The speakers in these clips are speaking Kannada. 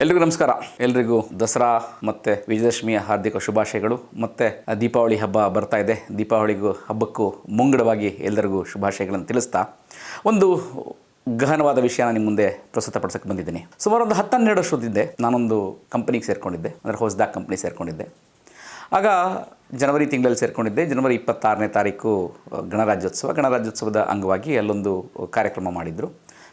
ಎಲ್ರಿಗೂ ನಮಸ್ಕಾರ. ಎಲ್ರಿಗೂ ದಸರಾ ಮತ್ತು ವಿಜಯದಶಮಿಯ ಹಾರ್ದಿಕ ಶುಭಾಶಯಗಳು. ಮತ್ತು ದೀಪಾವಳಿ ಹಬ್ಬ ಬರ್ತಾ ಇದೆ. ಹಬ್ಬಕ್ಕೂ ಮುಂಗಡವಾಗಿ ಎಲ್ಲರಿಗೂ ಶುಭಾಶಯಗಳನ್ನು ತಿಳಿಸ್ತಾ ಒಂದು ಗಹನವಾದ ವಿಷಯನ ನಿಮ್ಮ ಮುಂದೆ ಪ್ರಸ್ತುತಪಡಿಸೋಕ್ಕೆ ಬಂದಿದ್ದೀನಿ. ಸುಮಾರು ಒಂದು 10-12 ವರ್ಷದಿಂದ ನಾನೊಂದು ಕಂಪನಿಗೆ ಸೇರಿಕೊಂಡಿದ್ದೆ, ಅಂದರೆ ಹೊಸದಾಗಿ ಕಂಪ್ನಿ ಸೇರಿಕೊಂಡಿದ್ದೆ. ಆಗ ಜನವರಿ ತಿಂಗಳಲ್ಲಿ ಸೇರಿಕೊಂಡಿದ್ದೆ. ಜನವರಿ 26ನೇ ತಾರೀಕು ಗಣರಾಜ್ಯೋತ್ಸವದ ಅಂಗವಾಗಿ ಅಲ್ಲೊಂದು ಕಾರ್ಯಕ್ರಮ ಮಾಡಿದರು.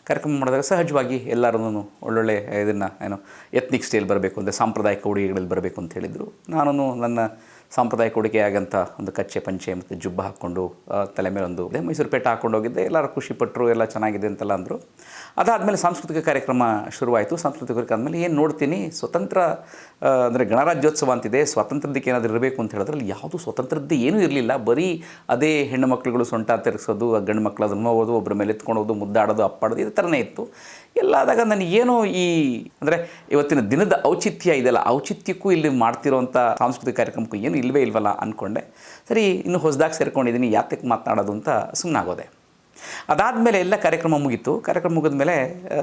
ಕಾರ್ಯಕ್ರಮ ಮಾಡಿದಾಗ ಸಹಜವಾಗಿ ಎಲ್ಲರೂ ಒಳ್ಳೊಳ್ಳೆ ಇದನ್ನು ಎತ್ನಿಕ್ ಸ್ಟೈಲ್ ಬರಬೇಕು ಅಂದರೆ ಸಾಂಪ್ರದಾಯಿಕ ಉಡುಗೆಗಳಲ್ಲಿ ಬರಬೇಕು ಅಂತ ಹೇಳಿದರು. ನಾನು ನನ್ನ ಸಾಂಪ್ರದಾಯಿಕ ಉಡುಗೆಯಾಗಂಥ ಒಂದು ಕಚ್ಚೆ ಪಂಚೆ ಮತ್ತು ಜುಬ್ಬ ಹಾಕ್ಕೊಂಡು ತಲೆ ಮೇಲೆ ಒಂದು ಮೈಸೂರು ಪೇಟ ಹಾಕ್ಕೊಂಡು ಹೋಗಿದ್ದೆ. ಎಲ್ಲರೂ ಖುಷಿಪಟ್ಟರು, ಎಲ್ಲ ಚೆನ್ನಾಗಿದೆ ಅಂತೆಲ್ಲ ಅಂದರು. ಅದಾದಮೇಲೆ ಸಾಂಸ್ಕೃತಿಕ ಕಾರ್ಯಕ್ರಮ ಶುರುವಾಯಿತು. ಸಾಂಸ್ಕೃತಿಕ ಕಾರ್ಯಕ್ರಮ ಆದಮೇಲೆ ಏನು ನೋಡ್ತೀನಿ, ಸ್ವತಂತ್ರ ಅಂದರೆ ಗಣರಾಜ್ಯೋತ್ಸವ ಅಂತಿದೆ, ಸ್ವಾತಂತ್ರ್ಯಕ್ಕೆ ಏನಾದರೂ ಇರಬೇಕು ಅಂತ ಹೇಳಿದ್ರಲ್ಲಿ ಯಾವುದೂ ಸ್ವತಂತ್ರದ್ದೇ ಏನೂ ಇರಲಿಲ್ಲ. ಬರೀ ಅದೇ ಹೆಣ್ಣು ಮಕ್ಕಳುಗಳು ಸೊಂಟ ತಿರುಗಿಸೋದು, ಗಂಡು ಮಕ್ಕಳು ಅದನ್ನು ನೋಡೋದು, ಒಬ್ಬರ ಮೇಲೆ ಎತ್ಕೊಳೋದು, ಮುದ್ದಾಡೋದು, ಅಪ್ಪಾಡೋದು, ಇದೇ ಥರನೇ ಇತ್ತು. ಎಲ್ಲಾದಾಗ ನನಗೇನೋ ಅಂದರೆ ಇವತ್ತಿನ ದಿನದ ಔಚಿತ್ಯ ಇದೆಯಲ್ಲ, ಔಚಿತ್ಯಕ್ಕೂ ಇಲ್ಲಿ ಮಾಡ್ತಿರೋವಂಥ ಸಾಂಸ್ಕೃತಿಕ ಕಾರ್ಯಕ್ರಮಕ್ಕೂ ಏನು ಇಲ್ವಲ್ಲ ಅಂದ್ಕೊಂಡೆ. ಸರಿ, ಇನ್ನು ಹೊಸದಾಗಿ ಸೇರ್ಕೊಂಡಿದ್ದೀನಿ, ಯಾತಕ್ಕೆ ಮಾತನಾಡೋದು ಅಂತ ಸುಮ್ಮನಾಗೋದೆ. ಅದಾದಮೇಲೆ ಎಲ್ಲ ಕಾರ್ಯಕ್ರಮ ಮುಗೀತು. ಕಾರ್ಯಕ್ರಮ ಮುಗಿದ ಮೇಲೆ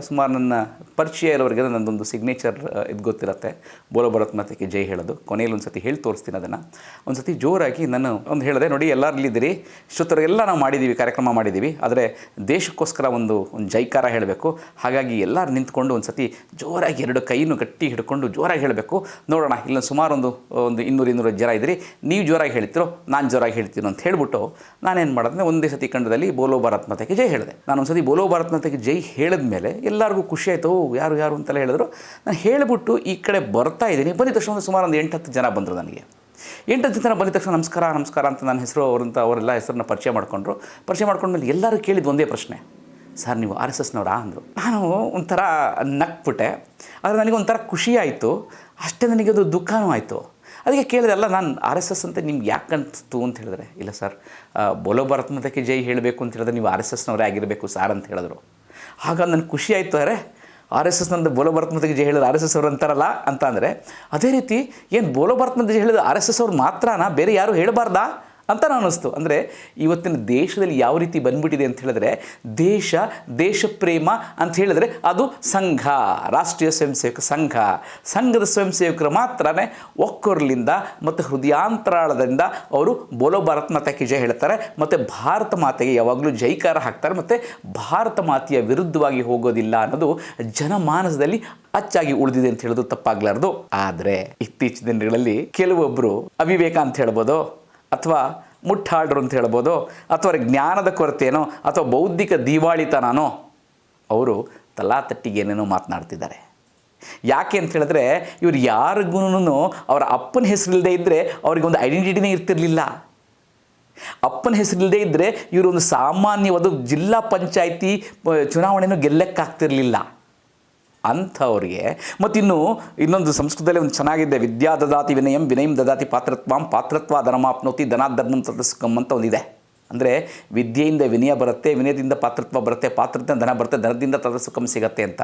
ಸುಮಾರು ನನ್ನ ಪರಿಚಯ ಇರೋರಿಗೆ ನನ್ನದೊಂದು ಸಿಗ್ನೇಚರ್ ಇದು ಗೊತ್ತಿರುತ್ತೆ, ಬೋಲೋ ಭಾರತ್ ಮಾತೆಗೆ ಜೈ ಹೇಳೋದು. ಕೊನೆಯಲ್ಲಿ ಒಂದು ಸತಿ ಹೇಳಿ ತೋರಿಸ್ತೀನಿ ಅದನ್ನು. ಒಂದು ಸತಿ ಜೋರಾಗಿ ನಾನು ಒಂದು ಹೇಳಿದೆ, ನೋಡಿ ಎಲ್ಲರಲ್ಲಿದ್ದೀರಿ, ಇಷ್ಟೊತ್ತರೆಲ್ಲ ನಾವು ಮಾಡಿದ್ದೀವಿ, ಕಾರ್ಯಕ್ರಮ ಮಾಡಿದ್ದೀವಿ, ಆದರೆ ದೇಶಕ್ಕೋಸ್ಕರ ಒಂದು ಜೈಕಾರ ಹೇಳಬೇಕು. ಹಾಗಾಗಿ ಎಲ್ಲರೂ ನಿಂತ್ಕೊಂಡು ಒಂದು ಸತಿ ಜೋರಾಗಿ 2 ಕೈಯನ್ನು ಗಟ್ಟಿ ಹಿಡ್ಕೊಂಡು ಜೋರಾಗಿ ಹೇಳಬೇಕು. ನೋಡೋಣ, ಇಲ್ಲೊಂದು ಸುಮಾರು ಒಂದು 200-200 ಜನ ಇದ್ದೀರಿ, ನೀವು ಜೋರಾಗಿ ಹೇಳ್ತಿರೋ, ನಾನು ಜೋರಾಗಿ ಹೇಳ್ತೀನೋ ಅಂತ ಹೇಳಿಬಿಟ್ಟು ನಾನೇನು ಮಾಡಿದ್ರೆ ಒಂದೇ ಸತಿ ಖಂಡದಲ್ಲಿ ಬೋಲೋ ಭಾರತ್ ಮಾತೆಗೆ ಜೈ ಹೇಳಿದೆ. ನಾನು ಒಂದು ಸತಿ ಬೋಲೋ ಭಾರತ್ ಮಾತೆಗೆ ಜೈ ಹೇಳಿದ ಮೇಲೆ ಎಲ್ಲರಿಗೂ ಖುಷಿ ಆಯಿತು. ಯಾರು ಅಂತೆಲ್ಲ ಹೇಳಿದ್ರು. ನಾನು ಹೇಳಿಬಿಟ್ಟು ಈ ಕಡೆ ಬರ್ತಾ ಇದ್ದೀನಿ. ಬಂದಿದ ತಕ್ಷಣ ಸುಮಾರು ಒಂದು 8-10 ಜನ ಬಂದರು. ನನಗೆ 8-10 ಜನ ಬಂದಿದ ತಕ್ಷಣ ನಮಸ್ಕಾರ ಅಂತ ನನ್ನ ಹೆಸರು ಅವರೆಲ್ಲ ಹೆಸರನ್ನ ಪರಿಚಯ ಮಾಡ್ಕೊಂಡ್ಮೇಲೆ ಎಲ್ಲರೂ ಕೇಳಿದ್ದು ಒಂದೇ ಪ್ರಶ್ನೆ, ಸರ್ ನೀವು RSSನವರಾ ಅಂದರು. ನಾನು ಒಂಥರ ನಕ್ಬಿಟ್ಟೆ. ಆದರೆ ನನಗೊಂಥರ ಖುಷಿ ಆಯಿತು, ಅಷ್ಟೇ ನನಗೆ ಅದು ದುಃಖನೂ ಆಯಿತು. ಅದಕ್ಕೆ ಕೇಳಿದೆ, ಅಲ್ಲ ನಾನು RSS ಅಂತ ನಿಮ್ಗೆ ಯಾಕೆ ಅನಿಸ್ತು ಅಂತ ಹೇಳಿದ್ರೆ, ಇಲ್ಲ ಸರ್, ಬೋಲೋ ಭಾರತ್ ಮಾತೆಗೆ ಜೈ ಹೇಳಬೇಕು ಅಂತ ಹೇಳಿದ್ರೆ ನೀವು RSSನವರೇ ಆಗಿರಬೇಕು ಸಾರ್ ಅಂತ ಹೇಳಿದ್ರು. ಆಗ ನನಗೆ ಖುಷಿ ಆಯಿತು. RSS ನಂದು ಬೋಲೋ ಭಾರತ್ ಮಾತೆಗೆ ಜೈ ಹೇಳಿದ್ರೆ RSS ಅವರು ಅಂತಾರಲ್ಲ ಅಂತ. ಅಂದರೆ ಅದೇ ರೀತಿ ಏನು ಬೋಲೋ ಭಾರತ್ ಮಾತೆಗೆ ಜೈ ಹೇಳಿದ್ರೆ RSS ಅವ್ರು ಮಾತ್ರನಾ, ಬೇರೆ ಯಾರು ಹೇಳಬಾರ್ದಾ ಅಂತ ಅನ್ನಿಸ್ತು. ಅಂದರೆ ಇವತ್ತಿನ ದೇಶದಲ್ಲಿ ಯಾವ ರೀತಿ ಬಂದ್ಬಿಟ್ಟಿದೆ ಅಂತ ಹೇಳಿದ್ರೆ, ದೇಶ ಪ್ರೇಮ ಅಂತ ಹೇಳಿದ್ರೆ ಅದು ಸಂಘ, ರಾಷ್ಟ್ರೀಯ ಸ್ವಯಂ ಸೇವಕ ಸಂಘದ ಸ್ವಯಂ ಸೇವಕರು ಮಾತ್ರನೇ ಒಕ್ಕೊರಲಿಂದ ಮತ್ತು ಹೃದಯಾಂತರಾಳದಿಂದ ಅವರು ಬೋಲೋ ಭಾರತ್ ಮಾತೆಗೆ ಜೈ ಹೇಳ್ತಾರೆ, ಮತ್ತು ಭಾರತ ಮಾತೆಗೆ ಯಾವಾಗಲೂ ಜೈಕಾರ ಹಾಕ್ತಾರೆ, ಮತ್ತು ಭಾರತ ಮಾತೆಯ ವಿರುದ್ಧವಾಗಿ ಹೋಗೋದಿಲ್ಲ ಅನ್ನೋದು ಜನಮಾನಸದಲ್ಲಿ ಅಚ್ಚಾಗಿ ಉಳಿದಿದೆ ಅಂತ ಹೇಳೋದು ತಪ್ಪಾಗಲಾರ್ದು. ಆದರೆ ಇತ್ತೀಚಿನ ದಿನಗಳಲ್ಲಿ ಕೆಲವೊಬ್ಬರು ಅವಿವೇಕ ಅಂತ ಹೇಳ್ಬೋದು, ಅಥವಾ ಮುಟ್ಟಾಳ್ರು ಅಂತ ಹೇಳ್ಬೋದು, ಅಥವಾ ಜ್ಞಾನದ ಕೊರತೆಯೋ ಅಥವಾ ಬೌದ್ಧಿಕ ದಿವಾಳಿತನೋ ಅವರು ತಲಾತಟ್ಟಿಗೆ ಏನೇನೋ ಮಾತನಾಡ್ತಿದ್ದಾರೆ. ಯಾಕೆ ಅಂತ ಹೇಳಿದ್ರೆ, ಇವರು ಯಾರಿಗೂ ಅವರ ಅಪ್ಪನ ಹೆಸರಿಲ್ಲದೆ ಇದ್ದರೆ ಅವರಿಗೊಂದು ಐಡೆಂಟಿಟಿನೇ ಇರ್ತಿರಲಿಲ್ಲ. ಅಪ್ಪನ ಹೆಸರಿಲ್ಲದೆ ಇದ್ದರೆ ಇವರೊಂದು ಸಾಮಾನ್ಯವಾದ ಜಿಲ್ಲಾ ಪಂಚಾಯಿತಿ ಚುನಾವಣೆನೂ ಗೆಲ್ಲಕ್ಕಾಗ್ತಿರಲಿಲ್ಲ ಅಂಥವ್ರಿಗೆ. ಮತ್ತಿನ್ನು ಇನ್ನೊಂದು ಸಂಸ್ಕೃತದಲ್ಲಿ ಒಂದು ಚೆನ್ನಾಗಿದೆ, ವಿದ್ಯಾ ದದಾತಿ ವಿನಯಂ ವಿನಯಂ ದದಾತಿ ಪಾತ್ರತ್ವಂ ಪಾತ್ರತ್ವ ಧನಮಾಪ್ನೋತಿ ಧನಾಧರ್ಮಂ ತದಸ್ಕಂ ಅಂತ ಒಂದಿದೆ. ಅಂದರೆ ವಿದ್ಯೆಯಿಂದ ವಿನಯ ಬರುತ್ತೆ, ವಿನಯದಿಂದ ಪಾತ್ರತ್ವ ಬರುತ್ತೆ, ಪಾತ್ರದಿಂದ ಧನ ಬರುತ್ತೆ, ಧನದಿಂದ ತದಸುಖಂ ಸಿಗತ್ತೆ ಅಂತ.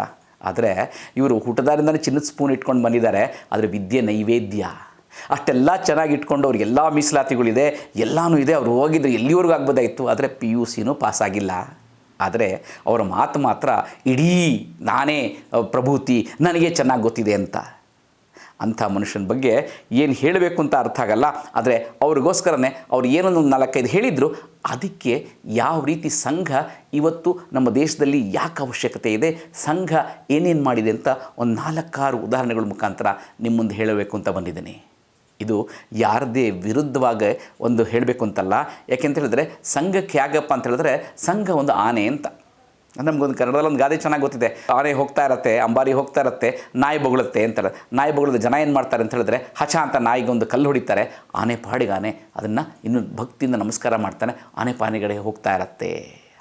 ಆದರೆ ಇವರು ಹುಟ್ಟದಾರಿಂದನೇ ಚಿನ್ನದ ಸ್ಪೂನ್ ಇಟ್ಕೊಂಡು ಬಂದಿದ್ದಾರೆ. ಆದರೆ ವಿದ್ಯೆ ನೈವೇದ್ಯ. ಅಷ್ಟೆಲ್ಲ ಚೆನ್ನಾಗಿ ಇಟ್ಕೊಂಡು ಅವ್ರಿಗೆಲ್ಲ ಮೀಸಲಾತಿಗಳಿದೆ, ಎಲ್ಲನೂ ಇದೆ, ಅವ್ರು ಹೋಗಿದ್ರೆ ಎಲ್ಲಿವರೆಗೂ ಆಗ್ಬೋದಾಯಿತು. ಆದರೆ PUCನೂ ಪಾಸಾಗಿಲ್ಲ. ಆದರೆ ಅವರ ಮಾತು ಮಾತ್ರ ಇಡೀ ನಾನೇ ಪ್ರಭೂತಿ, ನನಗೆ ಚೆನ್ನಾಗಿ ಗೊತ್ತಿದೆ ಅಂತ. ಅಂಥ ಮನುಷ್ಯನ ಬಗ್ಗೆ ಏನು ಹೇಳಬೇಕು ಅಂತ ಅರ್ಥ ಆಗಲ್ಲ. ಆದರೆ ಅವ್ರಿಗೋಸ್ಕರನೇ ಅವ್ರು ಏನೊಂದು 4-5 ಹೇಳಿದರು. ಅದಕ್ಕೆ ಯಾವ ರೀತಿ ಸಂಘ ಇವತ್ತು ನಮ್ಮ ದೇಶದಲ್ಲಿ ಯಾಕೆ ಅವಶ್ಯಕತೆ ಇದೆ, ಸಂಘ ಏನೇನು ಮಾಡಿದೆ ಅಂತ ಒಂದು 4-6 ಉದಾಹರಣೆಗಳ ಮುಖಾಂತರ ನಿಮ್ಮ ಮುಂದೆ ಹೇಳಬೇಕು ಅಂತ ಬಂದಿದ್ದೀನಿ. ಇದು ಯಾರದೇ ವಿರುದ್ಧವಾಗಿ ಒಂದು ಹೇಳಬೇಕು ಅಂತಲ್ಲ. ಯಾಕೆಂತ ಹೇಳಿದ್ರೆ, ಸಂಘಕ್ಕೆ ಯಾಗಪ್ಪ ಅಂತ ಹೇಳಿದ್ರೆ, ಸಂಘ ಒಂದು ಆನೆ ಅಂತ. ನಮಗೊಂದು ಕನ್ನಡದಲ್ಲಿ ಒಂದು ಗಾದೆ ಚೆನ್ನಾಗಿ ಗೊತ್ತಿದೆ, ಆನೆ ಹೋಗ್ತಾ ಇರತ್ತೆ, ಅಂಬಾರಿ ಹೋಗ್ತಾ ಇರತ್ತೆ, ನಾಯಿ ಬೊಗಳುತ್ತೆ ಅಂತಾರೆ. ನಾಯಿ ಬೊಗಳದ ಜನ ಏನು ಮಾಡ್ತಾರೆ ಅಂತ ಹೇಳಿದ್ರೆ, ಹಚ ಅಂತ ನಾಯಿಗೆ ಒಂದು ಕಲ್ಲು ಹೊಡಿತಾರೆ. ಆನೆ ಪಾಡಿಗೆ ಆನೆ ಅದನ್ನು ಇನ್ನೂ ಭಕ್ತಿಯಿಂದ ನಮಸ್ಕಾರ ಮಾಡ್ತಾನೆ, ಆನೆ ಪಾನೆಗಡೆ ಹೋಗ್ತಾ ಇರತ್ತೆ.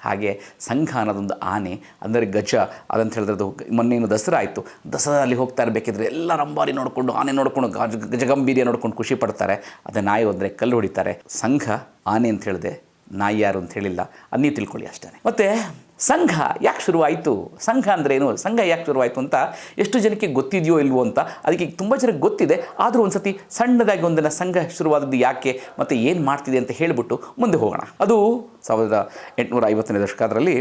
ಹಾಗೆ ಸಂಘ ಅನ್ನೋದೊಂದು ಆನೆ, ಅಂದರೆ ಗಜ ಅದಂತ ಹೇಳಿದ್ರೆ, ಮೊನ್ನೇನು ದಸರಾ ಆಯಿತು, ದಸರಾದಲ್ಲಿ ಹೋಗ್ತಾ ಇರಬೇಕಿದ್ರೆ ಎಲ್ಲರ ಅಂಬಾರಿ ನೋಡಿಕೊಂಡು, ಆನೆ ನೋಡಿಕೊಂಡು, ಗಜಗಂಭೀರ್ಯ ನೋಡ್ಕೊಂಡು ಖುಷಿ ಪಡ್ತಾರೆ. ಅದೇ ನಾಯಿ ಹೋದರೆ ಕಲ್ಲು ಹೊಡಿತಾರೆ. ಸಂಘ ಆನೆ ಅಂತ ಹೇಳಿದೆ, ನಾಯಿ ಯಾರು ಅಂತ ಹೇಳಿಲ್ಲ, ಅನ್ನಿ ತಿಳ್ಕೊಳ್ಳಿ ಅಷ್ಟೇ. ಮತ್ತು ಸಂಘ ಯಾಕೆ ಶುರುವಾಯಿತು, ಸಂಘ ಅಂದ್ರೇನು, ಸಂಘ ಯಾಕೆ ಶುರುವಾಯಿತು ಅಂತ ಎಷ್ಟು ಜನಕ್ಕೆ ಗೊತ್ತಿದೆಯೋ ಇಲ್ವೋ ಅಂತ. ಅದಕ್ಕೆ ತುಂಬ ಜನಕ್ಕೆ ಗೊತ್ತಿದೆ, ಆದರೂ ಒಂದು ಸತಿ ಸಣ್ಣದಾಗಿ ಒಂದನ್ನು ಸಂಘ ಶುರುವಾದದ್ದು ಯಾಕೆ ಮತ್ತು ಏನು ಮಾಡ್ತಿದೆ ಅಂತ ಹೇಳಿಬಿಟ್ಟು ಮುಂದೆ ಹೋಗೋಣ. ಅದು 1850ನೇ ದಶಕದಲ್ಲಿ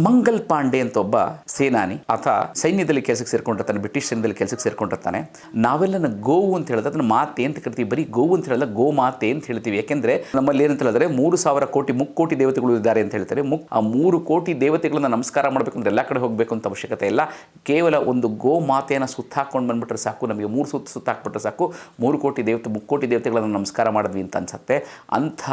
ಮಂಗಲ್ ಪಾಂಡೆ ಅಂತ ಒಬ್ಬ ಸೇನಾನಿ, ಆತ ಸೈನ್ಯದಲ್ಲಿ ಕೆಲಸಕ್ಕೆ ಸೇರ್ಕೊಂಡಿರ್ತಾನೆ, ಬ್ರಿಟಿಷ್ ಸೈನ್ಯದಲ್ಲಿ ಕೆಲಸಕ್ಕೆ ಸೇರ್ಕೊಂಡಿರ್ತಾನೆ. ನಾವೆಲ್ಲ ಗೋವು ಅಂತ ಹೇಳಿದ್ರೆ ಅದನ್ನು ಮಾತೆ ಅಂತ ಕರಿತೀವಿ, ಬರೀ ಗೋವು ಅಂತ ಹೇಳಿದ್ರೆ ಗೋ ಮಾತೆ ಅಂತ ಹೇಳ್ತೀವಿ. ಯಾಕೆಂದರೆ ನಮ್ಮಲ್ಲಿ ಏನಂತ ಹೇಳಿದ್ರೆ 3,000 ಕೋಟಿ ಮುಕ್ಕೋಟಿ ದೇವತೆಗಳು ಇದ್ದಾರೆ ಅಂತ ಹೇಳ್ತಾರೆ. ಆ 3 ಕೋಟಿ ದೇವತೆಗಳನ್ನ ನಮಸ್ಕಾರ ಮಾಡಬೇಕು ಅಂದರೆ ಎಲ್ಲ ಕಡೆ ಹೋಗಬೇಕು ಅಂತ ಅವಶ್ಯಕತೆ ಇಲ್ಲ. ಕೇವಲ ಒಂದು ಗೋ ಮಾತೆಯನ್ನು ಸುತ್ತ ಹಾಕೊಂಡು ಬಂದುಬಿಟ್ರೆ ಸಾಕು, ನಮಗೆ 3 ಸುತ್ತ ಹಾಕ್ಬಿಟ್ರೆ ಸಾಕು, 3 ಕೋಟಿ ಮುಕ್ಕೋಟಿ ದೇವತೆಗಳನ್ನು ನಮಸ್ಕಾರ ಮಾಡಿದ್ವಿ ಅಂತ ಅನ್ಸುತ್ತೆ. ಅಂಥ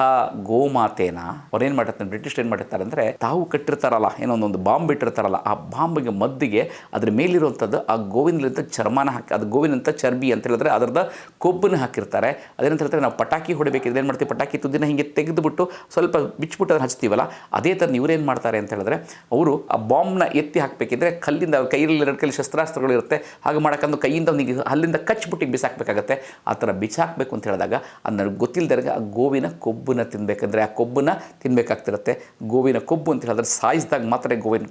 ಗೋ ಮಾತೆನ ಅವ್ರೇನು ಮಾಡಿರ್ತಾರೆ, ಬ್ರಿಟಿಷ್ ಏನು ಮಾಡಿರ್ತಾರೆ ಅಂದರೆ ತಾವು ಕಟ್ಟಿರ್ತಾರಲ್ಲ, ಏನೋ ಒಂದು ಬಾಂಬ್ ಇಟ್ಟಿರ್ತಾರಲ್ಲ, ಆ ಬಾಂಬಿಗೆ ಮದ್ದಿಗೆ ಅದ್ರ ಮೇಲಿರುವಂಥದ್ದು ಆ ಗೋವಿನಂಥ ಚರ್ಮನ ಹಾಕಿ, ಅದು ಗೋವಿನಂಥ ಚರ್ಬಿ ಅಂತ ಹೇಳಿದ್ರೆ ಅದರದ ಕೊಬ್ಬನ್ನು ಹಾಕಿರ್ತಾರೆ. ಅದೇನಂತ ಹೇಳ್ತಾರೆ, ನಾವು ಪಟಾಕಿ ಹೊಡಿಬೇಕಿದ್ರೆ ಏನು ಮಾಡ್ತೀವಿ, ಪಟಾಕಿ ತುದಿನ ಹಿಂಗೆ ತೆಗೆದುಬಿಟ್ಟು ಸ್ವಲ್ಪ ಬಿಚ್ಚಿಬಿಟ್ಟು ಅದನ್ನು ಹಚ್ತೀವಲ್ಲ, ಅದೇ ಥರ ಇವರೇನು ಮಾಡ್ತಾರೆ ಅಂತ ಹೇಳಿದ್ರೆ ಅವರು ಆ ಬಾಂಬ್ನ ಎತ್ತಿ ಹಾಕಬೇಕಿದ್ರೆ ಕಲ್ಲಿಂದ ಅವ್ರ ಕೈಯಲ್ಲಿ 2 ಕೈಲಿ ಶಸ್ತ್ರಾಸ್ತ್ರಗಳು ಇರುತ್ತೆ, ಹಾಗೆ ಮಾಡೋಕ್ಕಂದು ಕೈಯಿಂದ ಅವನಿಗೆ ಅಲ್ಲಿಂದ ಕಚ್ಚಿಬಿಟ್ಟಿಗೆ ಬಿಸಾಕಬೇಕಾಗತ್ತೆ. ಆ ಥರ ಬಿಸಾಕಬೇಕು ಅಂತ ಹೇಳಿದಾಗ ಅದನ್ನ ಗೊತ್ತಿಲ್ಲದಾಗ ಆ ಗೋವಿನ ಕೊಬ್ಬನ್ನು ತಿನ್ನಬೇಕಂದ್ರೆ ಆ ಕೊಬ್ಬನ್ನು ತಿನ್ನಬೇಕಾಗ್ತಿರುತ್ತೆ. ಗೋವಿನ ಕೊಬ್ಬು ಅಂತ ಹೇಳಿದ್ರೆ ಸಾಯಿಸಿದಾಗ ಮಾತ್ರ ಗೋವಿನ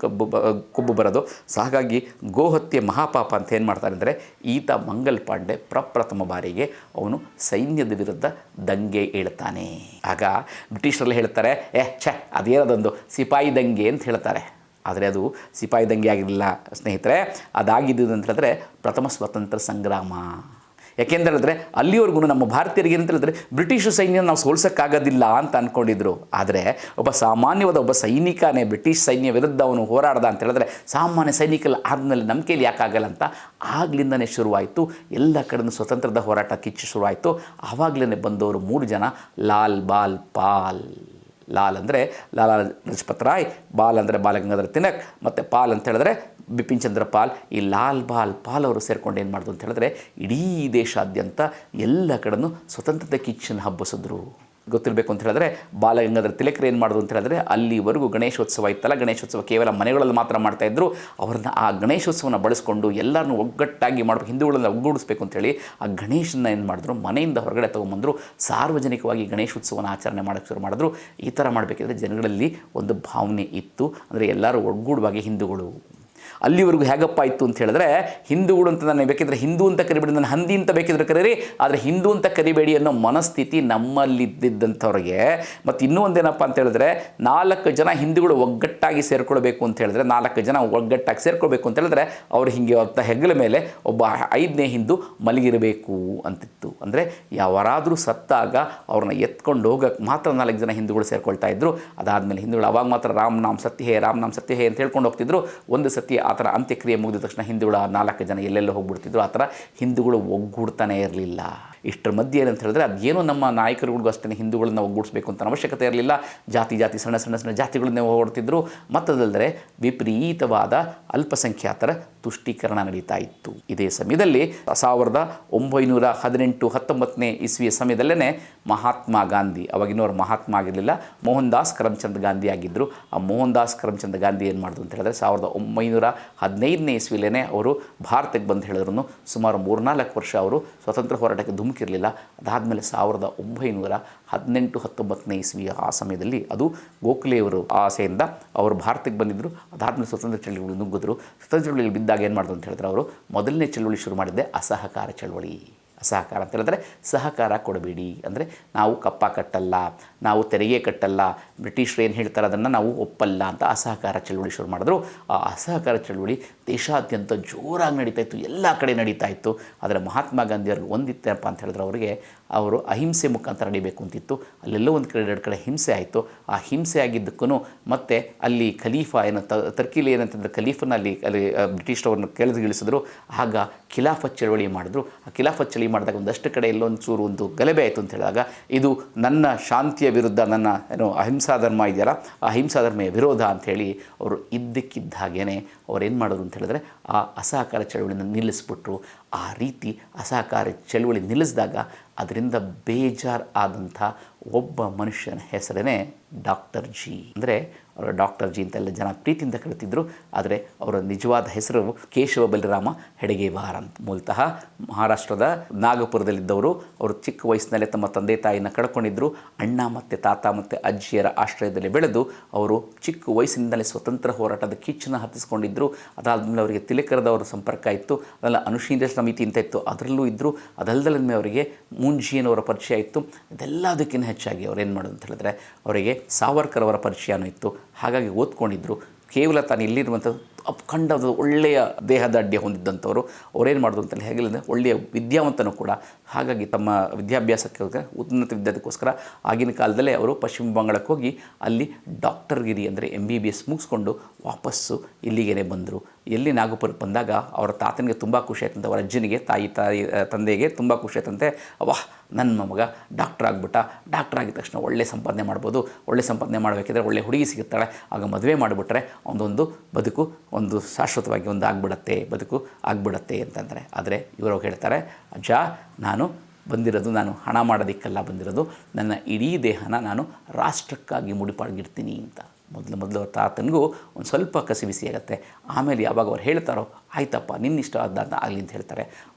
ಕೊಬ್ಬು ಬರೋದು. ಸೊ ಹಾಗಾಗಿ ಗೋಹತ್ಯೆ ಮಹಾಪಾಪ ಅಂತ ಏನು ಮಾಡ್ತಾರೆ ಅಂದರೆ, ಈತ ಮಂಗಲ್ ಪಾಂಡೆ ಪ್ರಪ್ರಥಮ ಬಾರಿಗೆ ಅವನು ಸೈನ್ಯದ ವಿರುದ್ಧ ದಂಗೆ ಏಳ್ತಾನೆ. ಆಗ ಬ್ರಿಟಿಷರಲ್ಲಿ ಹೇಳ್ತಾರೆ, ಅದೇನದೊಂದು ಸಿಪಾಯಿ ದಂಗೆ ಅಂತ ಹೇಳ್ತಾರೆ. ಆದರೆ ಅದು ಸಿಪಾಯಿ ದಂಗೆ ಆಗಿರಲಿಲ್ಲ ಸ್ನೇಹಿತರೆ, ಅದಾಗಿದ್ದು ಅಂತ ಹೇಳಿದ್ರೆ ಪ್ರಥಮ ಸ್ವತಂತ್ರ ಸಂಗ್ರಾಮ. ಯಾಕೆಂತ ಹೇಳಿದ್ರೆ ಅಲ್ಲಿವರೆಗೂ ನಮ್ಮ ಭಾರತೀಯರಿಗೆ ಏನಂತ ಹೇಳಿದ್ರೆ ಬ್ರಿಟಿಷ್ ಸೈನ್ಯ ನಾವು ಸೋಲ್ಸೋಕ್ಕಾಗೋದಿಲ್ಲ ಅಂತ ಅಂದ್ಕೊಂಡಿದ್ರು. ಆದರೆ ಒಬ್ಬ ಸಾಮಾನ್ಯವಾದ ಒಬ್ಬ ಸೈನಿಕನೇ ಬ್ರಿಟಿಷ್ ಸೈನ್ಯ ವಿರುದ್ಧ ಅವನು ಹೋರಾಡ್ದ ಅಂತ ಹೇಳಿದ್ರೆ ಸಾಮಾನ್ಯ ಸೈನಿಕಲ್ಲ ಆದಮೇಲೆ ನಮ್ಮ ಕೈಲಿ ಯಾಕಾಗಲ್ಲ ಅಂತ ಆಗ್ಲಿಂದನೇ ಶುರುವಾಯಿತು. ಎಲ್ಲ ಕಡೆಯೂ ಸ್ವತಂತ್ರದ ಹೋರಾಟ ಕಿಚ್ಚು ಶುರುವಾಯಿತು. ಆವಾಗಲೇ ಬಂದವರು 3 ಜನ, ಲಾಲ್ ಬಾಲ್ ಪಾಲ್. ಲಾಲ್ ಅಂದರೆ ಲಾಲಾ ಲಜಪತ್ ರಾಯ್, ಬಾಲ್ ಅಂದರೆ ಬಾಲಗಂಗಾಧರ ತಿಲಕ್, ಮತ್ತು ಪಾಲ್ ಅಂತ ಹೇಳಿದ್ರೆ ಬಿಪಿನ್ ಚಂದ್ರ ಪಾಲ್. ಈ ಲಾಲ್ ಬಾಲ್ ಪಾಲ್ ಅವರು ಸೇರ್ಕೊಂಡು ಏನು ಮಾಡಿದ್ರು ಅಂತ ಹೇಳಿದ್ರೆ ಇಡೀ ದೇಶಾದ್ಯಂತ ಎಲ್ಲ ಕಡೆಯೂ ಸ್ವತಂತ್ರತೆ ಕಿಚ್ಚನ್ನು ಹಬ್ಬಿಸಿದ್ರು. ಗೊತ್ತಿರಬೇಕು ಅಂತ ಹೇಳಿದ್ರೆ ಬಾಲಗಂಗಾಧರ ತಿಲಕರು ಏನು ಮಾಡೋದು ಅಂತ ಹೇಳಿದ್ರೆ ಅಲ್ಲಿವರೆಗೂ ಗಣೇಶೋತ್ಸವ ಇತ್ತಲ್ಲ, ಗಣೇಶೋತ್ಸವ ಕೇವಲ ಮನೆಗಳಲ್ಲಿ ಮಾತ್ರ ಮಾಡ್ತಾಯಿದ್ರು. ಅವ್ರನ್ನ ಆ ಗಣೇಶೋತ್ಸವನ ಬಳಸ್ಕೊಂಡು ಎಲ್ಲರನ್ನೂ ಒಗ್ಗಟ್ಟಾಗಿ ಮಾಡಬೇಕು, ಹಿಂದೂಗಳನ್ನ ಒಗ್ಗೂಡಿಸ್ಬೇಕು ಅಂತೇಳಿ ಆ ಗಣೇಶನ ಏನು ಮಾಡಿದ್ರು, ಮನೆಯಿಂದ ಹೊರಗಡೆ ತೊಗೊಂಬಂದರು, ಸಾರ್ವಜನಿಕವಾಗಿ ಗಣೇಶೋತ್ಸವನ ಆಚರಣೆ ಮಾಡೋಕ್ಕೆ ಶುರು ಮಾಡಿದ್ರು. ಈ ಥರ ಮಾಡಬೇಕಿದ್ರೆ ಜನಗಳಲ್ಲಿ ಒಂದು ಭಾವನೆ ಇತ್ತು, ಅಂದರೆ ಎಲ್ಲರೂ ಒಗ್ಗೂಡುವಾಗಿ ಹಿಂದೂಗಳು. ಅಲ್ಲಿವರೆಗೂ ಹೇಗಪ್ಪ ಇತ್ತು ಅಂತ ಹೇಳಿದ್ರೆ ಹಿಂದೂಗಳು ಅಂತ ನಾನು ಬೇಕಿದ್ರೆ ಹಿಂದೂ ಅಂತ ಕರಿಬೇಡಿ, ನಾನು ಹಂದಿ ಅಂತ ಬೇಕಿದ್ರೆ ಕರೀರಿ, ಆದರೆ ಹಿಂದೂ ಅಂತ ಕರಿಬೇಡಿ ಅನ್ನೋ ಮನಸ್ಥಿತಿ ನಮ್ಮಲ್ಲಿದ್ದಂಥವ್ರಿಗೆ. ಮತ್ತು ಇನ್ನೂ ಒಂದೇನಪ್ಪ ಅಂತ ಹೇಳಿದ್ರೆ 4 ಜನ ಹಿಂದೂಗಳು ಒಗ್ಗಟ್ಟಾಗಿ ಸೇರ್ಕೊಳ್ಬೇಕು ಅಂತ ಹೇಳಿದ್ರೆ 4 ಜನ ಒಗ್ಗಟ್ಟಾಗಿ ಸೇರ್ಕೊಳ್ಬೇಕು ಅಂತ ಹೇಳಿದ್ರೆ ಅವ್ರು ಹಿಂಗೆ ಹೊತ್ತ ಹೆಗಲ ಮೇಲೆ ಒಬ್ಬ 5ನೇ ಹಿಂದೂ ಮಲಗಿರಬೇಕು ಅಂತಿತ್ತು. ಅಂದರೆ ಯಾವರಾದರೂ ಸತ್ತಾಗ ಅವ್ರನ್ನ ಎತ್ಕೊಂಡು ಹೋಗೋಕ್ಕೆ ಮಾತ್ರ 4 ಜನ ಹಿಂದೂಗಳು ಸೇರ್ಕೊಳ್ತಾ ಇದ್ರು. ಅದಾದಮೇಲೆ ಹಿಂದೂಗಳು ಅವಾಗ ಮಾತ್ರ ರಾಮ್ ನಾಮ್ ಸತ್ಯ ಹೇ ಅಂತ ಹೇಳ್ಕೊಂಡು ಹೋಗ್ತಿದ್ರು. ಒಂದು ಸತಿ ಆ ಥರ ಅಂತ್ಯಕ್ರಿಯೆ ಮುಗಿದ ತಕ್ಷಣ ಹಿಂದೂಗಳು 4 ಜನ ಎಲ್ಲೆಲ್ಲೋ ಹೋಗ್ಬಿಡ್ತಿದ್ರು. ಆ ಥರ ಹಿಂದೂಗಳು ಒಗ್ಗೂಡ್ತಾನೆ ಇರಲಿಲ್ಲ. ಇಷ್ಟರ ಮಧ್ಯೆ ಏನಂತ ಹೇಳಿದ್ರೆ ಅದೇನೋ ನಮ್ಮ ನಾಯಕರುಗಳಿಗೂ ಅಷ್ಟೇ ಹಿಂದೂಗಳನ್ನ ಒಗ್ಗೂಡಿಸ್ಬೇಕು ಅಂತ ಅವಶ್ಯಕತೆ ಇರಲಿಲ್ಲ. ಜಾತಿ ಸಣ್ಣ ಜಾತಿಗಳನ್ನೇ ಹೊರಡ್ತಿದ್ರು. ಮತ್ತದಲ್ಲದೆ ವಿಪರೀತವಾದ ಅಲ್ಪಸಂಖ್ಯಾತರ ತುಷ್ಟೀಕರಣ ನಡೀತಾ ಇತ್ತು. ಇದೇ ಸಮಯದಲ್ಲಿ 1918-19 ಇಸ್ವಿಯ ಸಮಯದಲ್ಲೇ ಮಹಾತ್ಮ ಗಾಂಧಿ, ಅವಾಗಿನವರು ಮಹಾತ್ಮ ಆಗಿರಲಿಲ್ಲ, ಮೋಹನ್ ದಾಸ್ ಕರಮ್ಚಂದ್ ಗಾಂಧಿ ಆಗಿದ್ದರು. ಆ ಮೋಹನ್ ದಾಸ್ ಕರಮ್ಚಂದ್ ಗಾಂಧಿ ಏನು ಮಾಡಿದ್ರು ಅಂತ ಹೇಳಿದ್ರೆ 1915ನೇ ಇಸ್ವಿಲೇ ಅವರು ಭಾರತಕ್ಕೆ ಬಂದು ಹೇಳಿದ್ರು. ಸುಮಾರು 3-4 ವರ್ಷ ಅವರು ಸ್ವತಂತ್ರ ಹೋರಾಟಕ್ಕೆ ಧುಮುಕಿರಲಿಲ್ಲ. ಅದಾದಮೇಲೆ 1918-19 ಇಸ್ವಿಯ ಆ ಸಮಯದಲ್ಲಿ ಅದು ಗೋಖಲೆಯವರು ಆಸೆಯಿಂದ ಅವರು ಭಾರತಕ್ಕೆ ಬಂದಿದ್ದರು. ಅದಾದಮೇಲೆ ಸ್ವತಂತ್ರ ಚಳವಳಿ ನುಗ್ಗಿದ್ರು. ಸ್ವತಂತ್ರ ಚಳವಳಿಯಲ್ಲಿ ಬಿದ್ದಾಗ ಏನು ಮಾಡಿದ್ರು ಅಂತ ಹೇಳಿದ್ರೆ ಅವರು ಮೊದಲನೇ ಚಳವಳಿ ಶುರು ಮಾಡಿದ್ದೆ ಅಸಹಕಾರ ಚಳವಳಿ. ಅಸಹಕಾರ ಅಂತ ಹೇಳಿದ್ರೆ ಸಹಕಾರ ಕೊಡಬೇಡಿ, ಅಂದರೆ ನಾವು ಕಪ್ಪ ಕಟ್ಟಲ್ಲ, ನಾವು ತೆರಿಗೆ ಕಟ್ಟಲ್ಲ, ಬ್ರಿಟಿಷರು ಏನು ಹೇಳ್ತಾರೆ ಅದನ್ನು ನಾವು ಒಪ್ಪಲ್ಲ ಅಂತ ಅಸಹಕಾರ ಚಳವಳಿ ಶುರು ಮಾಡಿದ್ರು. ಆ ಅಸಹಕಾರ ಚಳವಳಿ ದೇಶಾದ್ಯಂತ ಜೋರಾಗಿ ನಡೀತಾ ಇತ್ತು, ಎಲ್ಲ ಕಡೆ ನಡೀತಾ ಇತ್ತು. ಆದರೆ ಮಹಾತ್ಮ ಗಾಂಧಿಯವ್ರಿಗೆ ಒಂದಿತ್ತಪ್ಪ ಅಂತ ಹೇಳಿದ್ರೆ ಅವರು ಅಹಿಂಸೆ ಮುಖಾಂತರ ನಡೀಬೇಕು ಅಂತಿತ್ತು. ಅಲ್ಲೆಲ್ಲೋ ಒಂದು ಕಡೆ 2 ಕಡೆ ಹಿಂಸೆ ಆಯಿತು. ಆ ಹಿಂಸೆ ಆಗಿದ್ದಕ್ಕೂ ಮತ್ತು ಅಲ್ಲಿ ಖಲೀಫಾ ತರ್ಕಿಲಿ ಏನಂತಂದ್ರೆ ಖಲೀಫನ ಅಲ್ಲಿ ಬ್ರಿಟಿಷರವ್ರನ್ನ ಕೆಳಗಿಳಿಸಿದ್ರು. ಆಗ ಖಿಲಾಫತ್ ಚಳವಳಿ ಮಾಡಿದ್ರು. ಆ ಖಿಲಾಫತ್ ಚಳವಳಿ ಮಾಡಿದಾಗ ಒಂದಷ್ಟು ಕಡೆ ಒಂದು ಗಲಭೆ ಆಯಿತು ಅಂತ ಹೇಳಿದಾಗ ಇದು ನನ್ನ ಶಾಂತಿಯ ವಿರುದ್ಧ, ನನ್ನ ಅಹಿಂಸಾ ಧರ್ಮ ಇದೆಯಲ್ಲ ಆ ಅಹಿಂಸಾ ಧರ್ಮೆಯ ವಿರೋಧ ಅಂಥೇಳಿ ಅವರು ಇದ್ದಕ್ಕಿದ್ದ ಹಾಗೇ ಅವ್ರೇನು ಮಾಡಿದ್ರು ಅಂತ ಹೇಳಿದ್ರೆ ಆ ಅಸಹಕಾರ ಚಳವಳಿನ ನಿಲ್ಲಿಸ್ಬಿಟ್ರು. ಆ ರೀತಿ ಅಸಹಕಾರ ಚಳವಳಿ ನಿಲ್ಲಿಸಿದಾಗ ಅದರಿಂದ ಬೇಜಾರು ಆದಂಥ ಒಬ್ಬ ಮನುಷ್ಯನ ಹೆಸರೇ ಡಾಕ್ಟರ್ ಜಿ. ಅಂದರೆ ಅವರ ಡಾಕ್ಟರ್ ಜಿ ಅಂತೆಲ್ಲ ಜನ ಪ್ರೀತಿಯಿಂದ ಕರೀತಿದ್ರು. ಆದರೆ ಅವರ ನಿಜವಾದ ಹೆಸರು ಕೇಶವ ಬಲರಾಮ ಹೆಡಗೇವಾರ್ ಅಂತ. ಮೂಲತಃ ಮಹಾರಾಷ್ಟ್ರದ ನಾಗಪುರದಲ್ಲಿದ್ದವರು. ಅವರು ಚಿಕ್ಕ ವಯಸ್ಸಿನಲ್ಲೇ ತಮ್ಮ ತಂದೆ ತಾಯಿನ ಕಳ್ಕೊಂಡಿದ್ದರು. ಅಣ್ಣ ಮತ್ತು ತಾತ ಮತ್ತು ಅಜ್ಜಿಯರ ಆಶ್ರಯದಲ್ಲಿ ಬೆಳೆದು ಅವರು ಚಿಕ್ಕ ವಯಸ್ಸಿನಿಂದಲೇ ಸ್ವತಂತ್ರ ಹೋರಾಟದ ಕಿಚ್ಚನ್ನು ಹತ್ತಿಸ್ಕೊಂಡಿದ್ದರು. ಅದಾದಮೇಲೆ ಅವರಿಗೆ ತಿಲಕರದವರ ಸಂಪರ್ಕ ಇತ್ತು, ಅದೆಲ್ಲ ಅನುಶೀಲ ಸಮಿತಿ ಅಂತ ಇತ್ತು, ಅದರಲ್ಲೂ ಇದ್ದರು. ಅದಲ್ಲದಲ್ಲೇ ಅವರಿಗೆ ಮೂಂಜಿಯನವರ ಪರಿಚಯ ಇತ್ತು. ಇದೆಲ್ಲದಕ್ಕಿಂತ ಹೆಚ್ಚಾಗಿ ಅವ್ರು ಏನು ಮಾಡೋದು ಅಂತ ಹೇಳಿದ್ರೆ ಅವರಿಗೆ ಸಾವರ್ಕರ್ ಅವರ ಪರಿಚಯನೂ ಇತ್ತು. ಹಾಗಾಗಿ ಓದ್ಕೊಂಡಿದ್ದರು. ಕೇವಲ ತಾನು ಇಲ್ಲಿರುವಂಥ ಅಪ್ಖಂಡದ ಒಳ್ಳೆಯ ದೇಹದ ಅಡ್ಡಿ ಹೊಂದಿದ್ದಂಥವರು ಅವರೇನು ಮಾಡೋದು ಅಂತೇಳಿ ಹೇಗಿಲ್ಲ ಒಳ್ಳೆಯ ವಿದ್ಯಾವಂತನೂ ಕೂಡ. ಹಾಗಾಗಿ ತಮ್ಮ ವಿದ್ಯಾಭ್ಯಾಸಕ್ಕೆ ಉನ್ನತ ವಿದ್ಯಾರ್ಥಿಗೋಸ್ಕರ ಆಗಿನ ಕಾಲದಲ್ಲೇ ಅವರು ಪಶ್ಚಿಮ ಬಂಗಾಳಕ್ಕೆ ಹೋಗಿ ಅಲ್ಲಿ ಡಾಕ್ಟರ್ಗಿರಿ ಅಂದರೆ MBBS ಮುಗಿಸ್ಕೊಂಡು ವಾಪಸ್ಸು ಇಲ್ಲಿಗೇ ಬಂದರು. ಎಲ್ಲಿ ನಾಗಪುರಕ್ಕೆ ಬಂದಾಗ ಅವರ ತಾತನಿಗೆ ತುಂಬ ಖುಷಿ ಆಯ್ತಂತೆ, ಅವರ ಅಜ್ಜನಿಗೆ ತಂದೆಗೆ ತುಂಬ ಖುಷಿ ಆಯ್ತಂತೆ. ವಾಹ್, ನನ್ನ ಮಗ ಡಾಕ್ಟರ್ ಆಗಿಬಿಟ್ಟ, ಡಾಕ್ಟರ್ ಆಗಿದ ತಕ್ಷಣ ಒಳ್ಳೆ ಸಂಪಾದನೆ ಮಾಡ್ಬೋದು, ಒಳ್ಳೆ ಸಂಪಾದನೆ ಮಾಡಬೇಕಿದ್ರೆ ಒಳ್ಳೆ ಹುಡುಗಿ ಸಿಗುತ್ತಾಳೆ, ಆಗ ಮದುವೆ ಮಾಡಿಬಿಟ್ರೆ ಒಂದೊಂದು ಬದುಕು ಒಂದು ಶಾಶ್ವತವಾಗಿ ಒಂದು ಬದುಕು ಆಗಿಬಿಡತ್ತೆ ಅಂತಂದರೆ. ಆದರೆ ಇವರು ಹೇಳ್ತಾರೆ, ಅಜ್ಜ ನಾನು ಬಂದಿರೋದು ನಾನು ಹಣ ಮಾಡೋದಕ್ಕೆಲ್ಲ ಬಂದಿರೋದು, ನನ್ನ ಇಡೀ ದೇಹನ ನಾನು ರಾಷ್ಟ್ರಕ್ಕಾಗಿ ಮುಡಿಪಾಗಿಡ್ತೀನಿ ಅಂತ. ಮೊದಲು ಅವ್ರ ತಾತನಿಗೂ ಒಂದು ಸ್ವಲ್ಪ ಕಸಿಬಿಸಿ ಆಗುತ್ತೆ. ಆಮೇಲೆ ಯಾವಾಗ ಅವ್ರು ಹೇಳ್ತಾರೋ ಆಯ್ತಪ್ಪ ನಿನ್ನಿಷ್ಟ ಆದ ಆಗಲಿ ಅಂತ ಹೇಳ್ತಾರೆ.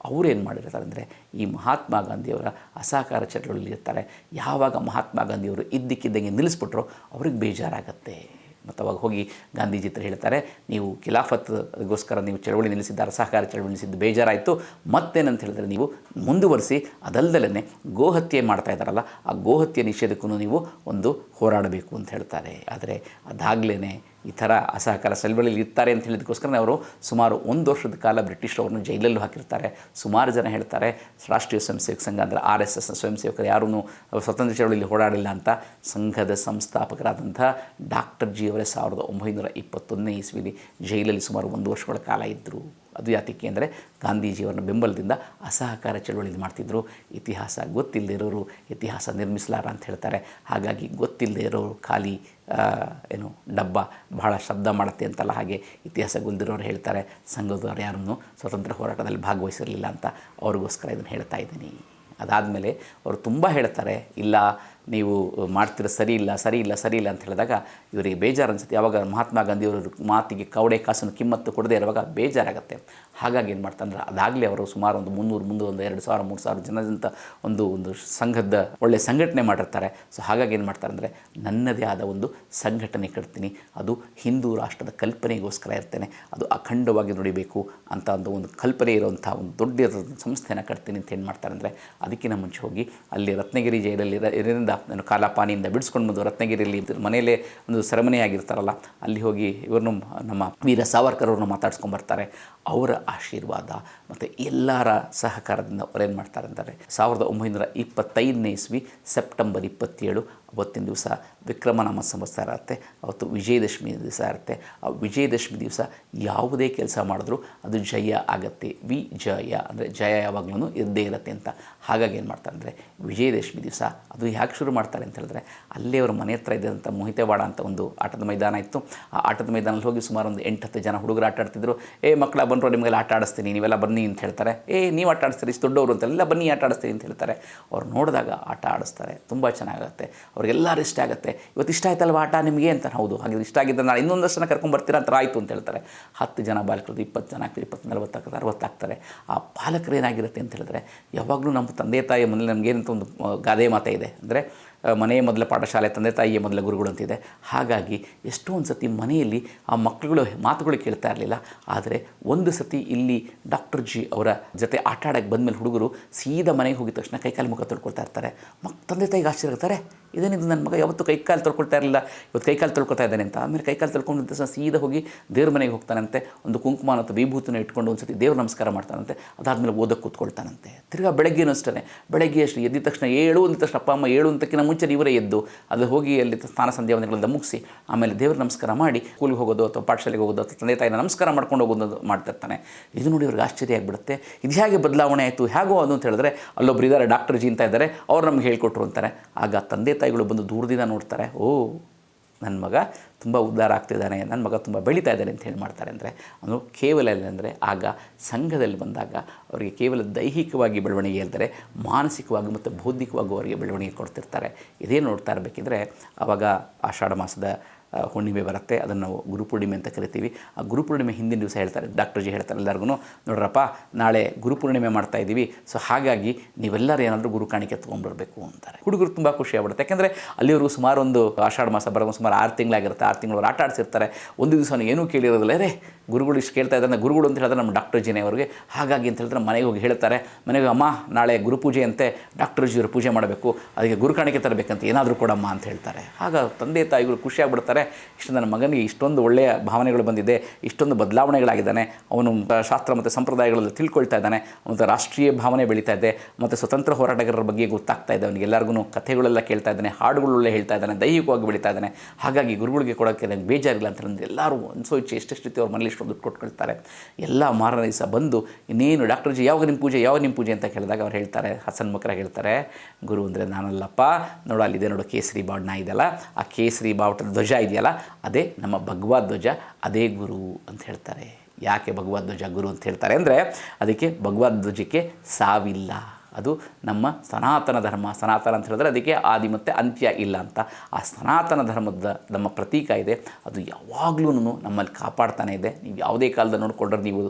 ಏನು ಮಾಡಿರ್ತಾರೆ ಅಂದರೆ ಈ ಮಹಾತ್ಮ ಗಾಂಧಿಯವರ ಅಸಹಕಾರ ಚಟುವಟಿಕೆಯಲ್ಲಿ ಇರ್ತಾರೆ. ಯಾವಾಗ ಮಹಾತ್ಮ ಗಾಂಧಿಯವರು ಇದ್ದಕ್ಕಿದ್ದಂಗೆ ನಿಲ್ಲಿಸ್ಬಿಟ್ರೋ ಅವ್ರಿಗೆ ಬೇಜಾರಾಗತ್ತೆ. ಮತ್ತು ಅವಾಗ ಹೋಗಿ ಗಾಂಧೀಜಿ ಹತ್ರ ಹೇಳ್ತಾರೆ, ನೀವು ಖಿಲಾಫತ್ಗೋಸ್ಕರ ನೀವು ಚಳವಳಿ ನಿಲ್ಲಿಸಿದ್ದಾರೆ, ಸಹಕಾರ ಚಳವಳಿ ನಿಲ್ಲಿಸಿದ್ದು ಬೇಜಾರಾಯಿತು, ಮತ್ತೇನಂತ ಹೇಳಿದ್ರೆ ನೀವು ಮುಂದುವರಿಸಿ, ಅದಲ್ಲದಲ್ಲೇ ಗೋಹತ್ಯೆ ಮಾಡ್ತಾ ಇದ್ದಾರಲ್ಲ ಆ ಗೋಹತ್ಯೆ ನಿಷೇಧಕ್ಕೂ ನೀವು ಒಂದು ಹೋರಾಡಬೇಕು ಅಂತ ಹೇಳ್ತಾರೆ. ಆದರೆ ಅದಾಗಲೇ ಈ ಥರ ಅಸಹಕಾರ ಚಳವಳಿಯಲ್ಲಿ ಇರ್ತಾರೆ ಅಂತ ಹೇಳಿದಕ್ಕೋಸ್ಕರ ಅವರು ಸುಮಾರು 1 ವರ್ಷದ ಕಾಲ ಬ್ರಿಟಿಷರವ್ರನ್ನ ಜೈಲಲ್ಲೂ ಹಾಕಿರ್ತಾರೆ. ಸುಮಾರು ಜನ ಹೇಳ್ತಾರೆ ರಾಷ್ಟ್ರೀಯ ಸ್ವಯಂ ಸೇವಕ ಸಂಘ ಅಂದರೆ RSS ಸ್ವಯಂ ಸೇವಕರು ಯಾರೂ ಸ್ವತಂತ್ರ ಚಳವಳಿಯಲ್ಲಿ ಓಡಾಡಿಲ್ಲ ಅಂತ. ಸಂಘದ ಸಂಸ್ಥಾಪಕರಾದಂಥ ಡಾಕ್ಟರ್ ಜಿ ಅವರೇ 1921ನೇ ಇಸ್ವಿಲಿ ಜೈಲಲ್ಲಿ ಸುಮಾರು 1 ವರ್ಷಗಳ ಕಾಲ ಇದ್ದರು. ಅದು ಯಾತಕ್ಕೆ ಅಂದರೆ ಗಾಂಧೀಜಿಯವರನ್ನ ಬೆಂಬಲದಿಂದ ಅಸಹಕಾರ ಚಳವಳಿ ಮಾಡ್ತಿದ್ದರು. ಇತಿಹಾಸ ಗೊತ್ತಿಲ್ಲದೆ ಇರೋರು ಇತಿಹಾಸ ನಿರ್ಮಿಸಲಾರ ಅಂತ ಹೇಳ್ತಾರೆ. ಹಾಗಾಗಿ ಗೊತ್ತಿಲ್ಲದೆ ಇರೋರು ಖಾಲಿ ಡಬ್ಬ ಬಹಳ ಶಬ್ದ ಮಾಡುತ್ತೆ ಅಂತಲ್ಲ, ಹಾಗೆ ಇತಿಹಾಸ ಗೊತ್ತಿರೋರು ಹೇಳ್ತಾರೆ ಸಂಘದವರು ಯಾರನ್ನು ಸ್ವತಂತ್ರ ಹೋರಾಟದಲ್ಲಿ ಭಾಗವಹಿಸಿರಲಿಲ್ಲ ಅಂತ. ಅವ್ರಿಗೋಸ್ಕರ ಇದನ್ನು ಹೇಳ್ತಾ ಇದ್ದೀನಿ. ಅದಾದಮೇಲೆ ಅವರು ತುಂಬ ಹೇಳ್ತಾರೆ, ಇಲ್ಲ ನೀವು ಮಾಡ್ತಿರೋ ಸರಿ ಇಲ್ಲ ಅಂತ ಹೇಳಿದಾಗ ಇವರಿಗೆ ಬೇಜಾರು ಅನಿಸುತ್ತೆ. ಯಾವಾಗ ಮಹಾತ್ಮ ಗಾಂಧಿಯವರು ಮಾತಿಗೆ ಕವಡೆ ಕಾಸನ್ನು ಕಿಮ್ಮತ್ತು ಕೊಡದೇ ಇರುವಾಗ ಬೇಜಾರಾಗುತ್ತೆ. ಹಾಗಾಗಿ ಏನು ಮಾಡ್ತಾರೆ ಅಂದರೆ ಅದಾಗಲೇ ಅವರು ಸುಮಾರು ಒಂದು 300 2,000-3,000 ಜನದಂಥ ಒಂದು ಸಂಘದ ಒಳ್ಳೆ ಸಂಘಟನೆ ಮಾಡಿರ್ತಾರೆ. ಸೊ ಹಾಗಾಗಿ ಏನು ಮಾಡ್ತಾರೆ ಅಂದರೆ ನನ್ನದೇ ಆದ ಒಂದು ಸಂಘಟನೆ ಕಟ್ತೀನಿ, ಅದು ಹಿಂದೂ ರಾಷ್ಟ್ರದ ಕಲ್ಪನೆಗೋಸ್ಕರ ಇರ್ತೇನೆ, ಅದು ಅಖಂಡವಾಗಿ ನುಡಿಬೇಕು ಅಂತ ಒಂದು ಕಲ್ಪನೆ ಇರುವಂಥ ಒಂದು ದೊಡ್ಡ ಸಂಸ್ಥೆಯನ್ನು ಕಟ್ತೀನಿ ಅಂತ ಏನು ಮಾಡ್ತಾರೆ ಅಂದರೆ ಅದಕ್ಕಿಂತ ಮುಂಚೆ ಹೋಗಿ ಅಲ್ಲಿ ರತ್ನಗಿರಿ ಜೈಲಲ್ಲಿ ಇದರಿಂದ ನಾನು ಕಾಲಾಪಾನಿಯಿಂದ ಬಿಡಿಸ್ಕೊಂಡು ಬಂದು ರತ್ನಗಿರಿಯಲ್ಲಿ ಮನೆಯಲ್ಲೇ ಒಂದು ಸೆರೆಮನೆಯಾಗಿರ್ತಾರಲ್ಲ ಅಲ್ಲಿ ಹೋಗಿ ಇವ್ರನ್ನು ನಮ್ಮ ವೀರ ಸಾವರ್ಕರ್ ಅವ್ರನ್ನ ಮಾತಾಡ್ಸ್ಕೊಂಬರ್ತಾರೆ. ಅವರ ಆಶೀರ್ವಾದ ಮತ್ತು ಎಲ್ಲರ ಸಹಕಾರದಿಂದ ಅವರೇನು ಮಾಡ್ತಾರೆ ಅಂತಾರೆ 1925ನೇ ಇಸ್ವಿ ಸೆಪ್ಟೆಂಬರ್ 27 ಅವತ್ತಿನ ದಿವಸ ವಿಕ್ರಮನಾಮ ಸಂವತ್ಸರ ಇರುತ್ತೆ. ಅವತ್ತು ವಿಜಯದಶಮಿ ದಿವಸ ಇರುತ್ತೆ. ಆ ವಿಜಯದಶಮಿ ದಿವಸ ಯಾವುದೇ ಕೆಲಸ ಮಾಡಿದ್ರೂ ಅದು ಜಯ ಆಗತ್ತೆ. ವಿಜಯ ಅಂದರೆ ಜಯ ಯಾವಾಗಲೂ ಇದ್ದೇ ಇರುತ್ತೆ ಅಂತ. ಹಾಗಾಗಿ ಏನು ಮಾಡ್ತಾರೆ ಅಂದರೆ ವಿಜಯದಶಮಿ ದಿವಸ ಅದು ಯಾಕೆ ಶುರು ಮಾಡ್ತಾರೆ ಅಂತ ಹೇಳಿದ್ರೆ ಅಲ್ಲೇ ಅವ್ರ ಮನೆ ಹತ್ರ ಇದ್ದಂಥ ಮೊಹಿತೆವಾಡ ಅಂತ ಒಂದು ಆಟದ ಮೈದಾನ ಇತ್ತು. ಆ ಆಟದ ಮೈದಾನದಲ್ಲಿ ಹೋಗಿ ಸುಮಾರು ಒಂದು 8-10 ಜನ ಹುಡುಗರು ಆಟ ಆಡ್ತಿದ್ರು. ಮಕ್ಕಳ ಬಂದರು ನಿಮಗೆಲ್ಲ ಆಟ ಆಡಿಸ್ತೀನಿ, ನೀವೆಲ್ಲ ಬನ್ನಿ ಅಂತ ಹೇಳ್ತಾರೆ. ನೀವು ಆಟ ಆಡಿಸ್ತೀರಿ, ಇಷ್ಟು ದೊಡ್ಡವರು ಅಂತೆಲ್ಲ ಬನ್ನಿ ಆಟ ಆಡಿಸ್ತೀನಿ ಅಂತ ಹೇಳ್ತಾರೆ. ಅವ್ರು ನೋಡಿದಾಗ ಆಟ ಆಡಿಸ್ತಾರೆ, ತುಂಬ ಚೆನ್ನಾಗುತ್ತೆ, ಅವ್ರಿಗೆಲ್ಲರೂ ಇಷ್ಟ ಆಗುತ್ತೆ. ಇವತ್ತು ಇಷ್ಟ ಆಯ್ತಲ್ವ ಆಟ ನಿಮಗೆ ಅಂತ. ಹೌದು, ಹಾಗೆ ಇಷ್ಟ ಆಗಿದ್ದರೆ ನಾನು ಇನ್ನೊಂದಷ್ಟು ಜನ ಕರ್ಕೊಂಡ್ಬರ್ತೀರ ಅಂತ ಆಯಿತು ಅಂತ ಹೇಳ್ತಾರೆ. 10 ಜನ ಬಾಲಕರು 20 ಜನ ಆಗ್ತಾರೆ, 20, 40 ಆಗ್ತಾರೆ, 60 ಆಗ್ತಾರೆ. ಆ ಬಾಲಕರು ಏನಾಗಿರುತ್ತೆ ಅಂತ ಹೇಳಿದ್ರೆ ಯಾವಾಗಲೂ ನಮ್ಮ ತಂದೆ ತಾಯಿ ಮನೇಲಿ ನಮಗೇನಂತ ಒಂದು ಗಾದೆ ಮಾತೆ ಇದೆ ಅಂದರೆ ಮನೆಯೇ ಮೊದಲ ಪಾಠಶಾಲೆ, ತಂದೆ ತಾಯಿಯೇ ಮೊದಲ ಗುರುಗಳು ಅಂತಿದೆ. ಹಾಗಾಗಿ ಎಷ್ಟೊಂದು ಸತಿ ಮನೆಯಲ್ಲಿ ಆ ಮಕ್ಕಳುಗಳು ಮಾತುಗಳು ಕೇಳ್ತಾ ಇರಲಿಲ್ಲ. ಆದರೆ ಒಂದು ಸತಿ ಇಲ್ಲಿ ಡಾಕ್ಟರ್ ಜಿ ಅವರ ಜೊತೆ ಆಟ ಆಡೋಕ್ಕೆ ಬಂದಮೇಲೆ ಹುಡುಗರು ಸೀದಾ ಮನೆಗೆ ಹೋಗಿದ ತಕ್ಷಣ ಕೈಕಾಲು ಮುಖ ತೊಳ್ಕೊಳ್ತಾ ಇರ್ತಾರೆ. ತಂದೆ ತಾಯಿಗೆ ಆಶ್ಚರ್ಯ ಇರ್ತಾರೆ, ಇದೇನಿದು ನನ್ನ ಮಗ ಯಾವತ್ತೂ ಕೈಕಾಲು ತೊಳ್ಕೊಳ್ತಾ ಇರಲಿಲ್ಲ, ಇವತ್ತು ಕೈಕಾಲು ತೊಳ್ಕೊತಾ ಇದ್ದಾನೆ ಅಂತ. ಆಮೇಲೆ ಕೈಕಾಲು ತೊಳ್ಕೊಂಡು ತಕ್ಷಣ ಸೀದಾ ಹೋಗಿ ದೇವ್ರ ಮನೆಗೆ ಹೋಗ್ತಾನಂತೆ. ಒಂದು ಕುಂಕುಮ ಅಥವಾ ವಿಭೂತಿನ ಇಟ್ಕೊಂಡು ಒಂದು ಸತಿ ದೇವ್ರ ನಮಸ್ಕಾರ ಮಾಡ್ತಾನಂತೆ. ಅದಾದಮೇಲೆ ಓದಕ್ಕೆ ಕೂತ್ಕೊಳ್ತಾನಂತೆ. ತಿರ್ಗಾ ಬೆಳಗ್ಗೆನೂ ಅಷ್ಟೇ, ಬೆಳಗ್ಗೆ ಅಷ್ಟು ಎದ್ದ ತಕ್ಷಣ ಅಂದ ತಕ್ಷಣ ಅಪ್ಪ ಅಮ್ಮ ಅಂತಕ್ಕಿಂತ ಮುಂಚೆ ಇವರೇ ಎದ್ದು ಅದು ಹೋಗಿ ಅಲ್ಲಿ ಸ್ನಾನ ಸಂಧ್ಯಾವಂದನೆಗಳೆಲ್ಲ ಮುಗಿಸಿ ಆಮೇಲೆ ದೇವ್ರ ನಮಸ್ಕಾರ ಮಾಡಿ ಸ್ಕೂಲ್ಗೆ ಹೋಗೋದು ಅಥವಾ ಪಾಠಶಾಲೆಗೆ ಹೋಗೋದು ಅಥವಾ ತಂದೆ ತಾಯಿನ ನಮಸ್ಕಾರ ಮಾಡ್ಕೊಂಡು ಹೋಗೋದು ಮಾಡ್ತಿರ್ತಾನೆ. ಇದು ನೋಡಿ ಅವ್ರಿಗೆ ಆಶ್ಚರ್ಯ ಆಗಿಬಿಡುತ್ತೆ. ಇದು ಹೇಗೆ ಬದಲಾವಣೆ ಆಯಿತು, ಹೇಗೋ ಅದು ಅಂತ ಹೇಳಿದ್ರೆ ಅಲ್ಲೊಬ್ರು ಇದ್ದಾರೆ ಡಾಕ್ಟರ್ ಜಿ ಅಂತ ಇದ್ದಾರೆ, ಅವ್ರು ನಮ್ಗೆ ಹೇಳ್ಕೊಟ್ರು ಅಂತಾರೆ. ಆಗ ತಂದೆ ತಾಯಿಗಳು ಬಂದು ದೂರದಿಂದ ನೋಡ್ತಾರೆ, ಓ ನನ್ನ ಮಗ ತುಂಬ ಉದ್ಧಾರ ಆಗ್ತಿದ್ದಾನೆ, ನನ್ನ ಮಗ ತುಂಬ ಬೆಳೀತಾ ಇದ್ದಾನೆ ಅಂತ ಹೇಳಿ ಮಾಡ್ತಾರೆ. ಅಂದರೆ ಅವನು ಕೇವಲ ಅಂದರೆ ಆಗ ಸಂಘದಲ್ಲಿ ಬಂದಾಗ ಅವರಿಗೆ ಕೇವಲ ದೈಹಿಕವಾಗಿ ಬೆಳವಣಿಗೆ ಇಲ್ಲದರೆ ಮಾನಸಿಕವಾಗಿ ಮತ್ತು ಬೌದ್ಧಿಕವಾಗಿ ಅವರಿಗೆ ಬೆಳವಣಿಗೆ ಕೊಡ್ತಿರ್ತಾರೆ. ಇದೇ ನೋಡ್ತಾ ಇರಬೇಕಿದ್ರೆ ಆವಾಗ ಆಷಾಢ ಮಾಸದ ಹುಣ್ಣಿಮೆ ಬರುತ್ತೆ, ಅದನ್ನು ನಾವು ಗುರುಪೂರ್ಣಿಮೆ ಅಂತ ಕರಿತೀವಿ. ಆ ಗುರುಪೂರ್ಣಿಮೆ ಹಿಂದಿನ ದಿವಸ ಹೇಳ್ತಾರೆ, ಡಾಕ್ಟರ್ ಜಿ ಹೇಳ್ತಾರೆ ಎಲ್ಲರಿಗೂ, ನೋಡ್ರಪ್ಪ ನಾಳೆ ಗುರುಪೂರ್ಣಿಮೆ ಮಾಡ್ತಾ ಇದ್ದೀವಿ, ಸೊ ಹಾಗಾಗಿ ನೀವೆಲ್ಲರೂ ಏನಾದರೂ ಗುರು ಕಾಣಿಕೆ ತೊಗೊಂಡ್ಬರ್ಬೇಕು ಅಂತಾರೆ. ಹುಡುಗರು ತುಂಬ ಖುಷಿ ಆಗ್ಬಿಡುತ್ತೆ. ಯಾಕೆಂದರೆ ಅಲ್ಲಿವರೆಗೂ ಸುಮಾರು ಒಂದು ಆಷಾಢ ಮಾಸ ಬರೋ ಸುಮಾರು 6 ತಿಂಗಳಾಗಿರುತ್ತೆ. 6 ತಿಂಗಳು ಆಟ ಆಡಿಸಿರ್ತಾರೆ. ಒಂದು ದಿವಸ ಏನೂ ಕೇಳಿರೋದಿಲ್ಲ, ಗುರುಗಳು ಇಷ್ಟು ಕೇಳ್ತಾ ಇದ್ದಾರೆ, ಗುರುಗಳು ಅಂತ ಹೇಳಿದ್ರೆ ನಮ್ಮ ಡಾಕ್ಟರ್ ಜಿನೇ ಅವ್ರಿಗೆ. ಹಾಗಾಗಿ ಅಂತ ಹೇಳಿದ್ರೆ ಮನೆಗೆ ಹೋಗಿ ಹೇಳ್ತಾರೆ, ಮನೆಗೆ ಅಮ್ಮ ನಾಳೆ ಗುರುಪೂಜೆ ಅಂತೆ, ಡಾಕ್ಟರ್ ಜಿಯವರು ಪೂಜೆ ಮಾಡಬೇಕು, ಅದಕ್ಕೆ ಗುರು ಕಾಣಿಕೆ ತರಬೇಕಂತ ಏನಾದರೂ ಕೊಡಮ್ಮ ಅಂತ ಹೇಳ್ತಾರೆ. ಆಗ ತಂದೆ ತಾಯಿಗಳು ಖುಷಿಯಾಗ್ಬಿಡ್ತಾರೆ. ಇಷ್ಟು ನನ್ನ ಮಗನಿಗೆ ಇಷ್ಟೊಂದು ಒಳ್ಳೆಯ ಭಾವನೆಗಳು ಬಂದಿದೆ, ಇಷ್ಟೊಂದು ಬದಲಾವಣೆಗಳಾಗಿದ್ದಾನೆ, ಅವನು ಶಾಸ್ತ್ರ ಮತ್ತು ಸಂಪ್ರದಾಯಗಳಲ್ಲಿ ತಿಳ್ಕೊಳ್ತಾ ಇದ್ದಾನೆ, ಮತ್ತು ರಾಷ್ಟ್ರೀಯ ಭಾವನೆ ಬೆಳೀತಾ ಇದೆ, ಮತ್ತು ಸ್ವತಂತ್ರ ಹೋರಾಟಗಾರರ ಬಗ್ಗೆ ಗೊತ್ತಾಗ್ತಾ ಇದೆ ಅವನಿಗೆ. ಎಲ್ಲರಿಗೂ ಕಥೆಗಳೆಲ್ಲ ಕೇಳ್ತಾ ಇದ್ದಾನೆ, ಹಾಡುಗಳೊಳ್ಳೆ ಹೇಳ್ತಾ ಇದ್ದಾನೆ, ದೈಹಿಕವಾಗಿ ಬೆಳೀತಾ ಇದ್ದಾನೆ. ಹಾಗಾಗಿ ಗುರುಗಳಿಗೆ ಕೊಡೋಕ್ಕೆ ನನಗೆ ಬೇಜಾರಿಲ್ಲ ಅಂತ ಹೇಳಿದ್ರೆ ಎಲ್ಲರೂ ಅನಿಸೋ ಇಚ್ಛೆ ಎಷ್ಟೆಷ್ಟು ರೀತಿ ಅವ್ರ ಮನೇಲಿ ದುಡ್ಡು ಕೊಟ್ಕೊಳ್ತಾರೆ. ಎಲ್ಲ ಮಾರನೇ ದಿವಸ ಬಂದು ಇನ್ನೇನು ಡಾಕ್ಟರ್ ಜಿ ಯಾವಾಗ ನಿಮ್ಮ ಪೂಜೆ ಅಂತ ಕೇಳಿದಾಗ ಅವ್ರು ಹೇಳ್ತಾರೆ, ಹಸನ್ಮುಖರಾಗಿ ಹೇಳ್ತಾರೆ, ಗುರು ಅಂದರೆ ನಾನಲ್ಲಪ್ಪ, ನೋಡು ಅಲ್ಲಿದೆ ನೋಡು ಕೇಸರಿ ಬಾವುಟ ಇದೆಯಲ್ಲ, ಆ ಕೇಸರಿ ಬಾವುಟದ ಧ್ವಜ ಇದೆಯಲ್ಲ ಅದೇ ನಮ್ಮ ಭಗವದ್ ಧ್ವಜ, ಅದೇ ಗುರು ಅಂತ ಹೇಳ್ತಾರೆ. ಯಾಕೆ ಭಗವದ್ ಧ್ವಜ ಗುರು ಅಂತ ಹೇಳ್ತಾರೆ ಅಂದರೆ ಅದಕ್ಕೆ ಭಗವದ್ ಧ್ವಜಕ್ಕೆ ಸಾವಿಲ್ಲ, ಅದು ನಮ್ಮ ಸನಾತನ ಧರ್ಮ. ಸನಾತನ ಅಂತ ಹೇಳಿದ್ರೆ ಅದಕ್ಕೆ ಆದಿ ಮತ್ತು ಅಂತ್ಯ ಇಲ್ಲ ಅಂತ. ಆ ಸನಾತನ ಧರ್ಮದ ನಮ್ಮ ಪ್ರತೀಕ ಇದೆ, ಅದು ಯಾವಾಗಲೂ ನಮ್ಮಲ್ಲಿ ಕಾಪಾಡ್ತಾನೆ ಇದೆ. ನೀವು ಯಾವುದೇ ಕಾಲದಲ್ಲಿ ನೋಡಿಕೊಂಡ್ರೆ, ನೀವು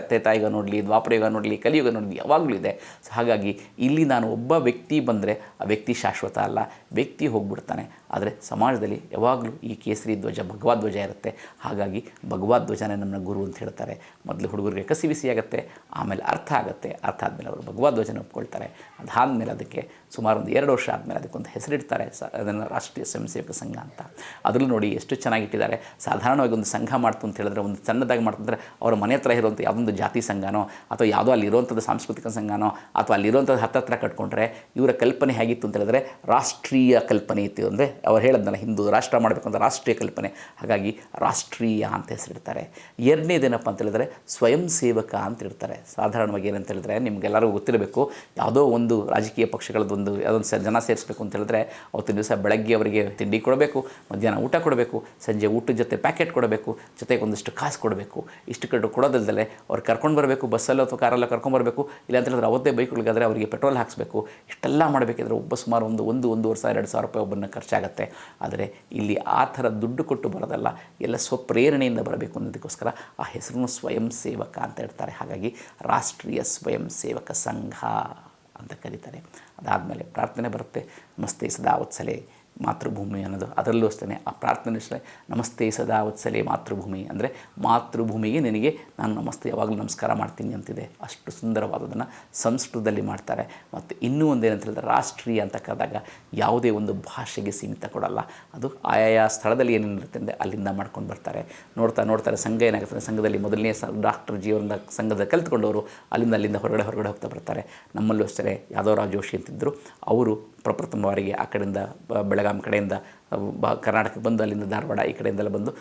ತ್ರೇತಾಯುಗ ನೋಡಲಿ, ದ್ವಾಪರಯುಗ ನೋಡಲಿ, ಕಲಿಯುಗ ನೋಡಲಿ, ಯಾವಾಗಲೂ ಇದೆ. ಸೊ ಹಾಗಾಗಿ ಇಲ್ಲಿ ನಾನು ಒಬ್ಬ ವ್ಯಕ್ತಿ ಬಂದರೆ ಆ ವ್ಯಕ್ತಿ ಶಾಶ್ವತ ಅಲ್ಲ, ವ್ಯಕ್ತಿ ಹೋಗ್ಬಿಡ್ತಾನೆ. ಆದರೆ ಸಮಾಜದಲ್ಲಿ ಯಾವಾಗಲೂ ಈ ಕೇಸರಿ ಧ್ವಜ ಭಗವದ್ ಧ್ವಜ ಇರುತ್ತೆ. ಹಾಗಾಗಿ ಭಗವದ್ ಧ್ವಜನೇ ನಮ್ಮ ಗುರು ಅಂತ ಹೇಳ್ತಾರೆ. ಮೊದಲು ಹುಡುಗರಿಗೆ ಕಸಿ ಬಿಸಿ ಆಗುತ್ತೆ, ಆಮೇಲೆ ಅರ್ಥ ಆಗುತ್ತೆ, ಅರ್ಥ ಆದಮೇಲೆ ಅವರು ಭಗವದ್ ಧ್ವಜನ ಒಪ್ಕೊಳ್ತಾರೆ. ಅದಾದಮೇಲೆ ಅದಕ್ಕೆ ಸುಮಾರು ಒಂದು 2 ವರ್ಷ ಆದಮೇಲೆ ಅದಕ್ಕೊಂದು ಹೆಸರಿಡ್ತಾರೆ, ಅದನ್ನು ರಾಷ್ಟ್ರೀಯ ಸ್ವಯಂ ಸೇವಕ ಸಂಘ ಅಂತ. ಅದರಲ್ಲೂ ನೋಡಿ ಎಷ್ಟು ಚೆನ್ನಾಗಿಟ್ಟಿದ್ದಾರೆ. ಸಾಧಾರಣವಾಗಿ ಒಂದು ಸಂಘ ಮಾಡ್ತು ಅಂತ ಹೇಳಿದ್ರೆ, ಒಂದು ಸಣ್ಣದಾಗಿ ಮಾಡ್ತಂದರೆ ಅವ್ರ ಮನೆ ಹತ್ರ ಇರುವಂಥ ಯಾವುದೊಂದು ಜಾತಿ ಸಂಘನೋ ಅಥವಾ ಯಾವುದೋ ಅಲ್ಲಿರುವಂಥದ್ದು ಸಾಂಸ್ಕೃತಿಕ ಸಂಘನೋ ಅಥವಾ ಅಲ್ಲಿರುವಂಥದ್ದು ಹತ್ತತ್ರ ಕಟ್ಕೊಂಡ್ರೆ, ಇವರ ಕಲ್ಪನೆ ಹೇಗಿತ್ತು ಅಂತ ಹೇಳಿದ್ರೆ ರಾಷ್ಟ್ರೀಯ ಕಲ್ಪನೆ ಇತ್ತು. ಅಂದರೆ ಅವ್ರು ಹೇಳೋದನ್ನ ಹಿಂದೂ ರಾಷ್ಟ್ರ ಮಾಡಬೇಕು ಅಂತ ರಾಷ್ಟ್ರೀಯ ಕಲ್ಪನೆ, ಹಾಗಾಗಿ ರಾಷ್ಟ್ರೀಯ ಅಂತ ಹೆಸರಿಡ್ತಾರೆ. ಎರಡನೇದೇನಪ್ಪ ಅಂತ ಹೇಳಿದ್ರೆ ಸ್ವಯಂ ಸೇವಕ ಅಂತ ಇರ್ತಾರೆ. ಸಾಧಾರಣವಾಗಿ ಏನಂತ ಹೇಳಿದ್ರೆ ನಿಮಗೆಲ್ಲರಿಗೂ ಗೊತ್ತಿರಬೇಕು, ಯಾವುದೋ ಒಂದು ರಾಜಕೀಯ ಪಕ್ಷಗಳದ್ದೊಂದು ಯಾವುದೊಂದು ಜನ ಸೇರಿಸಬೇಕು ಅಂತ ಹೇಳಿದ್ರೆ ಅವತ್ತಿನ ದಿವಸ ಬೆಳಗ್ಗೆ ಅವರಿಗೆ ತಿಂಡಿ ಕೊಡಬೇಕು, ಮಧ್ಯಾಹ್ನ ಊಟ ಕೊಡಬೇಕು, ಸಂಜೆ ಊಟದ ಜೊತೆ ಪ್ಯಾಕೆಟ್ ಕೊಡಬೇಕು, ಜೊತೆಗೆ ಒಂದಿಷ್ಟು ಕಾಸು ಕೊಡಬೇಕು. ಇಷ್ಟು ಕಡೆ ಕೊಡೋದಲ್ಲದೆ ಅವ್ರು ಕರ್ಕೊಂಡು ಬರಬೇಕು, ಬಸ್ಸಲ್ಲೋ ಅಥವಾ ಕಾರಲ್ಲೋ ಕರ್ಕೊಂಬರಬೇಕು. ಇಲ್ಲ ಅಂತ ಹೇಳಿದ್ರೆ ಅವತ್ತೇ ಬೈಕ್ಗಳಿಗಾದರೆ ಅವರಿಗೆ ಪೆಟ್ರೋಲ್ ಹಾಕಿಸ್ಬೇಕು. ಇಷ್ಟೆಲ್ಲ ಮಾಡಬೇಕಿದ್ರೆ ಒಬ್ಬ ಸುಮಾರು 1,000-1,500-2,000 ರೂಪಾಯಿ ಒಬ್ಬನ ಖರ್ಚಾಗುತ್ತೆ. ಆದರೆ ಇಲ್ಲಿ ಆ ಥರ ದುಡ್ಡು ಕೊಟ್ಟು ಬರೋದಲ್ಲ, ಎಲ್ಲ ಸ್ವಪ್ರೇರಣೆಯಿಂದ ಬರಬೇಕು ಅನ್ನೋದಕ್ಕೋಸ್ಕರ ಆ ಹೆಸರನ್ನು ಸ್ವಯಂ ಸೇವಕ ಅಂತ ಹೇಳ್ತಾರೆ. ಹಾಗಾಗಿ ರಾಷ್ಟ್ರೀಯ ಸ್ವಯಂ ಸೇವಕ ಸಂಘ ಅಂತ ಕರೀತಾರೆ. ಅದಾದಮೇಲೆ ಪ್ರಾರ್ಥನೆ ಬರುತ್ತೆ, ನಮಸ್ತೆ ಸದಾ ವತ್ಸಲೆ ಮಾತೃಭೂಮಿ ಅನ್ನೋದು. ಅದರಲ್ಲೂ ಅಷ್ಟೇ ಆ ಪ್ರಾರ್ಥನೆ ಅಷ್ಟೇ, ನಮಸ್ತೆ ಸದಾ ವತ್ಸಲೆ ಮಾತೃಭೂಮಿ ಅಂದರೆ ಮಾತೃಭೂಮಿಗೆ ನಿನಗೆ ನಾನು ನಮಸ್ತೆ ಯಾವಾಗಲೂ ನಮಸ್ಕಾರ ಮಾಡ್ತೀನಿ ಅಂತಿದೆ. ಅಷ್ಟು ಸುಂದರವಾದದನ್ನು ಸಂಸ್ಕೃತದಲ್ಲಿ ಮಾಡ್ತಾರೆ. ಮತ್ತು ಇನ್ನೂ ಒಂದೇನಂತ ಹೇಳಿದ್ರೆ ರಾಷ್ಟ್ರೀಯ ಅಂತ ಕರೆದಾಗ ಯಾವುದೇ ಒಂದು ಭಾಷೆಗೆ ಸೀಮಿತ ಕೊಡಲ್ಲ, ಅದು ಆಯಾ ಸ್ಥಳದಲ್ಲಿ ಏನೇನಿರುತ್ತೆ ಅಂದರೆ ಅಲ್ಲಿಂದ ಮಾಡ್ಕೊಂಡು ಬರ್ತಾರೆ. ನೋಡ್ತಾರೆ ಸಂಘ ಏನಾಗುತ್ತೆ, ಸಂಘದಲ್ಲಿ ಮೊದಲನೇ ಡಾಕ್ಟರ್ ಜೀವನದ ಸಂಘದ ಕಲಿತ್ಕೊಂಡವರು ಅಲ್ಲಿಂದ ಹೊರಗಡೆ ಹೋಗ್ತಾ ಬರ್ತಾರೆ. ನಮ್ಮಲ್ಲೂ ಅಷ್ಟೇ ಯಾದವರಾವ್ ಜೋಶಿ ಅಂತಿದ್ದರು, ಅವರು ಪ್ರಪ್ರಥಮ ಬಾರಿಗೆ ಆ ಕಡೆಯಿಂದ ಬೆಳಗಾಂ ಕಡೆಯಿಂದ ಕರ್ನಾಟಕಕ್ಕೆ ಬಂದು ಅಲ್ಲಿಂದ ಧಾರವಾಡ ಈ ಕಡೆಯಿಂದೆಲ್ಲ ಬಂದು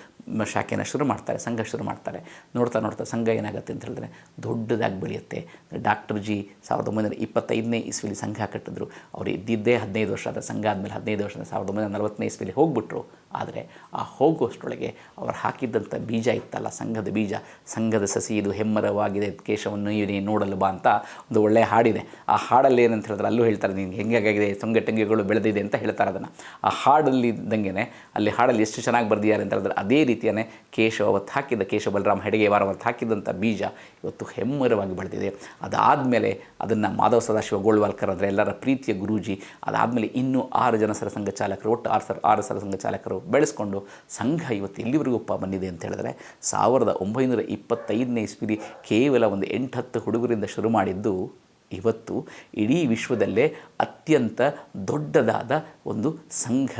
ಶಾಖೆನ ಶುರು ಮಾಡ್ತಾರೆ, ಸಂಘ ಶುರು ಮಾಡ್ತಾರೆ. ನೋಡ್ತಾ ಸಂಘ ಏನಾಗುತ್ತೆ ಅಂತ ಹೇಳಿದ್ರೆ ದೊಡ್ಡದಾಗಿ ಬೆಳೆಯುತ್ತೆ. ಡಾಕ್ಟರ್ ಜಿ 1925ನೇ ಇಸ್ವಿಲಿ ಸಂಘ ಕಟ್ಟಿದ್ರು. ಅವರು ಇದ್ದಿದ್ದೇ 15 ವರ್ಷ, ಆದರೆ ಸಂಘ ಆದಮೇಲೆ 15 ವರ್ಷ 1940ನೇ ಇಸ್ವಿಲಿ ಹೋಗ್ಬಿಟ್ರು. ಆದರೆ ಆ ಹೋಗುವಷ್ಟರೊಳಗೆ ಅವ್ರು ಹಾಕಿದ್ದಂಥ ಬೀಜ ಇತ್ತಲ್ಲ, ಸಂಘದ ಬೀಜ, ಸಂಘದ ಸಸಿ ಇದು ಹೆಮ್ಮರವಾಗಿದೆ ಕೇಶವನ್ನು ನೀನು ನೋಡಲು ಬಾ ಅಂತ ಒಂದು ಒಳ್ಳೆಯ ಹಾಡಿದೆ. ಆ ಹಾಡಲ್ಲಿ ಏನಂತ ಹೇಳಿದ್ರೆ ಅಲ್ಲೂ ಹೇಳ್ತಾರೆ, ನಿನ್ಗೆ ಹೆಂಗಾಗಿದೆ ಸಂಘಟನೆಗಳು ಬೆಳೆದಿದೆ ಅಂತ ಹೇಳ್ತಾರೆ. ಅದನ್ನು ಆ ಹಾಡಲ್ಲಿ ಇದ್ದಂಗೆ ಅಲ್ಲಿ ಹಾಡಲ್ಲಿ ಎಷ್ಟು ಚೆನ್ನಾಗಿ ಬರ್ದಿದ್ದಾರೆ ಅಂತ ಹೇಳಿದ್ರೆ ಅದೇ ರೀತಿಯೇ ಕೇಶವ ಅವತ್ತು ಹಾಕಿದ್ದ, ಕೇಶವ ಬಲರಾಮ ಹೆಡಗೇವಾರ ಅವತ್ತು ಹಾಕಿದ್ದಂಥ ಬೀಜ ಇವತ್ತು ಹೆಮ್ಮರವಾಗಿ ಬೆಳೆದಿದೆ. ಅದಾದಮೇಲೆ ಅದನ್ನು ಮಾಧವ ಸದಾಶಿವ ಗೋಳ್ವಾಲ್ಕರ್ ಅಂದರೆ ಎಲ್ಲರ ಪ್ರೀತಿಯ ಗುರೂಜಿ, ಅದಾದಮೇಲೆ ಇನ್ನೂ 6 ಜನ ಸರಸಂಘ ಚಾಲಕರು, ಒಟ್ಟು 6 ಸರಸಂಘ ಚಾಲಕರು ಬೆಳೆಸ್ಕೊಂಡು ಸಂಘ ಇವತ್ತು ಎಲ್ಲಿವರೆಗೂ ಬಂದಿದೆ ಅಂತ ಹೇಳಿದ್ರೆ 1925ನೇ ಇಸ್ವಿಲಿ ಕೇವಲ ಒಂದು 8-10 ಹುಡುಗರಿಂದ ಶುರು ಮಾಡಿದ್ದು ಇವತ್ತು ಇಡೀ ವಿಶ್ವದಲ್ಲೇ ಅತ್ಯಂತ ದೊಡ್ಡದಾದ ಒಂದು ಸಂಘ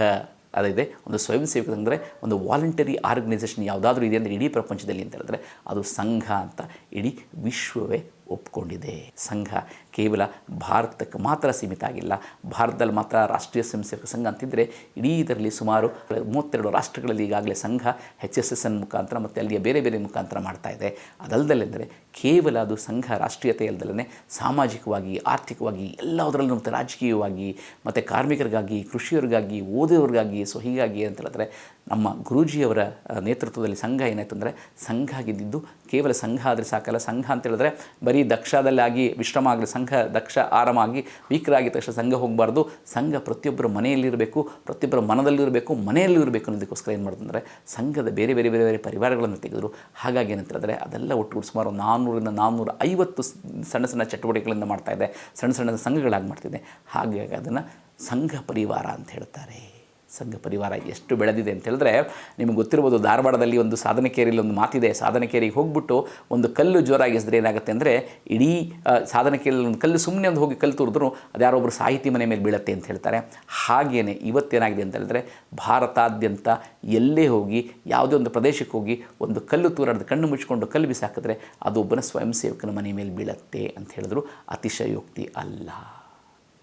ಅದಿದೆ. ಒಂದು ಸ್ವಯಂ ಸೇವಕ ಅಂದರೆ ಒಂದು ವಾಲಂಟರಿ ಆರ್ಗನೈಸೇಷನ್ ಯಾವುದಾದ್ರೂ ಇದೆ ಅಂದರೆ ಇಡೀ ಪ್ರಪಂಚದಲ್ಲಿ ಅಂತ ಹೇಳಿದ್ರೆ ಅದು ಸಂಘ ಅಂತ ಇಡೀ ವಿಶ್ವವೇ ಒಪ್ಕೊಂಡಿದೆ. ಸಂಘ ಕೇವಲ ಭಾರತಕ್ಕೆ ಮಾತ್ರ ಸೀಮಿತ ಆಗಿಲ್ಲ, ಭಾರತದಲ್ಲಿ ಮಾತ್ರ ರಾಷ್ಟ್ರೀಯ ಸ್ವಯಂ ಸೇವಕ ಸಂಘ ಅಂತಿದ್ದರೆ ಇಡೀ ಇದರಲ್ಲಿ ಸುಮಾರು 32 ರಾಷ್ಟ್ರಗಳಲ್ಲಿ ಈಗಾಗಲೇ ಸಂಘ HSSN ಮುಖಾಂತರ ಮತ್ತು ಅಲ್ಲಿಯ ಬೇರೆ ಮುಖಾಂತರ ಮಾಡ್ತಾ ಇದೆ. ಅದಲ್ಲದೆಂದರೆ ಕೇವಲ ಅದು ಸಂಘ ರಾಷ್ಟ್ರೀಯತೆ ಅಲ್ಲದಲ್ಲೇ ಸಾಮಾಜಿಕವಾಗಿ, ಆರ್ಥಿಕವಾಗಿ, ಎಲ್ಲದರಲ್ಲೂ ಮತ್ತು ರಾಜಕೀಯವಾಗಿ ಮತ್ತು ಕಾರ್ಮಿಕರಿಗಾಗಿ, ಕೃಷಿಯವರಿಗಾಗಿ, ಓದುವರಿಗಾಗಿ, ಸೊ ಹೀಗಾಗಿ ಅಂತ ಹೇಳಿದ್ರೆ ನಮ್ಮ ಗುರೂಜಿಯವರ ನೇತೃತ್ವದಲ್ಲಿ ಸಂಘ ಏನಾಯಿತು ಅಂದರೆ ಸಂಘ ಆಗಿದ್ದು ಕೇವಲ ಸಂಘ ಆದರೆ ಸಾಕಲ್ಲ. ಸಂಘ ಅಂತ ಹೇಳಿದ್ರೆ ಬರೀ ದಕ್ಷದಲ್ಲಾಗಿ ವಿಶ್ರಮ ಆಗಲಿ, ಸಂಘ ದಕ್ಷ ಆರಾಮಾಗಿ ವೀಕರಾಗಿದ ತಕ್ಷಣ ಸಂಘ ಹೋಗಬಾರ್ದು. ಸಂಘ ಪ್ರತಿಯೊಬ್ಬರ ಮನೆಯಲ್ಲಿರಬೇಕು, ಪ್ರತಿಯೊಬ್ಬರ ಮನದಲ್ಲಿರಬೇಕು, ಮನೆಯಲ್ಲೂ ಇರಬೇಕು ಅನ್ನೋದಕ್ಕೋಸ್ಕರ ಏನು ಮಾಡೋದಂದರೆ ಸಂಘದ ಬೇರೆ ಬೇರೆ ಬೇರೆ ಬೇರೆ ಪರಿವಾರಗಳನ್ನು ತೆಗೆದರು. ಹಾಗಾಗಿ ಏನಂತ ಹೇಳಿದ್ರೆ ಅದೆಲ್ಲ ಒಟ್ಟು ಸುಮಾರು 400-450 ಸಣ್ಣ ಸಣ್ಣ ಚಟುವಟಿಕೆಗಳಿಂದ ಮಾಡ್ತಾಯಿದೆ, ಸಣ್ಣ ಸಣ್ಣ ಸಂಘಗಳಾಗಿ ಮಾಡ್ತಿದೆ. ಹಾಗಾಗಿ ಅದನ್ನು ಸಂಘ ಪರಿವಾರ ಅಂತ ಹೇಳ್ತಾರೆ. ಸಂಘ ಪರಿವಾರ ಎಷ್ಟು ಬೆಳೆದಿದೆ ಅಂತ ಹೇಳಿದ್ರೆ ನಿಮಗೆ ಗೊತ್ತಿರ್ಬೋದು, ಧಾರವಾಡದಲ್ಲಿ ಒಂದು ಸಾಧನಕೇರಿಯಲ್ಲಿ ಒಂದು ಮಾತಿದೆ. ಸಾಧನಕೇರಿಗೆ ಹೋಗ್ಬಿಟ್ಟು ಒಂದು ಕಲ್ಲು ಜೋರಾಗಿ ಎಸೆದ್ರೆ ಏನಾಗುತ್ತೆ ಅಂದರೆ ಇಡೀ ಸಾಧನಕೇರಿಯಲ್ಲಿ ಒಂದು ಕಲ್ಲು ಸುಮ್ಮನೆ ಒಂದು ಹೋಗಿ ಕಲ್ಲು ತೂರಿದ್ರು ಅದು ಯಾರೊಬ್ಬರು ಸಾಹಿತಿ ಮನೆ ಮೇಲೆ ಬೀಳುತ್ತೆ ಅಂತ ಹೇಳ್ತಾರೆ. ಹಾಗೆಯೇ ಇವತ್ತೇನಾಗಿದೆ ಅಂತ ಹೇಳಿದ್ರೆ ಭಾರತಾದ್ಯಂತ ಎಲ್ಲೇ ಹೋಗಿ ಯಾವುದೇ ಒಂದು ಪ್ರದೇಶಕ್ಕೆ ಹೋಗಿ ಒಂದು ಕಲ್ಲು ತೂರಾಡ್ದು ಕಣ್ಣು ಮುಚ್ಚಿಕೊಂಡು ಕಲ್ಲು ಬಿಸಾಕಿದ್ರೆ ಅದು ಒಬ್ಬನ ಸ್ವಯಂ ಸೇವಕನ ಮನೆ ಮೇಲೆ ಬೀಳುತ್ತೆ ಅಂತ ಹೇಳಿದ್ರು ಅತಿಶಯೋಕ್ತಿ ಅಲ್ಲ.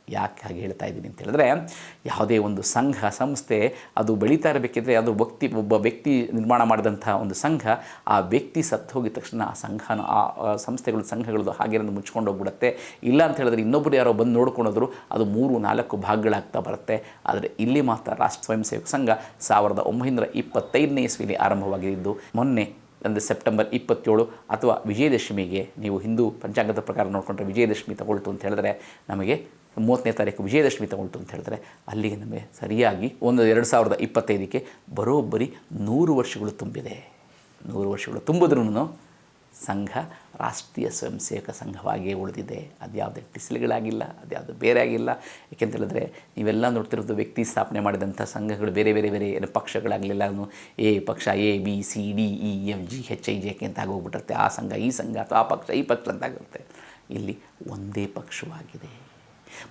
ಯಾಕೆ ಹಾಗೆ ಹೇಳ್ತಾ ಇದ್ದೀನಿ ಅಂತ ಹೇಳಿದ್ರೆ ಯಾವುದೇ ಒಂದು ಸಂಘ ಸಂಸ್ಥೆ ಅದು ಬೆಳೀತಾ ಇರಬೇಕಿದ್ರೆ ಅದು ಒಬ್ಬ ವ್ಯಕ್ತಿ ನಿರ್ಮಾಣ ಮಾಡಿದಂಥ ಒಂದು ಸಂಘ, ಆ ವ್ಯಕ್ತಿ ಸತ್ತು ಹೋಗಿದ ತಕ್ಷಣ ಆ ಸಂಘನ ಆ ಸಂಘಗಳದ್ದು ಹಾಗೆ ಮುಚ್ಕೊಂಡು ಹೋಗ್ಬಿಡುತ್ತೆ. ಇಲ್ಲ ಅಂತ ಹೇಳಿದ್ರೆ ಇನ್ನೊಬ್ಬರು ಯಾರೋ ಬಂದು ನೋಡ್ಕೊಂಡೋದ್ರು ಅದು 3-4 ಭಾಗಗಳಾಗ್ತಾ ಬರುತ್ತೆ. ಆದರೆ ಇಲ್ಲಿ ಮಾತ್ರ ರಾಷ್ಟ್ರ ಸ್ವಯಂ ಸೇವಕ ಸಂಘ 1925ನೇ ಇಸ್ವಿಯಲ್ಲಿ ಆರಂಭವಾಗಿದ್ದು ಮೊನ್ನೆ ಅಂದರೆ ಸೆಪ್ಟೆಂಬರ್ 27 ಅಥವಾ ವಿಜಯದಶಮಿಗೆ, ನೀವು ಹಿಂದೂ ಪಂಚಾಂಗದ ಪ್ರಕಾರ ನೋಡಿಕೊಂಡ್ರೆ ವಿಜಯದಶಮಿ ತಗೊಳ್ತು ಅಂತ ಹೇಳಿದ್ರೆ ನಮಗೆ 30ನೇ ತಾರೀಕು ವಿಜಯದಶಮಿ ತಗೊಳ್ತು ಅಂತ ಹೇಳಿದ್ರೆ ಅಲ್ಲಿಗೆ ನಮಗೆ ಸರಿಯಾಗಿ 2025ಕ್ಕೆ ಬರೋಬ್ಬರಿ 100 ವರ್ಷಗಳು ತುಂಬಿದೆ. 100 ವರ್ಷಗಳು ತುಂಬಿದ್ರೂ ಸಂಘ ರಾಷ್ಟ್ರೀಯ ಸ್ವಯಂ ಸೇವಕ ಸಂಘವಾಗಿಯೇ ಉಳಿದಿದೆ. ಅದ್ಯಾವುದೇ ಟಿಸ್ಲ್ಗಳಾಗಿಲ್ಲ, ಅದ್ಯಾವುದು ಬೇರೆ ಆಗಿಲ್ಲ. ಏಕೆಂತ ಹೇಳಿದ್ರೆ ನೀವೆಲ್ಲ ನೋಡ್ತಿರೋದು ವ್ಯಕ್ತಿ ಸ್ಥಾಪನೆ ಮಾಡಿದಂಥ ಸಂಘಗಳು ಬೇರೆ ಬೇರೆ ಬೇರೆ ಏನು ಪಕ್ಷಗಳಾಗಲಿಲ್ಲ. ಎ ಪಕ್ಷ ABCDEFGHIJ ಅಂತ ಆಗೋಗ್ಬಿಟ್ಟಿರುತ್ತೆ. ಆ ಸಂಘ ಈ ಸಂಘ ಅಥವಾ ಆ ಪಕ್ಷ ಈ ಪಕ್ಷ ಅಂತ ಆಗಿರುತ್ತೆ. ಇಲ್ಲಿ ಒಂದೇ ಪಕ್ಷವಾಗಿದೆ.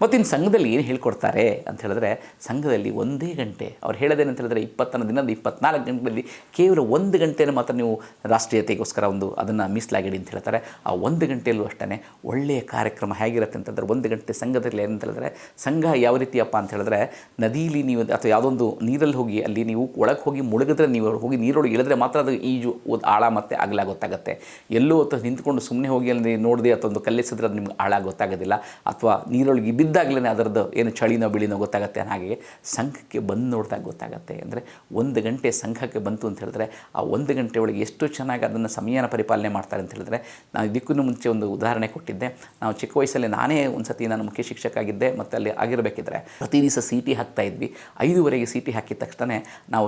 ಮತ್ತು ಇನ್ನು ಸಂಘದಲ್ಲಿ ಏನು ಹೇಳ್ಕೊಡ್ತಾರೆ ಅಂತ ಹೇಳಿದ್ರೆ ಸಂಘದಲ್ಲಿ ಒಂದೇ ಗಂಟೆ ಅವ್ರು ಹೇಳೋದೇನಂತ ಹೇಳಿದ್ರೆ 20 ದಿನದ 24 ಗಂಟೆಯಲ್ಲಿ ಕೇವಲ 1 ಗಂಟೆನ ಮಾತ್ರ ನೀವು ರಾಷ್ಟ್ರೀಯತೆಗೋಸ್ಕರ ಒಂದು ಅದನ್ನು ಮೀಸಲಾಗಿಡಿ ಅಂತ ಹೇಳ್ತಾರೆ. ಆ 1 ಗಂಟೆಯಲ್ಲೂ ಅಷ್ಟೇ ಒಳ್ಳೆಯ ಕಾರ್ಯಕ್ರಮ ಹೇಗಿರುತ್ತೆ ಅಂತಂದರೆ 1 ಗಂಟೆ ಸಂಘದಲ್ಲಿ ಏನಂತ ಹೇಳಿದ್ರೆ ಸಂಘ ಯಾವ ರೀತಿಯಪ್ಪ ಅಂತ ಹೇಳಿದ್ರೆ ನದಿಯಲ್ಲಿ ನೀವು ಅಥವಾ ಯಾವುದೊಂದು ನೀರಲ್ಲಿ ಹೋಗಿ ಅಲ್ಲಿ ನೀವು ಒಳಗೆ ಹೋಗಿ ಮುಳುಗಿದ್ರೆ, ನೀವು ಹೋಗಿ ನೀರೊಳಗೆ ಇಳಿದ್ರೆ ಮಾತ್ರ ಅದು ಈಜು ಆಳ ಮತ್ತು ಅಗಲ ಗೊತ್ತಾಗುತ್ತೆ. ಎಲ್ಲೋ ಅಥವಾ ನಿಂತ್ಕೊಂಡು ಸುಮ್ಮನೆ ಹೋಗಿ ಅಲ್ಲಿ ನೋಡಿದೆ ಅಥವಾ ಒಂದು ಕಲ್ಲೆಸಿದ್ರೆ ಅದು ನಿಮ್ಗೆ ಆಳ ಗೊತ್ತಾಗೋದಿಲ್ಲ. ಅಥವಾ ನೀರೊಳಗೆ ಬಿದ್ದಾಗಲೇ ಅದರದ್ದು ಏನು ಚಳಿನೋ ಬಿಳಿನೋ ಗೊತ್ತಾಗುತ್ತೆ. ಹಾಗೆ ಸಂಘಕ್ಕೆ ಬಂದು ನೋಡಿದಾಗ ಗೊತ್ತಾಗುತ್ತೆ. ಅಂದರೆ 1 ಗಂಟೆ ಸಂಘಕ್ಕೆ ಬಂತು ಅಂತ ಹೇಳಿದ್ರೆ ಆ 1 ಗಂಟೆ ಒಳಗೆ ಎಷ್ಟು ಚೆನ್ನಾಗಿ ಅದನ್ನು ಸಮಯನ ಪರಿಪಾಲನೆ ಮಾಡ್ತಾರೆ ಅಂತ ಹೇಳಿದ್ರೆ, ನಾನು ಇದಕ್ಕೂ ಮುಂಚೆ ಒಂದು ಉದಾಹರಣೆ ಕೊಟ್ಟಿದ್ದೆ. ನಾವು ಚಿಕ್ಕ ವಯಸ್ಸಲ್ಲಿ ನಾನೇ ಒಂದು ಸತಿ ನಾನು ಮುಖ್ಯ ಶಿಕ್ಷಕ ಆಗಿದ್ದೆ ಮತ್ತು ಅಲ್ಲಿ ಆಗಿರಬೇಕಿದ್ರೆ ಪ್ರತಿ ದಿವಸ CT ಹಾಕ್ತಾ ಇದ್ವಿ. 5:30ಗೆ CT ಹಾಕಿದ ತಕ್ಷಣ ನಾವು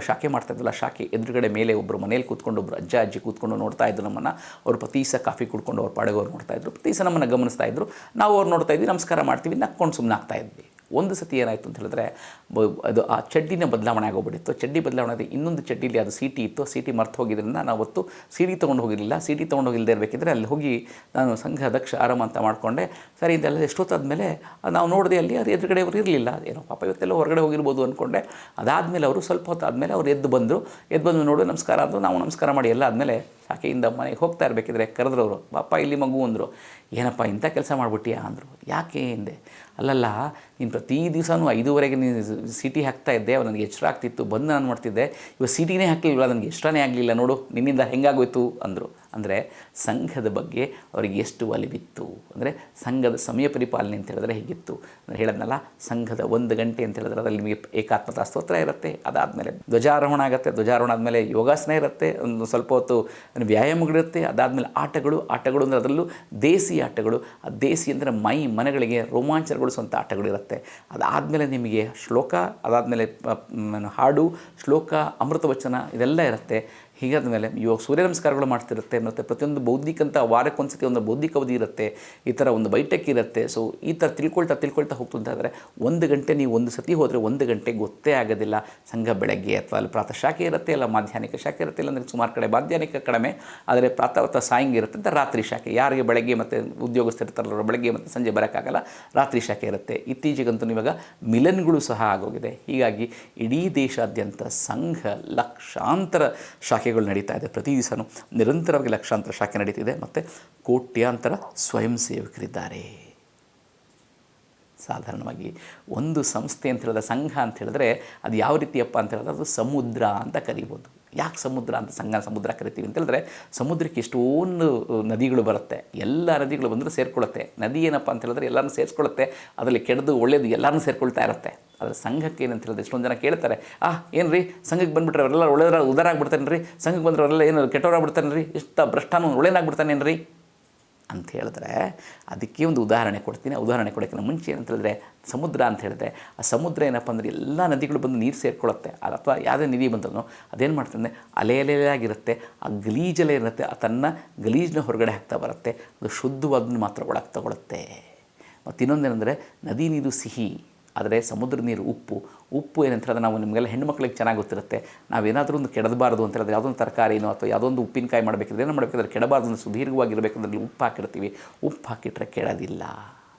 ಶಾಖೆ ಮಾಡ್ತಾಯಿದ್ವಲ್ಲ, ಶಾಖೆ ಎದುರುಗಡೆ ಮೇಲೆ ಒಬ್ಬರು ಮನೇಲಿ ಕೂತ್ಕೊಂಡು ಒಬ್ಬರು ಅಜ್ಜ ಅಜ್ಜಿ ಕೂತ್ಕೊಂಡು ನೋಡ್ತಾ ಇದ್ರು ನಮ್ಮನ್ನು. ಅವರು ಪ್ರತಿ ದಿವಸ ಕಾಫಿ ಕುಡ್ಕೊಂಡು ಅವ್ರ ಪಾಡಿಗೆ ನೋಡ್ತಾಯಿದ್ರು. ಪ್ರತಿ ದಿವಸ ನಮ್ಮನ್ನು ಗಮನಿಸ್ತಾ ಇದ್ರು. ನಾವು ಅವ್ರು ನೋಡ್ತಾ ಇದ್ವಿ, ನಮಸ್ಕಾರ ಮಾಡ್ತೀವಿ, ನಕ್ಕೊಂಡು ಸುಮ್ಮನೆ ಆಗ್ತಾಯಿದ್ವಿ. ಒಂದು ಸತಿ ಏನಾಯಿತು ಅಂತ ಹೇಳಿದ್ರೆ ಅದು ಆ ಚಡ್ಡಿನ ಬದಲಾವಣೆ ಆಗೋಗ್ಬಿಟ್ಟಿತ್ತು. ಚಡ್ಡಿ ಬದಲಾವಣೆ ಆಗಿ ಇನ್ನೊಂದು ಚಡ್ಡಿಲಿ ಅದು CT ಇತ್ತು. CT ಮರ್ತು ಹೋಗಿದ್ದರಿಂದ ನಾವು ಅವತ್ತು CD ತೊಗೊಂಡು ಹೋಗಿರಲಿಲ್ಲ. CD ತೊಗೊಂಡು ಹೋಗಿಲ್ಲದೆ ಇರಬೇಕಿದ್ರೆ ಅಲ್ಲಿ ಹೋಗಿ ನಾನು ಸಂಘ ದಕ್ಷ ಆರಾಮ ಅಂತ ಮಾಡಿಕೊಂಡೆ. ಸರಿ ಇದೆಲ್ಲ ಎಷ್ಟೊತ್ತಾದಮೇಲೆ ನಾವು ನೋಡಿದೆ ಅಲ್ಲಿ ಅದು ಎದುರುಗಡೆ ಅವರು ಇರಲಿಲ್ಲ. ಏನೋ ಪಾಪ ಇವತ್ತೆಲ್ಲ ಹೊರಗಡೆ ಹೋಗಿರ್ಬೋದು ಅಂದ್ಕೊಂಡೆ. ಅದಾದಮೇಲೆ ಅವರು ಸ್ವಲ್ಪ ಹೊತ್ತು ಆದಮೇಲೆ ಅವ್ರು ಎದ್ದು ಬಂದು ನೋಡು ನಮಸ್ಕಾರ ಅಂದರು. ನಾವು ನಮಸ್ಕಾರ ಮಾಡಿ ಎಲ್ಲ ಆದಮೇಲೆ ಆಕೆಯಿಂದ ಮನೆಗೆ ಹೋಗ್ತಾ ಇರಬೇಕಿದ್ರೆ ಕರೆದ್ರವರು, ಪಾಪ ಇಲ್ಲಿ ಮಗು ಅಂದರು. ಏನಪ್ಪ ಇಂಥ ಕೆಲಸ ಮಾಡಿಬಿಟ್ಟಿಯಾ ಅಂದರು. ಯಾಕೆ ಎಂದೆ. ಅಲ್ಲಲ್ಲ ನೀನು ಪ್ರತಿ ದಿವಸನೂ 5:30ಗೆ ನೀನು CT ಹಾಕ್ತಾ ಇದ್ದೆ, ನನಗೆ ಎಚ್ಚರ ಆಗ್ತಿತ್ತು, ಬಂದು ನಾನು ಮಾಡ್ತಿದ್ದೆ. ಇವಾಗ CTನೇ ಹಾಕಲಿಲ್ಲ, ನನಗೆ ಎಷ್ಟನೇ ಆಗಲಿಲ್ಲ ನೋಡು, ನಿನ್ನಿಂದ ಹೆಂಗಾಗೋಯ್ತು ಅಂದರು. ಅಂದರೆ ಸಂಘದ ಬಗ್ಗೆ ಅವರಿಗೆ ಎಷ್ಟು ಒಲಿವಿತ್ತು ಅಂದರೆ ಸಂಘದ ಸಮಯ ಪರಿಪಾಲನೆ ಅಂತ ಹೇಳಿದ್ರೆ ಹೀಗಿತ್ತು. ನಾನು ಹೇಳೋದ್ನಲ್ಲ, ಸಂಘದ 1 ಗಂಟೆ ಅಂತ ಹೇಳಿದ್ರೆ ಅದರಲ್ಲಿ ನಿಮಗೆ ಏಕಾತ್ಮತಾ ಸ್ತೋತ್ರ ಇರುತ್ತೆ. ಅದಾದಮೇಲೆ ಧ್ವಜಾರೋಹಣ ಆಗುತ್ತೆ. ಧ್ವಜಾರೋಹಣ ಆದಮೇಲೆ ಯೋಗಾಸನ ಇರುತ್ತೆ, ಒಂದು ಸ್ವಲ್ಪ ಹೊತ್ತು ವ್ಯಾಯಾಮಗಳಿರುತ್ತೆ. ಅದಾದಮೇಲೆ ಆಟಗಳು ಅಂದರೆ ಅದರಲ್ಲೂ ದೇಸಿ ಆಟಗಳು. ಆ ದೇಸಿ ಅಂದರೆ ಮನಗಳಿಗೆ ರೋಮಾಂಚನಗೊಳಿಸುವಂಥ ಆಟಗಳಿರುತ್ತೆ. ಅದಾದಮೇಲೆ ನಿಮಗೆ ಶ್ಲೋಕ, ಅದಾದಮೇಲೆ ಹಾಡು, ಶ್ಲೋಕ, ಅಮೃತವಚನ ಇದೆಲ್ಲ ಇರುತ್ತೆ. ಹೀಗಾದ ಮೇಲೆ ಇವಾಗ ಸೂರ್ಯ ನಮಸ್ಕಾರಗಳು ಮಾಡ್ತಿರುತ್ತೆ. ಮತ್ತು ಪ್ರತಿಯೊಂದು ಬೌದ್ಧಿಕಂತ ವಾರಕ್ಕೊಂದ್ಸತಿ ಒಂದು ಬೌದ್ಧಿಕ ಅವಧಿ ಇರುತ್ತೆ. ಈ ಥರ ಒಂದು ಬೈಟೆಕ್ ಇರುತ್ತೆ. ಸೊ ಈ ಥರ ತಿಳ್ಕೊಳ್ತಾ ಹೋಗ್ತಂತಾದರೆ 1 ಗಂಟೆ ನೀವು ಒಂದು ಸತಿ ಹೋದರೆ 1 ಗಂಟೆ ಗೊತ್ತೇ ಆಗೋದಿಲ್ಲ. ಸಂಘ ಬೆಳಗ್ಗೆ ಅಥವಾ ಅಲ್ಲಿ ಪ್ರಾತಃ ಶಾಖೆ ಇರುತ್ತೆ, ಇಲ್ಲ ಮಾಧ್ಯಾಹ್ನಿಕ ಶಾಖೆ ಇರುತ್ತೆ. ಇಲ್ಲಾಂದರೆ ಸುಮಾರು ಕಡೆ ಮಾಧ್ಯಾಹ್ನಿಕ ಕಡಿಮೆ, ಆದರೆ ಪ್ರಾತಃ ಸಾಯಂಗ್ ಇರುತ್ತೆ ಅಂತ ರಾತ್ರಿ ಶಾಖೆ. ಯಾರಿಗೆ ಬೆಳಗ್ಗೆ ಮತ್ತು ಉದ್ಯೋಗಸ್ಥರಿರ್ತಾರಲ್ಲ ಬೆಳಗ್ಗೆ ಮತ್ತು ಸಂಜೆ ಬರೋಕ್ಕಾಗಲ್ಲ, ರಾತ್ರಿ ಶಾಖೆ ಇರುತ್ತೆ. ಇತ್ತೀಚೆಗಂತೂ ಇವಾಗ ಮಿಲನ್ಗಳು ಸಹ ಆಗೋಗಿದೆ. ಹೀಗಾಗಿ ಇಡೀ ದೇಶಾದ್ಯಂತ ಸಂಘ ಲಕ್ಷಾಂತರ ಶಾಖೆಗಳು ನಡೀತಾ ಇದೆ. ಪ್ರತಿ ದಿವಸನೂ ನಿರಂತರವಾಗಿ ಲಕ್ಷಾಂತರ ಶಾಖೆ ನಡೀತಿದೆ ಮತ್ತು ಕೋಟ್ಯಾಂತರ ಸ್ವಯಂ ಸೇವಕರಿದ್ದಾರೆ. ಸಾಧಾರಣವಾಗಿ ಒಂದು ಸಂಸ್ಥೆ ಅಂತ ಹೇಳಿದ್ರೆ, ಸಂಘ ಅಂತ ಹೇಳಿದ್ರೆ ಅದು ಯಾವ ರೀತಿಯಪ್ಪ ಅಂತ ಹೇಳಿದ್ರೆ ಅದು ಸಮುದ್ರ ಅಂತ ಕರಿಬೋದು. ಯಾಕೆ ಸಮುದ್ರ ಅಂತ ಸಮುದ್ರ ಕರಿತೀವಿ ಅಂತ ಹೇಳಿದ್ರೆ, ಸಮುದ್ರಕ್ಕೆ ಎಷ್ಟೊಂದು ನದಿಗಳು ಬರುತ್ತೆ. ಎಲ್ಲ ನದಿಗಳು ಬಂದರೂ ಸೇರಿಕೊಳ್ಳುತ್ತೆ. ನದಿ ಏನಪ್ಪ ಅಂತ ಹೇಳಿದ್ರೆ ಎಲ್ಲರನ್ನೂ ಸೇರಿಸ್ಕೊಳ್ಳುತ್ತೆ. ಅದರಲ್ಲಿ ಕೆಡದು ಒಳ್ಳೆಯದು ಎಲ್ಲರನ್ನೂ ಸೇರಿಕೊಳ್ತಾ ಇರುತ್ತೆ. ಆದರೆ ಸಂಘಕ್ಕೆ ಏನಂತ ಹೇಳಿದ್ರೆ ಎಷ್ಟೊಂದು ಜನ ಕೇಳ್ತಾರೆ, ಏನು ರೀ ಸಂಘಕ್ಕೆ ಬಂದುಬಿಟ್ರೆ ಅವರೆಲ್ಲ ಒಳ್ಳೆಯವ್ರ ಉದಾರಾಗ್ಬಿಡ್ತಾನೆ ರೀ, ಸಂಘಕ್ಕೆ ಬಂದರೆ ಅವರೆಲ್ಲ ಏನು ಕೆಟ್ಟವರಾಗ್ಬಿಡ್ತಾನೆ ರೀ, ಇಷ್ಟ ಭ್ರಷ್ಟಾನು ಒಳ್ಳೆಯನಾಗ್ಬಿಡ್ತಾನೇನು ರೀ ಅಂತ ಹೇಳಿದ್ರೆ, ಅದಕ್ಕೆ ಒಂದು ಉದಾಹರಣೆ ಕೊಡ್ತೀನಿ. ಆ ಉದಾಹರಣೆ ಕೊಡೋಕ್ಕಿಂತ ಮುಂಚೆ ಏನಂತ ಹೇಳಿದ್ರೆ, ಸಮುದ್ರ ಅಂತ ಹೇಳಿದ್ರೆ ಆ ಸಮುದ್ರ ಏನಪ್ಪ ಅಂದರೆ ಎಲ್ಲ ನದಿಗಳು ಬಂದು ನೀರು ಸೇರಿಕೊಳ್ಳುತ್ತೆ. ಅಥವಾ ಯಾವುದೇ ನದಿ ಬಂದ್ರೂ ಅದೇನು ಮಾಡ್ತಂದರೆ ಅಲೆಯಾಗಿರುತ್ತೆ. ಆ ಗಲೀಜಲೆ ಇರುತ್ತೆ, ತನ್ನ ಗಲೀಜನ್ನ ಹೊರಗಡೆ ಹಾಕ್ತಾ ಬರುತ್ತೆ. ಅದು ಶುದ್ಧವಾದನ್ನು ಮಾತ್ರ ಒಳಗೆ ತಗೊಳುತ್ತೆ. ಮತ್ತು ಇನ್ನೊಂದೇನೆಂದರೆ, ನದಿ ನೀರು ಸಿಹಿ, ಆದರೆ ಸಮುದ್ರ ನೀರು ಉಪ್ಪು ಏನಂತ ಹೇಳಿದ್ರೆ, ನಾವು ನಿಮಗೆಲ್ಲ ಹೆಣ್ಣುಮಕ್ಳಿಗೆ ಚೆನ್ನಾಗಿ ಗೊತ್ತಿರುತ್ತೆ. ನಾವೇನಾದರೂ ಒಂದು ಕೆಡಬಾರ್ದು ಅಂತ ಹೇಳಿದ್ರೆ, ಯಾವುದೊಂದು ತರಕಾರಿನೋ ಅಥವಾ ಯಾವುದೊಂದು ಉಪ್ಪಿನಕಾಯಿ ಮಾಡಬೇಕಿದ್ರೆ ಏನು ಮಾಡಬೇಕಂದ್ರೆ, ಕೆಡಬಾರ್ದು ಅಂದರೆ ಸುದೀರ್ಘವಾಗಿರಬೇಕಂದ್ರೆ ಉಪ್ಪು ಹಾಕಿರ್ತೀವಿ. ಉಪ್ಪು ಹಾಕಿಟ್ರೆ ಕೆಡೋದಿಲ್ಲ.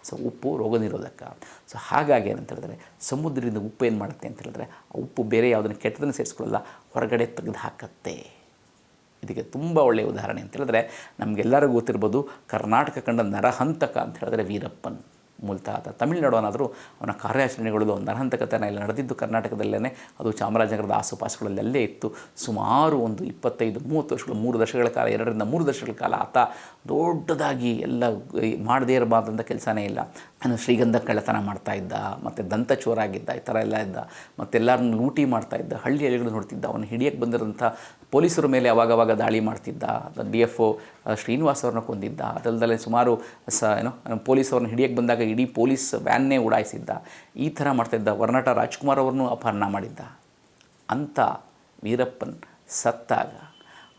ಸೊ ಉಪ್ಪು ರೋಗ ನಿರೋಧಕ. ಸೊ ಹಾಗಾಗಿ ಏನಂತ ಹೇಳಿದ್ರೆ, ಸಮುದ್ರದಿಂದ ಉಪ್ಪು ಏನು ಮಾಡುತ್ತೆ ಅಂತ ಹೇಳಿದ್ರೆ, ಆ ಉಪ್ಪು ಬೇರೆ ಯಾವುದನ್ನು ಕೆಟ್ಟದನ್ನು ಸೇರಿಸ್ಕೊಳ್ಳಲ್ಲ, ಹೊರಗಡೆ ತೆಗೆದು ಹಾಕತ್ತೆ. ಇದಕ್ಕೆ ತುಂಬ ಒಳ್ಳೆಯ ಉದಾಹರಣೆ ಅಂತ ಹೇಳಿದ್ರೆ, ನಮಗೆಲ್ಲರಿಗೂ ಗೊತ್ತಿರ್ಬೋದು, ಕರ್ನಾಟಕ ಕಂಡ ನರಹಂತಕ ಅಂತ ಹೇಳಿದ್ರೆ ವೀರಪ್ಪನ್. ಮೂಲತಃ ಆತ ತಮಿಳುನಾಡುವನಾದರೂ ಅವನ ಕಾರ್ಯಾಚರಣೆಗಳು ನರಹಂತಕತನ ಎಲ್ಲ ನಡೆದಿದ್ದು ಕರ್ನಾಟಕದಲ್ಲೇ. ಅದು ಚಾಮರಾಜನಗರದ ಆಸುಪಾಸುಗಳಲ್ಲೇ ಇತ್ತು. ಸುಮಾರು ಒಂದು 25-30 ವರ್ಷಗಳು, 3 ದಶಕಗಳ ಕಾಲ, 2-3 ದಶಕಗಳ ಕಾಲ ಆತ ದೊಡ್ಡದಾಗಿ ಎಲ್ಲ ಮಾಡದೇ ಇರಬಾರ್ದಂಥ ಕೆಲಸನೇ ಇಲ್ಲ. ಶ್ರೀಗಂಧ ಕಳ್ಳತನ ಮಾಡ್ತಾಯಿದ್ದ, ಮತ್ತು ದಂತಚೋರಾಗಿದ್ದ, ಈ ಥರ ಎಲ್ಲ ಇದ್ದ, ಮತ್ತೆಲ್ಲರನ್ನು ಲೂಟಿ ಮಾಡ್ತಾಯಿದ್ದ, ಹಳ್ಳಿಗಳು ನೋಡ್ತಿದ್ದ. ಅವನು ಹಿಡಿಯಕ್ಕೆ ಬಂದಿರೋಂಥ ಪೊಲೀಸರ ಮೇಲೆ ಅವಾಗವಾಗ ದಾಳಿ ಮಾಡ್ತಿದ್ದ. DFO ಶ್ರೀನಿವಾಸ್ ಅವ್ರನ್ನ ಕೊಂದಿದ್ದ. ಅದಲ್ಲದೆ ಸುಮಾರು ಪೊಲೀಸವ್ರನ್ನ ಹಿಡಿಯಕ್ಕೆ ಬಂದಾಗ ಇಡೀ ಪೊಲೀಸ್ ವ್ಯಾನ್ನೇ ಉಡಾಯಿಸಿದ್ದ. ಈ ಥರ ಮಾಡ್ತಾಯಿದ್ದ. ವರ್ನಟ ರಾಜ್ಕುಮಾರ್ ಅವ್ರನ್ನೂ ಅಪಹರಣ ಮಾಡಿದ್ದ. ಅಂಥ ವೀರಪ್ಪನ್ ಸತ್ತಾಗ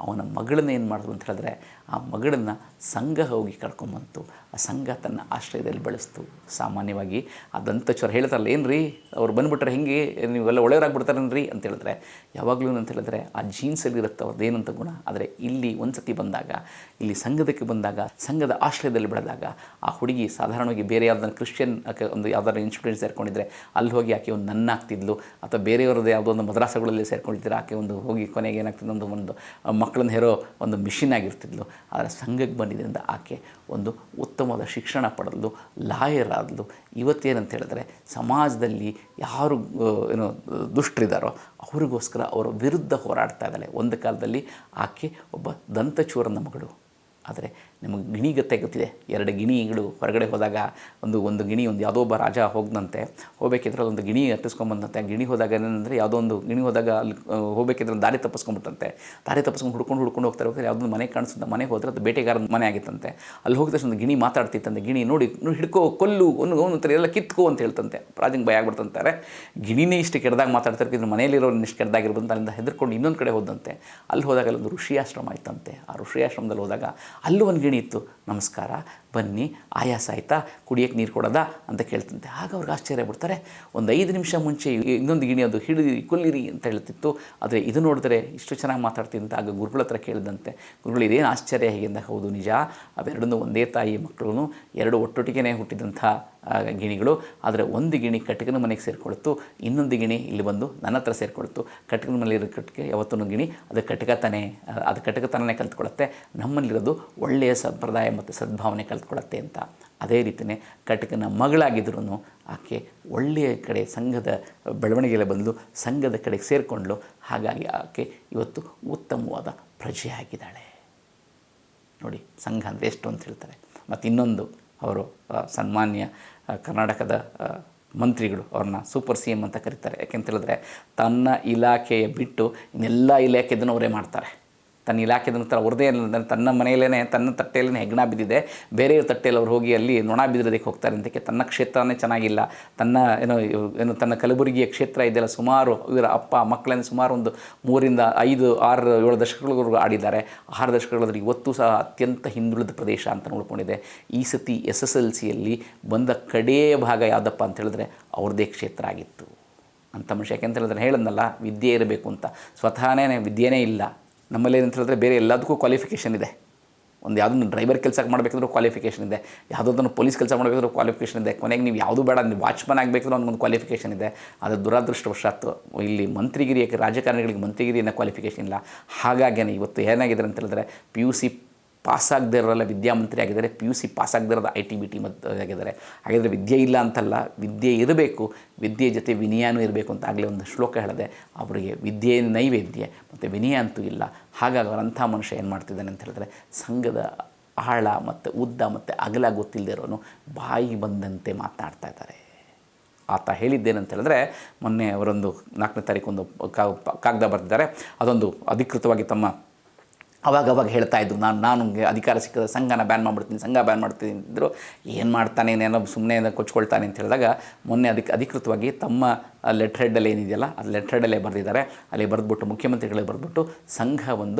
ಅವನ ಮಗಳನ್ನ ಏನು ಮಾಡಿದ್ರು ಅಂತ ಹೇಳಿದ್ರೆ, ಆ ಮಗಳನ್ನು ಸಂಘ ಹೋಗಿ ಕರ್ಕೊಂಬಂತು. ಆ ಸಂಘ ತನ್ನ ಆಶ್ರಯದಲ್ಲಿ ಬೆಳೆಸ್ತು. ಸಾಮಾನ್ಯವಾಗಿ ಆ ದಂತಚೋರ ಹೇಳ್ತಾರಲ್ಲ, ಏನು ರೀ ಅವ್ರು ಬಂದುಬಿಟ್ರೆ ಹಿಂಗೆ ನೀವೆಲ್ಲ ಒಳ್ಳೆಯವರಾಗ್ಬಿಡ್ತಾರೇನ್ರಿ ಅಂತ ಹೇಳಿದ್ರೆ, ಯಾವಾಗಲೂ ಅಂತ ಹೇಳಿದ್ರೆ ಆ ಜೀನ್ಸಲ್ಲಿರುತ್ತೆ ಅವ್ರದ್ದೇನಂತ ಗುಣ. ಆದರೆ ಇಲ್ಲಿ ಒಂದು ಸತಿ ಬಂದಾಗ, ಇಲ್ಲಿ ಸಂಘದಕ್ಕೆ ಬಂದಾಗ, ಸಂಘದ ಆಶ್ರಯದಲ್ಲಿ ಬೆಳೆದಾಗ, ಆ ಹುಡುಗಿ ಸಾಧಾರಣವಾಗಿ ಬೇರೆ ಯಾವುದಾದ್ರು ಕ್ರಿಶ್ಚಿಯನ್ ಒಂದು ಯಾವುದಾದ್ರು ಇನ್ಸ್ಟಿಟ್ಯೂಟ್ ಸೇರ್ಕೊಂಡಿದ್ರೆ ಅಲ್ಲಿ ಹೋಗಿ ಆಕೆ ಒಂದು ನನ್ನ ಆಗ್ತಿದ್ಲು, ಅಥವಾ ಬೇರೆಯವ್ರದ್ದು ಯಾವುದೋ ಒಂದು ಮದ್ರಾಸಗಳಲ್ಲಿ ಸೇರ್ಕೊಂಡಿದ್ರೆ ಆಕೆ ಒಂದು ಹೋಗಿ ಕೊನೆಗೆ ಏನಾಗ್ತಿದ್ದು ಒಂದು ಮಕ್ಕಳನ್ನ ಹೇರೋ ಒಂದು ಮಿಷಿನ್ ಆಗಿರ್ತಿದ್ಲು. ಆದರೆ ಸಂಘಕ್ಕೆ ಬಂದಿದ್ದರಿಂದ ಆಕೆ ಒಂದು ಉತ್ತಮವಾದ ಶಿಕ್ಷಣ ಪಡೆದಲು, ಲಾಯರ್ ಆದಲು. ಇವತ್ತೇನಂತ ಹೇಳಿದ್ರೆ, ಸಮಾಜದಲ್ಲಿ ಯಾರು ದುಷ್ಟರಿದ್ದಾರೋ ಅವರಿಗೋಸ್ಕರ ಅವರ ವಿರುದ್ಧ ಹೋರಾಡ್ತಾ ಇದ್ದಾಳೆ. ಒಂದು ಕಾಲದಲ್ಲಿ ಆಕೆ ಒಬ್ಬ ದಂತಚೂರನ ಮಗಳು. ಆದರೆ ನಿಮಗೆ ಗಿಣಿಗತ್ತೆ ಗೊತ್ತಿದೆ, 2 ಗಿಣಿಗಳು ಹೊರಗಡೆ ಹೋದಾಗ ಒಂದು ಗಿಣಿ ಯಾವುದೋ ಒಬ್ಬ ರಾಜ ಹೋಗದಂತೆ, ಹೋಗಬೇಕಿದ್ರೆ ಒಂದು ಗಿಣಿ ಅಟ್ಟಿಸ್ಕೊಂಬಂದಂತೆ. ಆ ಗಿಣಿ ಹೋದಾಗ ಏನಂದರೆ, ಯಾವುದೋ ಒಂದು ಗಿಣಿ ಹೋದಾಗ ಅಲ್ಲಿ ಹೋಗಬೇಕಿದ್ರೆ ದಾರಿ ತಪ್ಪಿಸ್ಕೊಂಡ್ಬಿಟ್ಟಂತೆ. ದಾರಿ ತಪ್ಪಿಸ್ಕೊಂಡು ಹುಡ್ಕೊಂಡು ಹೋಗ್ತಾರೆ. ಯಾವುದೋ ಮನೆ ಕಾಣಿಸುತ್ತೆ, ಮನೆಗೆ ಹೋದ್ರೆ ಅದು ಬೇಟೆಗಾರನ ಮನೆ ಆಗಿತ್ತಂತೆ. ಅಲ್ಲಿ ಹೋಗಿದ ತಕ್ಷಣ ಒಂದು ಗಿಣಿ ಮಾತಾಡ್ತಿತ್ತಂತೆ. ಗಿಣಿ ನೋಡಿ ಹಿಡ್ಕೋ, ಕೊಲ್ಲು, ಒಂದು ಎಲ್ಲ ಕಿತ್ಕೋ ಅಂತ ಹೇಳ್ತಂತೆ. ರಾಜಂಗೆ ಭಯ ಆಗ್ಬಿಡ್ತಂತಾರೆ. ಗಿಣಿನೇ ಇಷ್ಟು ಕೆಡ್ದಾಗ ಮಾತಾಡ್ತಾರೆ, ಇದ್ರ ಮನೆಯಲ್ಲಿರೋರು ಇಷ್ಟು ಕೆಡ್ದಾಗಿರ್ಬೋದು ಅಂತ ಅಲ್ಲಿಂದ ಹೆದರ್ಕೊಂಡು ಇನ್ನೊಂದು ಕಡೆ ಹೋದಂತೆ. ಅಲ್ಲಿ ಹೋದಾಗ ಅಲ್ಲೊಂದು ಋಷಿಯಾಶ್ರಮ ಆಯ್ತಂತೆ. ಆ ಋಷಿಯಾಶ್ರಮದಲ್ಲಿ ಹೋದಾಗ ಅಲ್ಲೂ ಒಂದು ಗಿಣಿ ಇತ್ತು. ನಮಸ್ಕಾರ, ಬನ್ನಿ, ಆಯಾಸ ಆಯಿತಾ, ಕುಡಿಯೋಕ್ಕೆ ನೀರು ಕೊಡೋದಾ ಅಂತ ಕೇಳ್ತಂತೆ. ಆಗ ಅವ್ರಿಗೆ ಆಶ್ಚರ್ಯ ಬಿಡ್ತಾರೆ. ಒಂದು 5 ನಿಮಿಷ ಮುಂಚೆ ಇನ್ನೊಂದು ಗಿಣಿ ಅದು ಹಿಡಿದು ಕೊಲ್ಲಿರಿ ಅಂತ ಹೇಳ್ತಿತ್ತು. ಆದರೆ ಇದು ನೋಡಿದ್ರೆ ಇಷ್ಟು ಚೆನ್ನಾಗಿ ಮಾತಾಡ್ತೀನಿ ಅಂತ. ಆಗ ಗುರುಗಳ ಹತ್ರ ಕೇಳಿದಂತೆ, ಗುರುಗಳು ಇದೇನು ಆಶ್ಚರ್ಯ ಹೇಗೆಂದ. ಹೌದು ನಿಜ, ಅವೆರಡನ್ನೂ ಒಂದೇ ತಾಯಿ ಮಕ್ಕಳು, 2 ಒಟ್ಟೊಟ್ಟಿಗೆ ಹುಟ್ಟಿದಂಥ ಗಿಣಿಗಳು. ಆದರೆ ಒಂದು ಗಿಣಿ ಕಟಕನ ಮನೆಗೆ ಸೇರಿಕೊಳ್ತು, ಇನ್ನೊಂದು ಗಿಣಿ ಇಲ್ಲಿ ಬಂದು ನನ್ನ ಹತ್ರ ಸೇರಿಕೊಳ್ತು. ಕಟಕನ ಮನೆಯಲ್ಲಿರೋ ಕಟ್ಟಿಗೆ ಯಾವತ್ತೂ ಗಿಣಿ ಅದು ಕಟಕತನೇ ಕಲ್ತ್ಕೊಳ್ಳುತ್ತೆ. ನಮ್ಮಲ್ಲಿರೋದು ಒಳ್ಳೆಯ ಸಂಪ್ರದಾಯ ಮತ್ತು ಸದ್ಭಾವನೆ ಕಲ್ತ್ಕೊಳ್ಳುತ್ತೆ ಅಂತ. ಅದೇ ರೀತಿಯೇ ಕಟಕನ ಮಗಳಾಗಿದ್ರೂ ಆಕೆ ಒಳ್ಳೆಯ ಕಡೆ ಸಂಘದ ಬೆಳವಣಿಗೆಯಲ್ಲಿ ಬಂದು ಸಂಘದ ಕಡೆಗೆ ಸೇರಿಕೊಂಡ್ಳು. ಹಾಗಾಗಿ ಆಕೆ ಇವತ್ತು ಉತ್ತಮವಾದ ಪ್ರಜೆಯಾಗಿದ್ದಾಳೆ. ನೋಡಿ, ಸಂಘ ಅಂದರೆ ಎಷ್ಟು ಅಂತ ಹೇಳ್ತಾರೆ. ಮತ್ತು ಇನ್ನೊಂದು, ಅವರು ಸನ್ಮಾನ್ಯ ಕರ್ನಾಟಕದ ಮಂತ್ರಿಗಳು ಅವ್ರನ್ನ ಸೂಪರ್ CM ಅಂತ ಕರೀತಾರೆ. ಯಾಕೆಂತ ಹೇಳಿದ್ರೆ, ತನ್ನ ಇಲಾಖೆಯ ಬಿಟ್ಟು ಇನ್ನೆಲ್ಲ ಇಲಾಖೆದನ್ನು ಅವರೇ ಮಾಡ್ತಾರೆ. ತನ್ನ ಇಲಾಖೆದ ನಂತರ ಅವ್ರದ್ದೇ ತನ್ನ ಮನೆಯಲ್ಲೇ ತನ್ನ ತಟ್ಟೆಯಲ್ಲೇ ಹೆಗ್ಣ ಬಿದ್ದಿದೆ, ಬೇರೆಯವ್ರ ತಟ್ಟೆಯಲ್ಲಿ ಅವ್ರು ಹೋಗಿ ಅಲ್ಲಿ ನೊಣ ಬಿದ್ದಿರೋದಕ್ಕೆ ಹೋಗ್ತಾರೆ. ಅಂತಕ್ಕೆ ತನ್ನ ಕ್ಷೇತ್ರನೇ ಚೆನ್ನಾಗಿಲ್ಲ. ತನ್ನ ಕಲಬುರಗಿಯ ಕ್ಷೇತ್ರ ಇದೆಯಲ್ಲ, ಸುಮಾರು ಇವರ ಅಪ್ಪ ಮಕ್ಕಳನ್ನು ಸುಮಾರು ಒಂದು 3, 5, 6, 7 ದಶಕಗಳವರೆಗೂ ಆಡಿದ್ದಾರೆ. 6 ದಶಕಗಳಾದರೆ ಇವತ್ತು ಸಹ ಅತ್ಯಂತ ಹಿಂದುಳಿದ ಪ್ರದೇಶ ಅಂತ ನೋಡ್ಕೊಂಡಿದೆ. ಈ ಸತಿ SSLCಯಲ್ಲಿ ಬಂದ ಕಡೆಯ ಭಾಗ ಯಾವುದಪ್ಪ ಅಂತ ಹೇಳಿದ್ರೆ ಅವ್ರದ್ದೇ ಕ್ಷೇತ್ರ ಆಗಿತ್ತು ಅಂತ ಮನುಷ್ಯ. ಯಾಕೆಂತ ಹೇಳಿದ್ರೆ ಹೇಳದ್ನಲ್ಲ, ವಿದ್ಯೆ ಇರಬೇಕು ಅಂತ. ಸ್ವತಃನೇ ವಿದ್ಯೆನೇ ಇಲ್ಲ ನಮ್ಮಲ್ಲಿ. ಏನಂತ ಹೇಳಿದ್ರೆ ಬೇರೆ ಎಲ್ಲದಕ್ಕೂ ಕ್ವಾಲಿಫಿಕೇಷನ್ ಇದೆ. ಒಂದು ಯಾವುದನ್ನು ಡ್ರೈವರ್ ಕೆಲಸ ಮಾಡಬೇಕಂದ್ರೂ ಕ್ವಾಲಿಫಿಕೇಷನ್ ಇದೆ, ಯಾವುದಾದ್ರೂ ಪೊಲೀಸ್ ಕೆಲಸ ಮಾಡಬೇಕಂದ್ರೂ ಕ್ವಾಲಿಫಿಕೇಷನ್ ಇದೆ, ಕೊನೆಗೆ ನೀವು ಯಾವುದು ಬೇಡ, ನೀವು ವಾಚ್ಮನ್ ಆಗಬೇಕಂದ್ರೆ ಒಂದು ಕ್ವಾಲಿಫಿಕೇಷನ್ ಇದೆ. ಆದರೆ ದುರದೃಷ್ಟವಶಾತ್ತು ಇಲ್ಲಿ ಮಂತ್ರಿಗಿರಿ, ರಾಜಕಾರಣಿಗಳಿಗೆ ಮಂತ್ರಿಗಿರಿ ಅನ್ನೋ ಕ್ವಾಲಿಫಿಕೇಷನ್ ಇಲ್ಲ. ಹಾಗಾಗಿಯೇ ಇವತ್ತು ಏನಾಗಿದೆ ಅಂತ ಹೇಳಿದ್ರೆ PUC ಪಾಸ್ ಆಗದೇ ಇರೋಲ್ಲ ವಿದ್ಯಾಮಂತ್ರಿ ಆಗಿದ್ದಾರೆ, PUC ಪಾಸ್ ಆಗದೇ ಇರೋದು IT-BT ಆಗಿದ್ದಾರೆ. ಹಾಗಾದರೆ ವಿದ್ಯೆ ಇಲ್ಲ ಅಂತಲ್ಲ, ವಿದ್ಯೆ ಇರಬೇಕು, ವಿದ್ಯೆ ಜೊತೆ ವಿನಯನೂ ಇರಬೇಕು ಅಂತ ಆಗಲೇ ಒಂದು ಶ್ಲೋಕ ಹೇಳಿದೆ. ಅವರಿಗೆ ವಿದ್ಯೆ ನೈವೇದ್ಯ ಮತ್ತು ವಿನಯ ಅಂತೂ ಇಲ್ಲ. ಹಾಗಾಗಿ ಅವರಂಥ ಮನುಷ್ಯ ಏನು ಮಾಡ್ತಿದ್ದಾನೆ ಅಂತ ಹೇಳಿದ್ರೆ, ಸಂಘದ ಆಳ ಮತ್ತು ಉದ್ದ ಮತ್ತು ಅಗಲ ಗೊತ್ತಿಲ್ಲದೆ ಇರೋನು ಬಾಯಿ ಬಂದಂತೆ ಮಾತನಾಡ್ತಾ ಇದ್ದಾರೆ. ಆತ ಹೇಳಿದ್ದೇನಂತ ಹೇಳಿದ್ರೆ, ಮೊನ್ನೆ ಅವರೊಂದು 4ನೇ ತಾರೀಕು ಒಂದು ಕಾಗದ ಬರೆದಿದ್ದಾರೆ. ಅದೊಂದು ಅಧಿಕೃತವಾಗಿ ತಮ್ಮ ಅವಾಗ ಹೇಳ್ತಾ ಇದ್ರು, ನಾನು ಅಧಿಕಾರ ಸಿಕ್ಕದ ಸಂಘನ ಬ್ಯಾನ್ ಮಾಡಿಬಿಡ್ತೀನಿ, ಸಂಘ ಬ್ಯಾನ್ ಮಾಡ್ತೀನಿ ಅಂತಿದ್ರು. ಏನು ಮಾಡ್ತಾನೆ, ಏನೋ ಸುಮ್ಮನೆ ಕೊಚ್ಕೊಳ್ತಾನೆ ಅಂತ ಹೇಳಿದಾಗ ಮೊನ್ನೆ ಅಧಿಕೃತವಾಗಿ ತಮ್ಮ ಲೆಟ್ರ್ ಹೆಡ್ಡಲ್ಲಿ ಏನಿದೆಯಲ್ಲ ಅದು ಲೆಟ್ರ್ ಹೆಡ್ಡಲ್ಲೇ ಬರೆದಿದ್ದಾರೆ. ಅಲ್ಲಿ ಬರೆದ್ಬಿಟ್ಟು ಮುಖ್ಯಮಂತ್ರಿಗಳಿಗೆ ಬರೆದ್ಬಿಟ್ಟು ಸಂಘ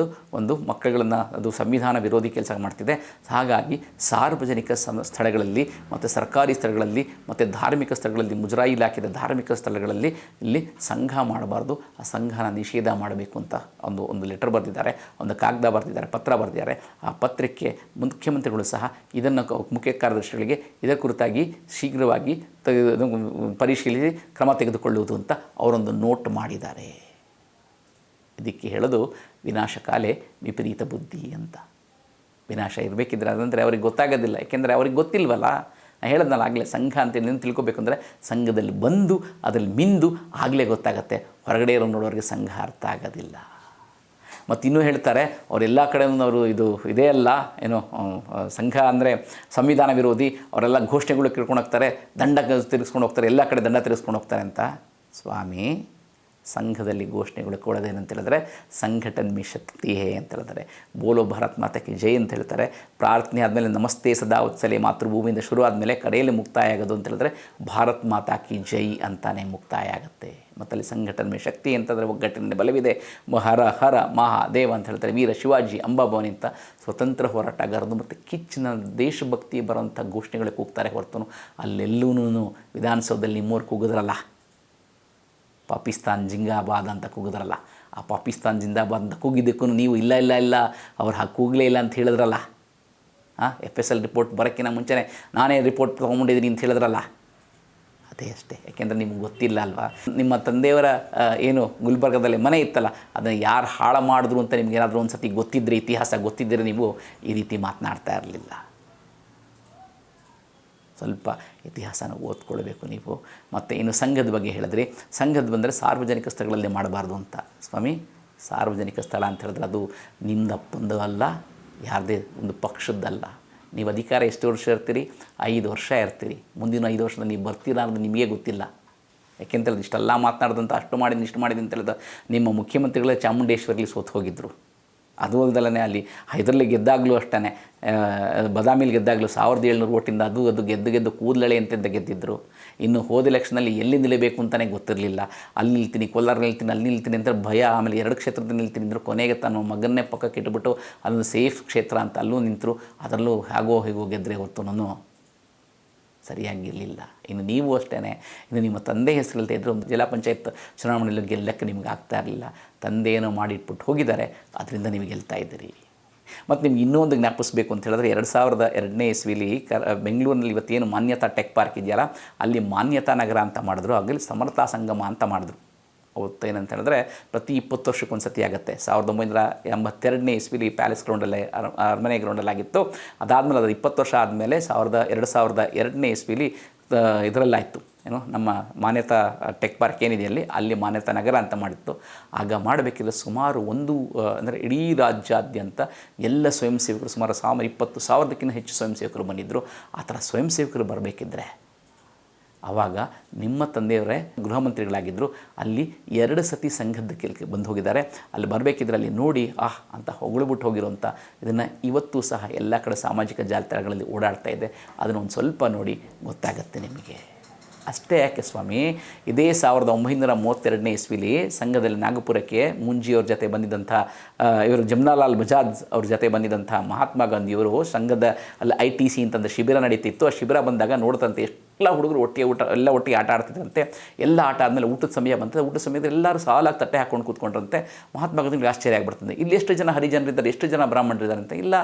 ಒಂದು ಮಕ್ಕಳುಗಳನ್ನು ಅದು ಸಂವಿಧಾನ ವಿರೋಧಿ ಕೆಲಸ ಮಾಡ್ತಿದೆ. ಹಾಗಾಗಿ ಸಾರ್ವಜನಿಕ ಸ್ಥಳಗಳಲ್ಲಿ ಮತ್ತು ಸರ್ಕಾರಿ ಸ್ಥಳಗಳಲ್ಲಿ ಮತ್ತು ಧಾರ್ಮಿಕ ಸ್ಥಳಗಳಲ್ಲಿ, ಮುಜರಾಯಿ ಇಲಾಖೆಯ ಧಾರ್ಮಿಕ ಸ್ಥಳಗಳಲ್ಲಿ ಇಲ್ಲಿ ಸಂಘ ಮಾಡಬಾರ್ದು, ಆ ಸಂಘನ ನಿಷೇಧ ಮಾಡಬೇಕು ಅಂತ ಒಂದು ಲೆಟರ್ ಬರೆದಿದ್ದಾರೆ, ಒಂದು ಕಾಗದ ಬರೆದಿದ್ದಾರೆ, ಪತ್ರ ಬರೆದಿದ್ದಾರೆ. ಆ ಪತ್ರಕ್ಕೆ ಮುಖ್ಯಮಂತ್ರಿಗಳು ಸಹ ಇದನ್ನು ಮುಖ್ಯ ಕಾರ್ಯದರ್ಶಿಗಳಿಗೆ ಇದರ ಕುರಿತಾಗಿ ಶೀಘ್ರವಾಗಿ ಪರಿಶೀಲಿಸಿ ಕ್ರಮ ತೆಗೆದುಕೊಳ್ಳುವುದು ಅಂತ ಅವರೊಂದು ನೋಟ್ ಮಾಡಿದ್ದಾರೆ. ಇದಕ್ಕೆ ಹೇಳೋದು ವಿನಾಶಕಾಲೆ ವಿಪರೀತ ಬುದ್ಧಿ ಅಂತ. ವಿನಾಶ ಇರಬೇಕಿದ್ರೆ ಅದಂದರೆ ಅವ್ರಿಗೆ ಗೊತ್ತಾಗೋದಿಲ್ಲ, ಯಾಕೆಂದರೆ ಅವ್ರಿಗೆ ಗೊತ್ತಿಲ್ವಲ್ಲ. ನಾನು ಹೇಳೋದ್ನಲ್ಲ ಆಗಲೇ, ಸಂಘ ಅಂತ ಏನು ತಿಳ್ಕೊಬೇಕಂದ್ರೆ ಸಂಘದಲ್ಲಿ ಬಂದು ಅದರಲ್ಲಿ ಮಿಂದು ಆಗಲೇ ಗೊತ್ತಾಗತ್ತೆ. ಹೊರಗಡೆ ಇರೋ ನೋಡೋರಿಗೆ ಸಂಘ ಅರ್ಥ ಆಗೋದಿಲ್ಲ. ಮತ್ತು ಇನ್ನೂ ಹೇಳ್ತಾರೆ, ಅವರೆಲ್ಲ ಕಡೆಯೂ ಅವರು ಇದೇ ಅಲ್ಲ ಏನು ಸಂಘ ಅಂದರೆ ಸಂವಿಧಾನ ವಿರೋಧಿ, ಅವರೆಲ್ಲ ಘೋಷಣೆಗಳು ಕೇಳ್ಕೊಂಡು ಹೋಗ್ತಾರೆ, ದಂಡ ತಿರುಗಿಸ್ಕೊಂಡು ಹೋಗ್ತಾರೆ, ಎಲ್ಲ ಕಡೆ ದಂಡ ತಿರುಗಿಸ್ಕೊಂಡು ಹೋಗ್ತಾರೆ ಅಂತ. ಸ್ವಾಮಿ, ಸಂಘದಲ್ಲಿ ಘೋಷಣೆಗಳು ಕೊಡೋದೇನಂತ ಹೇಳಿದ್ರೆ ಸಂಘಟನ್ ಮೇ ಶಕ್ತಿ ಹೇ ಅಂತ ಹೇಳ್ತಾರೆ. ಬೋಲೋ ಭಾರತ್ ಮಾತಾ ಕಿ ಜೈ ಅಂತ ಹೇಳ್ತಾರೆ. ಪ್ರಾರ್ಥನೆ ಆದಮೇಲೆ ನಮಸ್ತೆ ಸದಾ ವತ್ಸಲೆ ಮಾತೃಭೂಮಿಯಿಂದ ಶುರು ಆದಮೇಲೆ ಕಡೆಯಲ್ಲಿ ಮುಕ್ತಾಯ ಆಗೋದು ಅಂತ ಹೇಳಿದ್ರೆ ಭಾರತ್ ಮಾತಾ ಕಿ ಜೈ ಅಂತಾನೆ ಮುಕ್ತಾಯ ಆಗುತ್ತೆ. ಮತ್ತಲ್ಲಿ ಸಂಘಟನ್ ಮೇ ಶಕ್ತಿ ಅಂತಂದರೆ ಒಗ್ಗಟ್ಟಿನ ಬಲವಿದೆ. ಹರ ಹರ ಮಹಾದೇವ ಅಂತ ಹೇಳ್ತಾರೆ. ವೀರ ಶಿವಾಜಿ ಅಂಬಾಭವಾನಿ ಅಂತ ಸ್ವತಂತ್ರ ಹೋರಾಟಗಾರರು ಮತ್ತು ಕಿಚ್ಚಿನ ದೇಶಭಕ್ತಿ ಬರೋಂಥ ಘೋಷಣೆಗಳಿಗೆ ಕೂಗ್ತಾರೆ ಹೊರತು ಅಲ್ಲೆಲ್ಲೂ ವಿಧಾನಸೌಧದಲ್ಲಿ ನಿಮ್ಮೂರು ಕೂಗಿದ್ರಲ್ಲ, ಪಾಕಿಸ್ತಾನ್ ಜಿಂದಾಬಾದ್ ಅಂತ ಕೂಗಿದ್ರಲ್ಲ, ಆ ಪಾಕಿಸ್ತಾನ್ ಜಿಂದಾಬಾದ್ ಅಂತ ಕೂಗಿದ್ದಕ್ಕೂ ನೀವು ಇಲ್ಲ ಅವ್ರು ಹಾಗೆ ಕೂಗಲೇ ಇಲ್ಲ ಅಂತ ಹೇಳಿದ್ರಲ್ಲ. FSL ರಿಪೋರ್ಟ್ ಬರೋಕ್ಕಿಂತ ಮುಂಚೆನೇ ನಾನೇ ರಿಪೋರ್ಟ್ ತೊಗೊಂಡಿದ್ದೀನಿ ಅಂತ ಹೇಳಿದ್ರಲ್ಲ, ಅದೇ ಅಷ್ಟೇ. ಯಾಕೆಂದರೆ ನಿಮ್ಗೆ ಗೊತ್ತಿಲ್ಲ ಅಲ್ವಾ, ನಿಮ್ಮ ತಂದೆಯವರ ಏನು ಗುಲ್ಬರ್ಗದಲ್ಲಿ ಮನೆ ಇತ್ತಲ್ಲ, ಅದನ್ನು ಯಾರು ಹಾಳು ಮಾಡಿದ್ರು ಅಂತ ನಿಮ್ಗೇನಾದರೂ ಒಂದು ಸತಿ ಗೊತ್ತಿದ್ದರೆ, ಇತಿಹಾಸ ಗೊತ್ತಿದ್ದರೆ ನೀವು ಈ ರೀತಿ ಮಾತನಾಡ್ತಾ ಇರಲಿಲ್ಲ. ಸ್ವಲ್ಪ ಇತಿಹಾಸನ ಓದ್ಕೊಳ್ಬೇಕು ನೀವು. ಮತ್ತು ಇನ್ನು ಸಂಘದ ಬಗ್ಗೆ ಹೇಳಿದ್ರಿ, ಸಂಘದ ಬಂದರೆ ಸಾರ್ವಜನಿಕ ಸ್ಥಳಗಳಲ್ಲಿ ಮಾಡಬಾರ್ದು ಅಂತ. ಸ್ವಾಮಿ, ಸಾರ್ವಜನಿಕ ಸ್ಥಳ ಅಂತ ಹೇಳಿದ್ರೆ ಅದು ನಿಮ್ಮದಪ್ಪಂದು ಅಲ್ಲ, ಯಾರದೇ ಒಂದು ಪಕ್ಷದ್ದಲ್ಲ. ನೀವು ಅಧಿಕಾರ ಎಷ್ಟು ವರ್ಷ ಇರ್ತೀರಿ? 5 ವರ್ಷ ಇರ್ತೀರಿ. ಮುಂದಿನ 5 ವರ್ಷದ ನೀವು ಬರ್ತೀರಾ ಅನ್ನೋದು ನಿಮಗೆ ಗೊತ್ತಿಲ್ಲ. ಯಾಕೆಂತೇಳಿದ್ರೆ ಇಷ್ಟೆಲ್ಲ ಮಾತನಾಡ್ದಂಥ ಅಷ್ಟು ಮಾಡಿದ್ದೀನಿ ಇಷ್ಟು ಮಾಡಿದ್ದೀನಿ ಅಂತ ಹೇಳಿದ ನಿಮ್ಮ ಮುಖ್ಯಮಂತ್ರಿಗಳೇ ಚಾಮುಂಡೇಶ್ವರಿಲಿ ಸೋತು ಹೋಗಿದ್ದರು. ಅದು ಅಲ್ದಲ್ಲೇ ಅಲ್ಲಿ ಇದರಲ್ಲಿ ಗೆದ್ದಾಗಲೂ ಅಷ್ಟೇ, ಬದಾಮಿಲಿ ಗೆದ್ದಾಗಲೂ 1700 ಓಟಿಂದ ಅದು ಗೆದ್ದು ಕೂದಲಳೆ ಅಂತಿದ್ದ ಗೆದ್ದಿದ್ದರು. ಇನ್ನು ಹೋದ ಎಲೆಕ್ಷನಲ್ಲಿ ಎಲ್ಲಿ ನಿಲ್ಲಬೇಕು ಅಂತಲೇ ಗೊತ್ತಿರಲಿಲ್ಲ. ಅಲ್ಲಿ ನಿಲ್ತೀನಿ, ಕೋಲಾರಲ್ಲಿ ನಿಲ್ತೀನಿ, ಅಲ್ಲಿ ನಿಲ್ತೀನಿ ಅಂತ ಭಯ. ಆಮೇಲೆ 2 ಕ್ಷೇತ್ರದಲ್ಲಿ ನಿಲ್ತೀನಿ ಅಂದರು. ಕೊನೆಗೆ ತನ್ನ ಮಗನ್ನೇ ಪಕ್ಕಕ್ಕೆ ಇಟ್ಬಿಟ್ಟು ಅದೊಂದು ಸೇಫ್ ಕ್ಷೇತ್ರ ಅಂತ ಅಲ್ಲೂ ನಿಂತರು. ಅದರಲ್ಲೂ ಹೀಗೋ ಗೆದ್ದರೆ ಹೊರತು ನಾನು ಸರಿಯಾಗಿರಲಿಲ್ಲ. ಇನ್ನು ನೀವು ಅಷ್ಟೇ, ಇನ್ನು ನಿಮ್ಮ ತಂದೆ ಹೆಸರಲ್ಲದೆ ಇದ್ದರೂ ಜಿಲ್ಲಾ ಪಂಚಾಯತ್ ಚುನಾವಣೆಯಲ್ಲಿ ಗೆಲ್ಲಕ್ಕೆ ನಿಮ್ಗೆ ಆಗ್ತಾ ಇರಲಿಲ್ಲ. ತಂದೆ ಏನೋ ಮಾಡಿಟ್ಬಿಟ್ಟು ಹೋಗಿದ್ದಾರೆ, ಅದರಿಂದ ನೀವು ಗೆಲ್ತಾ ಇದ್ದೀರಿ. ಮತ್ತು ನಿಮ್ಗೆ ಇನ್ನೊಂದು ಜ್ಞಾಪಿಸ್ಬೇಕು ಅಂತ ಹೇಳಿದ್ರೆ 2002ನೇ ಇಸ್ವಿಲಿ ಬೆಂಗಳೂರಿನಲ್ಲಿ ಇವತ್ತೇನು ಮಾನ್ಯತಾ ಟೆಕ್ ಪಾರ್ಕ್ ಇದೆಯಲ್ಲ, ಅಲ್ಲಿ ಮಾನ್ಯತಾ ನಗರ ಅಂತ ಮಾಡಿದ್ರು, ಅಲ್ಲಿ ಸಮರ್ಥಾ ಸಂಗಮ ಅಂತ ಮಾಡಿದ್ರು. ಅವತ್ತು ಏನಂತ ಹೇಳಿದ್ರೆ ಪ್ರತಿ 20 ವರ್ಷಕ್ಕೊಂದು ಸತಿ ಆಗುತ್ತೆ. 1982ನೇ ಇಸ್ವಿಲಿ ಪ್ಯಾಲೇಸ್ ಗ್ರೌಂಡಲ್ಲೇ ಅರಮನೆ ಗ್ರೌಂಡಲ್ಲಾಗಿತ್ತು. ಅದಾದಮೇಲೆ ಅದು 20 ವರ್ಷ ಆದಮೇಲೆ 2002ನೇ ಇಸ್ವಿಲಿ ಇದರಲ್ಲಾಯಿತು, ಏನು ನಮ್ಮ ಮಾನ್ಯತಾ ಟೆಕ್ ಪಾರ್ಕ್ ಏನಿದೆಯಲ್ಲಿ ಅಲ್ಲಿ ಮಾನ್ಯತಾ ನಗರ ಅಂತ ಮಾಡಿತ್ತು. ಆಗ ಮಾಡಬೇಕಿದ್ರೆ ಸುಮಾರು ಅಂದರೆ ಇಡೀ ರಾಜ್ಯಾದ್ಯಂತ ಎಲ್ಲ ಸ್ವಯಂ ಸೇವಕರು ಸುಮಾರು 20,000ಕ್ಕಿಂತ ಹೆಚ್ಚು ಸ್ವಯಂ ಸೇವಕರು ಬಂದಿದ್ದರು. ಆ ಥರ ಸ್ವಯಂ ಸೇವಕರು ಬರಬೇಕಿದ್ರೆ ಆವಾಗ ನಿಮ್ಮ ತಂದೆಯವರೇ ಗೃಹ ಮಂತ್ರಿಗಳಾಗಿದ್ದರು. ಅಲ್ಲಿ 2 ಸತಿ ಸಂಘದ ಕೆಲಕ್ಕೆ ಬಂದು ಹೋಗಿದ್ದಾರೆ. ಅಲ್ಲಿ ಬರಬೇಕಿದ್ರೆ ಅಲ್ಲಿ ನೋಡಿ ಅಂತ ಹೊಗಳ್ಬಿಟ್ಟು ಹೋಗಿರೋಂಥ ಇದನ್ನು ಇವತ್ತೂ ಸಹ ಎಲ್ಲ ಕಡೆ ಸಾಮಾಜಿಕ ಜಾಲತಾಣಗಳಲ್ಲಿ ಓಡಾಡ್ತಾ ಇದೆ. ಅದನ್ನು ಒಂದು ಸ್ವಲ್ಪ ನೋಡಿ ಗೊತ್ತಾಗತ್ತೆ ನಿಮಗೆ. ಅಷ್ಟೇ ಯಾಕೆ ಸ್ವಾಮಿ, ಇದೇ 1932ನೇ ಇಸ್ವಿಲಿ ಸಂಘದಲ್ಲಿ ನಾಗಪುರಕ್ಕೆ ಮುಂಜಿಯವ್ರ ಜೊತೆ ಬಂದಿದ್ದಂಥ ಇವರು ಜಮ್ನಾಲಾಲ್ ಬಜಾಜ್ ಅವ್ರ ಜೊತೆ ಬಂದಿದ್ದಂಥ ಮಹಾತ್ಮ ಗಾಂಧಿಯವರು ಸಂಘದ ಅಲ್ಲಿ ITC ಅಂತಂದು ಶಿಬಿರ ನಡೀತಿತ್ತು. ಆ ಶಿಬಿರ ಬಂದಾಗ ನೋಡ್ತಂತೆ ಎಷ್ಟು ಎಲ್ಲ ಹುಡುಗರು ಎಲ್ಲ ಒಟ್ಟಿಗೆ ಆಟ ಆಡ್ತಿದ್ರಂತೆ. ಎಲ್ಲ ಆಟ ಆದಮೇಲೆ ಊಟದ ಸಮಯ ಬಂತದೆ. ಊಟದ ಸಮಯದಲ್ಲಿ ಎಲ್ಲರೂ ಸಾಲಾಗಿ ತಟ್ಟೆ ಹಾಕ್ಕೊಂಡು ಕೂತ್ಕೊಂಡ್ರಂತೆ. ಮಹಾತ್ಮ ಗಾಂಧಿಗೆ ಆಶ್ಚರ್ಯ ಆಗ್ಬಿಡ್ತದೆ, ಇಲ್ಲಿ ಎಷ್ಟು ಜನ ಹರಿಜನರಿದ್ದಾರೆ, ಎಷ್ಟು ಜನ ಬ್ರಾಹ್ಮಣರಿದ್ದಾರೆ ಅಂತ. ಇಲ್ಲ,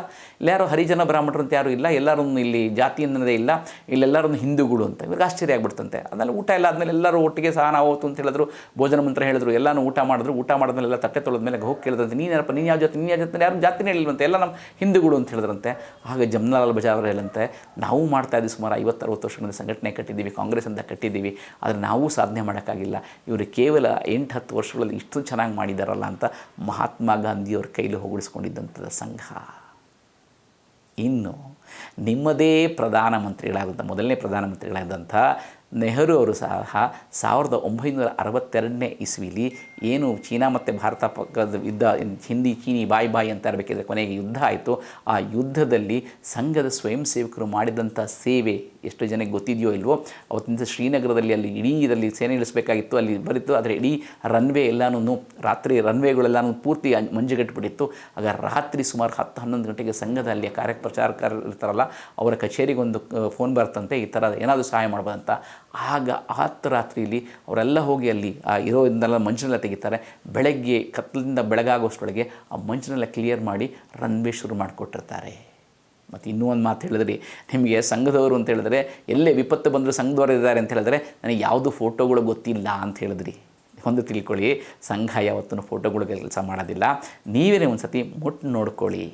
ಇಲ್ಲಾರು ಹರಿಜನ ಬ್ರಾಹ್ಮಣರು ಅಂತ ಯಾರು ಇಲ್ಲ, ಎಲ್ಲರೂ ಇಲ್ಲಿ ಜಾತಿ ಅನ್ನೋದೇ ಇಲ್ಲ, ಇಲ್ಲೆಲ್ಲರೂ ಹಿಂದೂಗಳು ಅಂತ. ಇವ್ರಿಗೆ ಆಶ್ಚರ್ಯ ಆಗ್ಬಿಡ್ತಂತೆ. ಆಮೇಲೆ ಊಟ ಎಲ್ಲ ಆದಮೇಲೆ ಎಲ್ಲರೂ ಒಟ್ಟಿಗೆ ಸಹ ನಾವು ಹೋಗ್ತು ಅಂತ ಹೇಳಿದ್ರು. ಭೋಜನ ಮಂತ್ರ ಹೇಳಿದ್ರು, ಎಲ್ಲನೂ ಊಟ ಮಾಡಿದ್ರು. ಊಟ ಮಾಡಿದ್ಮೇಲೆ ಎಲ್ಲ ತಟ್ಟೆ ತೊಳೆದ್ಮೇಲೆ ಹೋಗಿ ಕೇಳಿದ್ರಂತೆ, ನೀನು ಯಾವ ಜಾತಿ, ನೀನು ಯಾವ ಜಾತಿ, ಯಾರು ಜಾತಿನೇ ಹೇಳಿಲ್ವಂತೆ, ಎಲ್ಲ ನಮ್ಮ ಹಿಂದೂಗಳು ಅಂತ ಹೇಳಿದ್ರಂತೆ. ಆಗ ಜಮ್ನಾಲಾಲ್ ಬಜಾರ್ ಅವರು ಹೇಳಂತೆ, ನಾವು ಮಾಡ್ತಾ ಇದ್ದೀವಿ, ಸುಮಾರು 50-60 ವರ್ಷಗಳಿಂದ ಸಂಘಟನೆ ಕಟ್ಟಿದ್ದೀವಿ, ಕಾಂಗ್ರೆಸ್ ಅಂತ ಕಟ್ಟಿದ್ದೀವಿ, ಆದರೆ ನಾವು ಸಾಧನೆ ಮಾಡೋಕ್ಕಾಗಿಲ್ಲ. ಇವರು ಕೇವಲ 8-10 ವರ್ಷಗಳಲ್ಲಿ ಇಷ್ಟು ಚೆನ್ನಾಗಿ ಮಾಡಿದಾರಲ್ಲ ಅಂತ ಮಹಾತ್ಮ ಗಾಂಧಿಯವ್ರ ಕೈಲಿ ಹೊಗಳಿಸ್ಕೊಂಡಿದ್ದಂಥದ್ದು ಸಂಘ. ಇನ್ನು ನಿಮ್ಮದೇ ಮೊದಲನೇ ಪ್ರಧಾನಮಂತ್ರಿಗಳಾದಂಥ ನೆಹರು ಅವರು ಸಹ 1962ನೇ ಇಸ್ವಿಲಿ ಏನು ಚೀನಾ ಮತ್ತು ಭಾರತ ಪಕ್ಕದ ಯುದ್ಧ, ಹಿಂದಿ ಚೀನಿ ಬಾಯಿ ಅಂತ ಇರಬೇಕಿದ್ರೆ ಕೊನೆಗೆ ಯುದ್ಧ ಆಯಿತು. ಆ ಯುದ್ಧದಲ್ಲಿ ಸಂಘದ ಸ್ವಯಂ ಸೇವಕರು ಮಾಡಿದಂಥ ಸೇವೆ ಎಷ್ಟು ಜನಕ್ಕೆ ಗೊತ್ತಿದೆಯೋ ಇಲ್ವೋ. ಅವತ್ತಿನ ಶ್ರೀನಗರದಲ್ಲಿ ಅಲ್ಲಿ ಇಡೀ ಇದರಲ್ಲಿ ಸೇನೆ ಇಳಿಸಬೇಕಾಗಿತ್ತು, ಅಲ್ಲಿ ಬರಿತು. ಆದರೆ ಇಡೀ ರನ್ವೇ ಎಲ್ಲನೂ ರಾತ್ರಿ ರನ್ವೇಗಳೆಲ್ಲನೂ ಪೂರ್ತಿ ಮಂಜುಗಟ್ಟಿಬಿಟ್ಟಿತ್ತು. ಆಗ ರಾತ್ರಿ ಸುಮಾರು 10-11 ಗಂಟೆಗೆ ಸಂಘದ ಅಲ್ಲಿಯ ಪ್ರಚಾರಕರು ಇರ್ತಾರಲ್ಲ, ಅವರ ಕಚೇರಿಗೆ ಒಂದು ಫೋನ್ ಬರ್ತಂತೆ, ಈ ಥರ ಏನಾದರೂ ಸಹಾಯ ಮಾಡ್ಬೋದಂತ. ಆಗ ರಾತ್ರಿಯಲ್ಲಿ ಅವರೆಲ್ಲ ಹೋಗಿ ಅಲ್ಲಿ ಇರೋದನ್ನೆಲ್ಲ ಮಂಜನ್ನೆಲ್ಲ ತೆಗಿತಾರೆ. ಬೆಳಗ್ಗೆ ಕತ್ತಲಿಂದ ಬೆಳಗಾಗೋಷ್ಟರೊಳಗೆ ಆ ಮಂಜನ್ನೆಲ್ಲ ಕ್ಲಿಯರ್ ಮಾಡಿ ರನ್ವೇ ಶುರು ಮಾಡಿಕೊಟ್ಟಿರ್ತಾರೆ. ಮತ್ತು ಇನ್ನೂ ಒಂದು ಮಾತು ಹೇಳಿದ್ರಿ, ನಿಮಗೆ ಸಂಘದವರು ಅಂತ ಹೇಳಿದ್ರೆ ಎಲ್ಲೇ ವಿಪತ್ತು ಬಂದರೂ ಸಂಘದವರು ಇದ್ದಾರೆ ಅಂತ ಹೇಳಿದ್ರೆ ನನಗೆ ಯಾವುದು ಫೋಟೋಗಳು ಗೊತ್ತಿಲ್ಲ ಅಂತ ಹೇಳಿದ್ರಿ. ಒಂದು ತಿಳ್ಕೊಳ್ಳಿ, ಸಂಘ ಯಾವತ್ತೂ ಫೋಟೋಗಳಿಗೆ ಕೆಲಸ ಮಾಡೋದಿಲ್ಲ. ನೀವೇ ಒಂದು ಸತಿ ಮುಟ್ಟು ನೋಡ್ಕೊಳ್ಳಿ.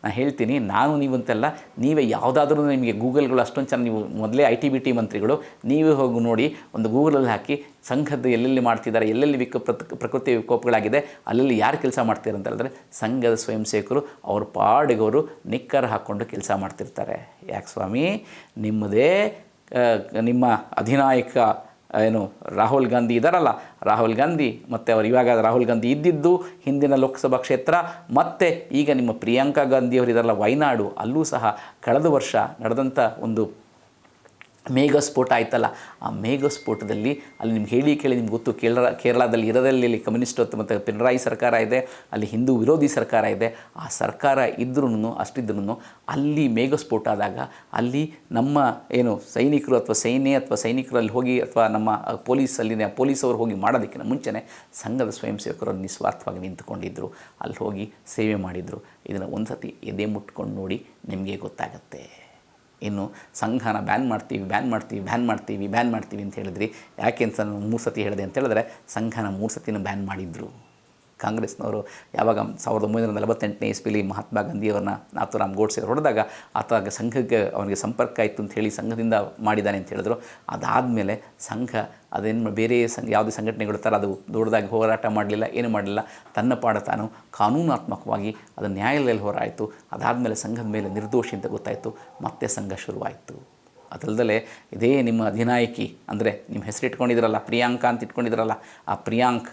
ನಾನು ಹೇಳ್ತೀನಿ, ನಾನು ನೀವಂತೆಲ್ಲ, ನೀವೇ ಯಾವುದಾದ್ರೂ ನಿಮಗೆ ಗೂಗಲ್ಗಳು ಅಷ್ಟೊಂದು ಚೆನ್ನಾಗಿ, ನೀವು ಮೊದಲೇ IT-BT ಮಂತ್ರಿಗಳು, ನೀವೇ ಹೋಗಿ ನೋಡಿ, ಒಂದು ಗೂಗಲಲ್ಲಿ ಹಾಕಿ ಸಂಘದ ಎಲ್ಲೆಲ್ಲಿ ಮಾಡ್ತಿದ್ದಾರೆ, ಎಲ್ಲೆಲ್ಲಿ ಪ್ರಕೃತಿ ವಿಕೋಪಗಳಾಗಿದೆ, ಅಲ್ಲೆಲ್ಲಿ ಯಾರು ಕೆಲಸ ಮಾಡ್ತಾರೆ ಅಂತ ಹೇಳಿದ್ರೆ ಸಂಘದ ಸ್ವಯಂ ಸೇವಕರು ಅವ್ರ ಪಾಡಿಗವರು ನಿಕ್ಕರ್ ಹಾಕ್ಕೊಂಡು ಕೆಲಸ ಮಾಡ್ತಿರ್ತಾರೆ. ಯಾಕೆ ಸ್ವಾಮಿ, ನಿಮ್ಮ ಅಧಿನಾಯಕ ರಾಹುಲ್ ಗಾಂಧಿ ಇದ್ದಾರಲ್ಲ, ರಾಹುಲ್ ಗಾಂಧಿ ಮತ್ತು ಇವಾಗ ರಾಹುಲ್ ಗಾಂಧಿ ಇದ್ದಿದ್ದು ಹಿಂದಿನ ಲೋಕಸಭಾ ಕ್ಷೇತ್ರ, ಮತ್ತು ಈಗ ನಿಮ್ಮ ಪ್ರಿಯಾಂಕಾ ಗಾಂಧಿಯವರಿದಾರಲ್ಲ ವಯನಾಡು, ಅಲ್ಲೂ ಸಹ ಕಳೆದ ವರ್ಷ ನಡೆದಂಥ ಒಂದು ಮೇಘಸ್ಫೋಟ ಆಯ್ತಲ್ಲ, ಆ ಮೇಘಸ್ಫೋಟದಲ್ಲಿ ಅಲ್ಲಿ ನಿಮ್ಗೆ ಕೇಳಿ ನಿಮ್ಗೆ ಗೊತ್ತು, ಕೇರಳದಲ್ಲಿ ಇರೋದಲ್ಲಿ ಕಮ್ಯುನಿಸ್ಟ್ ಮತ್ತು ಪಿಣರಾಯಿ ಸರ್ಕಾರ ಇದೆ, ಅಲ್ಲಿ ಹಿಂದೂ ವಿರೋಧಿ ಸರ್ಕಾರ ಇದೆ. ಆ ಸರ್ಕಾರ ಅಷ್ಟಿದ್ರೂ ಅಲ್ಲಿ ಮೇಘಸ್ಫೋಟ ಆದಾಗ ಅಲ್ಲಿ ನಮ್ಮ ಸೈನಿಕರು ಅಥವಾ ಸೈನಿಕರು ಅಲ್ಲಿ ಹೋಗಿ, ಅಥವಾ ನಮ್ಮ ಪೊಲೀಸವರು ಹೋಗಿ ಮಾಡೋದಕ್ಕಿಂತ ಮುಂಚೆನೇ ಸಂಘದ ಸ್ವಯಂ ಸೇವಕರು ನಿಸ್ವಾರ್ಥವಾಗಿ ನಿಂತುಕೊಂಡಿದ್ದರು, ಅಲ್ಲಿ ಹೋಗಿ ಸೇವೆ ಮಾಡಿದರು. ಇದನ್ನು ಒಂದು ಸತಿ ಎದೆ ಮುಟ್ಕೊಂಡು ನೋಡಿ, ನಿಮಗೆ ಗೊತ್ತಾಗತ್ತೆ. ಇನ್ನು ಸಂಘನ ಬ್ಯಾನ್ ಮಾಡ್ತೀವಿ ಅಂತ ಹೇಳಿದ್ರಿ. ಯಾಕೆ ಅಂತ ನಾನು 3 ಸತಿ ಹೇಳಿದೆ ಅಂತ ಹೇಳಿದ್ರೆ, ಸಂಘನ 3 ಸತಿನೂ ಬ್ಯಾನ್ ಮಾಡಿದ್ರು ಕಾಂಗ್ರೆಸ್ನವರು. ಯಾವಾಗ 1948ನೇ ಇಸ್ವಿಲಿ ಮಹಾತ್ಮ ಗಾಂಧಿಯವ್ರನ್ನ ನಾಥೂರಾಮ್ ಗೋಡ್ಸೆ ಹೊಡೆದಾಗ ಆತ ಸಂಘಕ್ಕೆ ಅವನಿಗೆ ಸಂಪರ್ಕ ಆಯಿತು ಅಂತ ಹೇಳಿ ಸಂಘದಿಂದ ಮಾಡಿದ್ದಾನೆ ಅಂತ ಹೇಳಿದ್ರು. ಅದಾದಮೇಲೆ ಸಂಘ ಬೇರೆ ಯಾವುದೇ ಸಂಘಟನೆಗಳು ಥರ ಅದು ದೊಡ್ಡದಾಗಿ ಹೋರಾಟ ಮಾಡಲಿಲ್ಲ, ಏನು ಮಾಡಲಿಲ್ಲ. ತನ್ನ ಪಾಡ ತಾನು ಕಾನೂನಾತ್ಮಕವಾಗಿ ಅದು ನ್ಯಾಯಾಲಯದಲ್ಲಿ ಹೋರಾಯಿತು. ಅದಾದಮೇಲೆ ಸಂಘದ ಮೇಲೆ ನಿರ್ದೋಷಿ ಅಂತ ಗೊತ್ತಾಯಿತು, ಮತ್ತೆ ಸಂಘ ಶುರುವಾಯಿತು. ಅದಲ್ಲದೆ ಇದೇ ನಿಮ್ಮ ಅಧಿನಾಯಕಿ ಅಂದರೆ ನಿಮ್ಮ ಹೆಸರು ಇಟ್ಕೊಂಡಿದ್ರಲ್ಲ, ಪ್ರಿಯಾಂಕಾ ಅಂತ ಇಟ್ಕೊಂಡಿದ್ರಲ್ಲ, ಆ ಪ್ರಿಯಾಂಕ್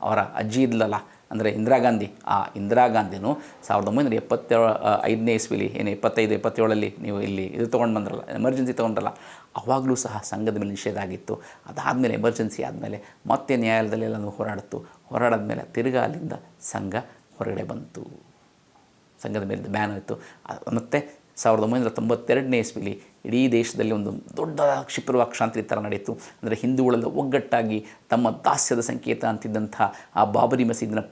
ಅವರ ಅಜ್ಜಿ ಇದ್ಲಲ್ಲ ಅಂದರೆ ಇಂದಿರಾ ಗಾಂಧಿ, ಆ ಇಂದಿರಾ ಗಾಂಧಿನೂ 1975ನೇ ಇಸ್ವಿಲಿ 25-27 ನೀವು ಇಲ್ಲಿ ತೊಗೊಂಡು ಬಂದ್ರಲ್ಲ, ಎಮರ್ಜೆನ್ಸಿ ತೊಗೊಂಡ್ರಲ್ಲ, ಆವಾಗಲೂ ಸಹ ಸಂಘದ ಮೇಲೆ ನಿಷೇಧ ಆಗಿತ್ತು. ಅದಾದಮೇಲೆ ಎಮರ್ಜೆನ್ಸಿ ಆದಮೇಲೆ ಮತ್ತೆ ನ್ಯಾಯಾಲಯದಲ್ಲೆಲ್ಲನೂ ಹೋರಾಡಿದ ಮೇಲೆ ತಿರ್ಗಾ ಅಲ್ಲಿಂದ ಸಂಘ ಹೊರಗಡೆ ಬಂತು, ಸಂಘದ ಮೇಲೆ ಬ್ಯಾನ್ ಆಯಿತು. ಮತ್ತು 1992ನೇ ಇಸ್ವಿಲಿ ಇಡೀ ದೇಶದಲ್ಲಿ ಒಂದು ದೊಡ್ಡ ಕ್ಷಿಪ್ರವಾಕ್ಷಾಂತಿ ಥರ ನಡೆಯಿತು. ಅಂದರೆ ಹಿಂದೂಗಳೆಲ್ಲ ಒಗ್ಗಟ್ಟಾಗಿ ತಮ್ಮ ದಾಸ್ಯದ ಸಂಕೇತ ಅಂತಿದ್ದಂಥ ಆ ಬಾಬರಿ ಮಸೀದಿನ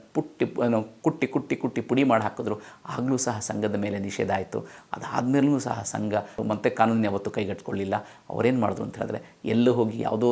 ಕುಟ್ಟಿ ಪುಡಿ ಮಾಡಿ ಹಾಕಿದ್ರು. ಆಗಲೂ ಸಹ ಸಂಘದ ಮೇಲೆ ನಿಷೇಧ ಆಯಿತು. ಅದಾದಮೇಲೂ ಸಹ ಸಂಘ ಮತ್ತೆ ಕಾನೂನಿನ ಯಾವತ್ತೂ ಕೈಗೆಟ್ಕೊಳ್ಳಿಲ್ಲ. ಅವರೇನು ಮಾಡಿದ್ರು ಅಂತ ಹೇಳಿದ್ರೆ, ಎಲ್ಲೋ ಹೋಗಿ ಯಾವುದೋ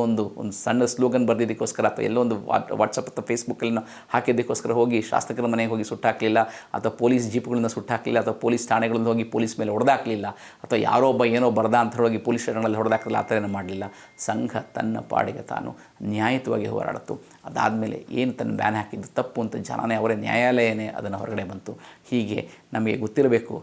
ಒಂದು ಸಣ್ಣ ಸ್ಲೋಗನ್ ಬರೆದಿದ್ದಕ್ಕೋಸ್ಕರ, ಅಥವಾ ಎಲ್ಲೋ ಒಂದು ವಾಟ್ಸಪ್ ಅಥವಾ ಫೇಸ್ಬುಕ್ಕಲ್ಲಿ ಹಾಕಿದ್ದಕ್ಕೋಸ್ಕರ ಹೋಗಿ ಶಾಸಕರ ಮನೆಗೆ ಹೋಗಿ ಸುಟ್ಟಾಕಲಿಲ್ಲ, ಅಥವಾ ಪೊಲೀಸ್ ಜೀಪ್ಗಳನ್ನ ಸುಟ್ಟಾಕಲಿಲ್ಲ, ಅಥವಾ ಪೊಲೀಸ್ ಠಾಣೆಗಳನ್ನು ಹೋಗಿ ಪೊಲೀಸ್ ಮೇಲೆ ಹೊಡೆದಾಕಲಿಲ್ಲ, ಅಥವಾ ಯಾರೋ ಒಬ್ಬ ಏನೋ ಬರ್ದ ಅಂತ ಹೋಗಿ ಪೊಲೀಸ್ ಸ್ಟೇಷನಲ್ಲಿ ಹೊಡೆದಾಕಲಿಲ್ಲ, ಆ ಥರ ಏನೂ ಮಾಡಲಿಲ್ಲ. ಸಂಘ ತನ್ನ ಪಾಡಿಗೆ ತಾನು ನ್ಯಾಯಯುತವಾಗಿ ಹೋರಾಡಿತು. ಅದಾದಮೇಲೆ ಏನು ತನ್ನ ಬ್ಯಾನ್ ಹಾಕಿದ್ದು ತಪ್ಪು ಅಂತ ಜನನೇ, ಅವರೇ ನ್ಯಾಯಾಲಯನೇ ಅದನ್ನು ಹೊರಗಡೆ ಬಂತು. ಹೀಗೆ ನಮಗೆ ಗೊತ್ತಿರಬೇಕು,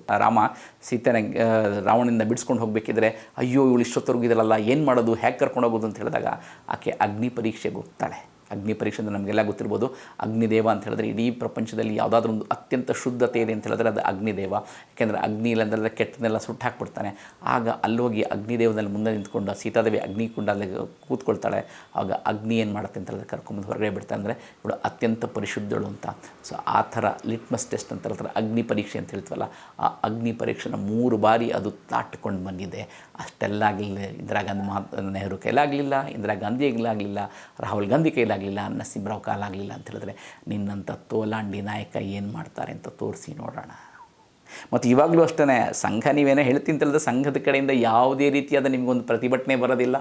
ರಾವಣನಿಂದ ಬಿಡಿಸ್ಕೊಂಡು ಹೋಗಬೇಕಿದ್ರೆ, ಅಯ್ಯೋ ಇವಳು ಇಷ್ಟೊತ್ತವರೆಗೂ ಇದರಲ್ಲ, ಏನು ಮಾಡೋದು, ಹೇಗೆ ಕರ್ಕೊಂಡು ಹೋಗೋದು ಅಂತ ಹೇಳಿದಾಗ ಆಕೆ ಅಗ್ನಿ ಪರೀಕ್ಷೆಗೆ ಹೋಗ್ತಾಳೆ. ಅಗ್ನಿ ಪರೀಕ್ಷೆ ಅಂದರೆ ನಮಗೆಲ್ಲ ಗೊತ್ತಿರ್ಬೋದು. ಅಗ್ನಿದೇವ ಅಂತ ಹೇಳಿದ್ರೆ ಇಡೀ ಪ್ರಪಂಚದಲ್ಲಿ ಯಾವುದಾದ್ರೂ ಒಂದು ಅತ್ಯಂತ ಶುದ್ಧತೆ ಇದೆ ಅಂತ ಹೇಳಿದ್ರೆ ಅದು ಅಗ್ನಿದೇವ. ಯಾಕೆಂದರೆ ಅಗ್ನಿ ಇಲ್ಲ ಅಂದರೆ ಕೆಟ್ಟದನ್ನೆಲ್ಲ ಸುಟ್ಟು ಹಾಕ್ಬಿಡ್ತಾನೆ. ಆಗ ಅಲ್ಲೋಗಿ ಅಗ್ನಿದೇವನಲ್ಲಿ ಮುಂದೆ ನಿಂತ್ಕೊಂಡು ಸೀತಾದೇವಿ ಅಗ್ನಿಕುಂಡಲ್ಲಿ ಕೂತ್ಕೊಳ್ತಾಳೆ. ಆಗ ಅಗ್ನಿ ಏನು ಮಾಡುತ್ತೆ ಅಂತ ಹೇಳಿದ್ರೆ ಕರ್ಕೊಂಬಂದು ಹೊರಗಡೆ ಬಿಡ್ತಾನೆ. ಅಂದರೆ ಇವಳು ಅತ್ಯಂತ ಪರಿಶುದ್ಧಳು ಅಂತ. ಸೊ ಆ ಥರ ಲಿಟ್ಮಸ್ ಟೆಸ್ಟ್ ಅಂತ ಹೇಳ್ತಾರೆ, ಅಗ್ನಿ ಪರೀಕ್ಷೆ ಅಂತ ಹೇಳ್ತೀವಲ್ಲ, ಆ ಅಗ್ನಿ ಪರೀಕ್ಷೆನ 3 ಬಾರಿ ಅದು ದಾಟಿಕೊಂಡು ಬಂದಿದೆ. ಅಷ್ಟೆಲ್ಲ ಆಗಲಿಲ್ಲ, ಇಂದಿರಾ ಗಾಂಧಿ ನೆಹರು ಕೈಲಾಗಲಿಲ್ಲ, ಇಂದಿರಾ ಗಾಂಧಿ ಕೈಲಾಗಲಿಲ್ಲ, ರಾಹುಲ್ ಗಾಂಧಿ ಕೈಲಾಗಲಿಲ್ಲ, ನರಸಿಂಹರಾವ್ ಕಾಲಾಗಲಿಲ್ಲ ಅಂತ ಹೇಳಿದ್ರೆ ನಿನ್ನಂಥ ತೋಲಾಂಡಿ ನಾಯಕ ಏನು ಮಾಡ್ತಾರೆ ಅಂತ ತೋರಿಸಿ ನೋಡೋಣ. ಮತ್ತು ಇವಾಗಲೂ ಅಷ್ಟೇ ಸಂಘ ನೀವೇನೋ ಹೇಳ್ತೀನಿ ತಿಳಿದ್ರೆ ಸಂಘದ ಕಡೆಯಿಂದ ಯಾವುದೇ ರೀತಿಯಾದ ನಿಮಗೊಂದು ಪ್ರತಿಭಟನೆ ಬರೋದಿಲ್ಲ.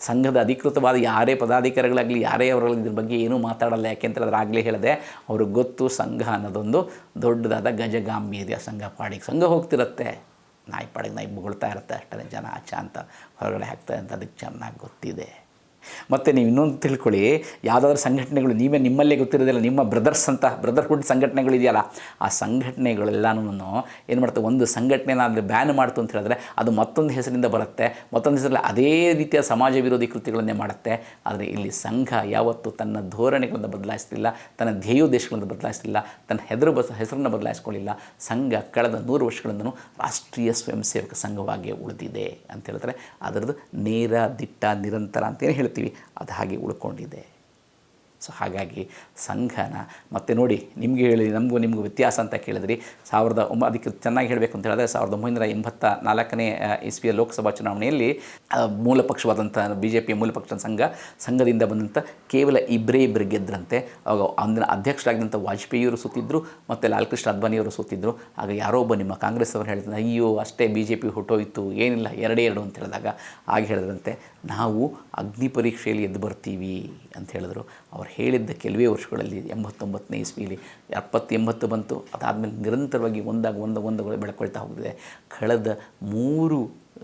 ಸಂಘದ ಅಧಿಕೃತವಾದ ಯಾರೇ ಪದಾಧಿಕಾರಿಗಳಾಗಲಿ ಯಾರೇ ಅವರಲ್ಲಿ ಇದ್ರ ಬಗ್ಗೆ ಏನೂ ಮಾತಾಡಲ್ಲ. ಯಾಕೆಂತೇಳಿದ್ರೆ ಆಗಲೇ ಹೇಳಿದೆ, ಅವ್ರಿಗೆ ಗೊತ್ತು ಸಂಘ ಅನ್ನೋದೊಂದು ದೊಡ್ಡದಾದ ಗಜಗಾಂಭೀರ್ಯ. ಸಂಘ ಪಾಡಿಗೆ ಸಂಘ ಹೋಗ್ತಿರುತ್ತೆ, ನಾಯಿ ಪಾಡಿಗೆ ನಾಯಿ ಬೊಗಳ್ತಾ ಇರುತ್ತೆ, ಅಷ್ಟೇ ಜನ ಆಚ ಅಂತ ಹೊರಗಡೆ ಹಾಕ್ತಾರೆ ಅಂತ ಅದಕ್ಕೆ ಚೆನ್ನಾಗಿ ಗೊತ್ತಿದೆ. ಮತ್ತು ನೀವು ಇನ್ನೊಂದು ತಿಳ್ಕೊಳ್ಳಿ, ಯಾವುದಾದ್ರೂ ಸಂಘಟನೆಗಳು ನೀವೇ ನಿಮ್ಮಲ್ಲೇ ಗೊತ್ತಿರೋದಿಲ್ಲ, ನಿಮ್ಮ ಬ್ರದರ್ಸ್ ಅಂತ ಬ್ರದರ್ಹುಡ್ ಸಂಘಟನೆಗಳಿದೆಯಲ್ಲ, ಆ ಸಂಘಟನೆಗಳೆಲ್ಲನೂ ಏನು ಮಾಡ್ತವೆ, ಒಂದು ಸಂಘಟನೆನ ಅಲ್ಲಿ ಬ್ಯಾನ್ ಮಾಡ್ತು ಅಂತ ಹೇಳಿದ್ರೆ ಅದು ಮತ್ತೊಂದು ಹೆಸರಿಂದ ಬರುತ್ತೆ, ಮತ್ತೊಂದು ಹೆಸರಲ್ಲಿ ಅದೇ ರೀತಿಯ ಸಮಾಜ ವಿರೋಧಿ ಕೃತ್ಯಗಳನ್ನೇ ಮಾಡುತ್ತೆ. ಆದರೆ ಇಲ್ಲಿ ಸಂಘ ಯಾವತ್ತೂ ತನ್ನ ಧೋರಣೆಗಳನ್ನು ಬದಲಾಯಿಸಲಿಲ್ಲ, ತನ್ನ ಧ್ಯೇಯೋದ್ದೇಶಗಳನ್ನು ಬದಲಾಯಿಸಲಿಲ್ಲ, ತನ್ನ ಹೆಸರನ್ನು ಬದಲಾಯಿಸ್ಕೊಳ್ಳಿಲ್ಲ. ಸಂಘ ಕಳೆದ 100 ವರ್ಷಗಳಿಂದಲೂ ರಾಷ್ಟ್ರೀಯ ಸ್ವಯಂ ಸೇವಕ ಸಂಘವಾಗಿ ಉಳಿದಿದೆ ಅಂತ ಹೇಳಿದ್ರೆ ಅದರದ್ದು ನೇರ ದಿಟ್ಟ ನಿರಂತರ ಅಂತೇನು ಹೇಳ್ತೀವಿ, ಅದು ಹಾಗೆ ಉಳ್ಕೊಂಡಿದೆ. ಸೊ ಹಾಗಾಗಿ ಸಂಘನ ಮತ್ತು ನೋಡಿ, ನಿಮಗೆ ಹೇಳಿ ನಿಮಗೂ ವ್ಯತ್ಯಾಸ ಅಂತ ಕೇಳಿದ್ರಿ. ಅದಕ್ಕೆ ಚೆನ್ನಾಗಿ ಹೇಳಬೇಕು ಅಂತ ಹೇಳಿದ್ರೆ 1984ನೇ ಇಸ್ವಿಯ ಲೋಕಸಭಾ ಚುನಾವಣೆಯಲ್ಲಿ ಮೂಲ ಪಕ್ಷವಾದಂಥ BJP ಮೂಲ ಪಕ್ಷದ ಸಂಘದಿಂದ ಬಂದಂಥ ಕೇವಲ ಇಬ್ಬರೇ ಗೆದ್ರಂತೆ. ಆಗ ಅಂದಿನ ಅಧ್ಯಕ್ಷರಾಗಿದ್ದಂಥ ವಾಜಪೇಯಿಯವರು ಸೋತಿದ್ದರು ಮತ್ತು ಲಾಲ್ ಕೃಷ್ಣ ಅದ್ವಾನಿಯವರು ಸೋತಿದ್ದರು. ಆಗ ಯಾರೋ ಒಬ್ಬ ನಿಮ್ಮ ಕಾಂಗ್ರೆಸ್ ಅವರು ಹೇಳಿದ್ರೆ, ಅಯ್ಯೋ ಅಷ್ಟೇ BJP ಹೊಟ್ಟೋಯಿತು, ಏನಿಲ್ಲ 2 ಅಂತ ಹೇಳಿದಾಗ ಆಗ ಹೇಳಿದ್ರಂತೆ, ನಾವು ಅಗ್ನಿ ಪರೀಕ್ಷೆಯಲ್ಲಿ ಎದ್ದು ಬರ್ತೀವಿ ಅಂತ ಹೇಳಿದ್ರು. ಅವ್ರು ಹೇಳಿದ್ದ ಕೆಲವೇ ವರ್ಷಗಳಲ್ಲಿ 89ನೇ ಇಸ್ವಿಯಲ್ಲಿ 70-80 ಬಂತು. ಅದಾದಮೇಲೆ ನಿರಂತರವಾಗಿ ಒಂದು ಬೆಳ್ಕೊಳ್ತಾ ಹೋಗಿದೆ. ಕಳೆದ 3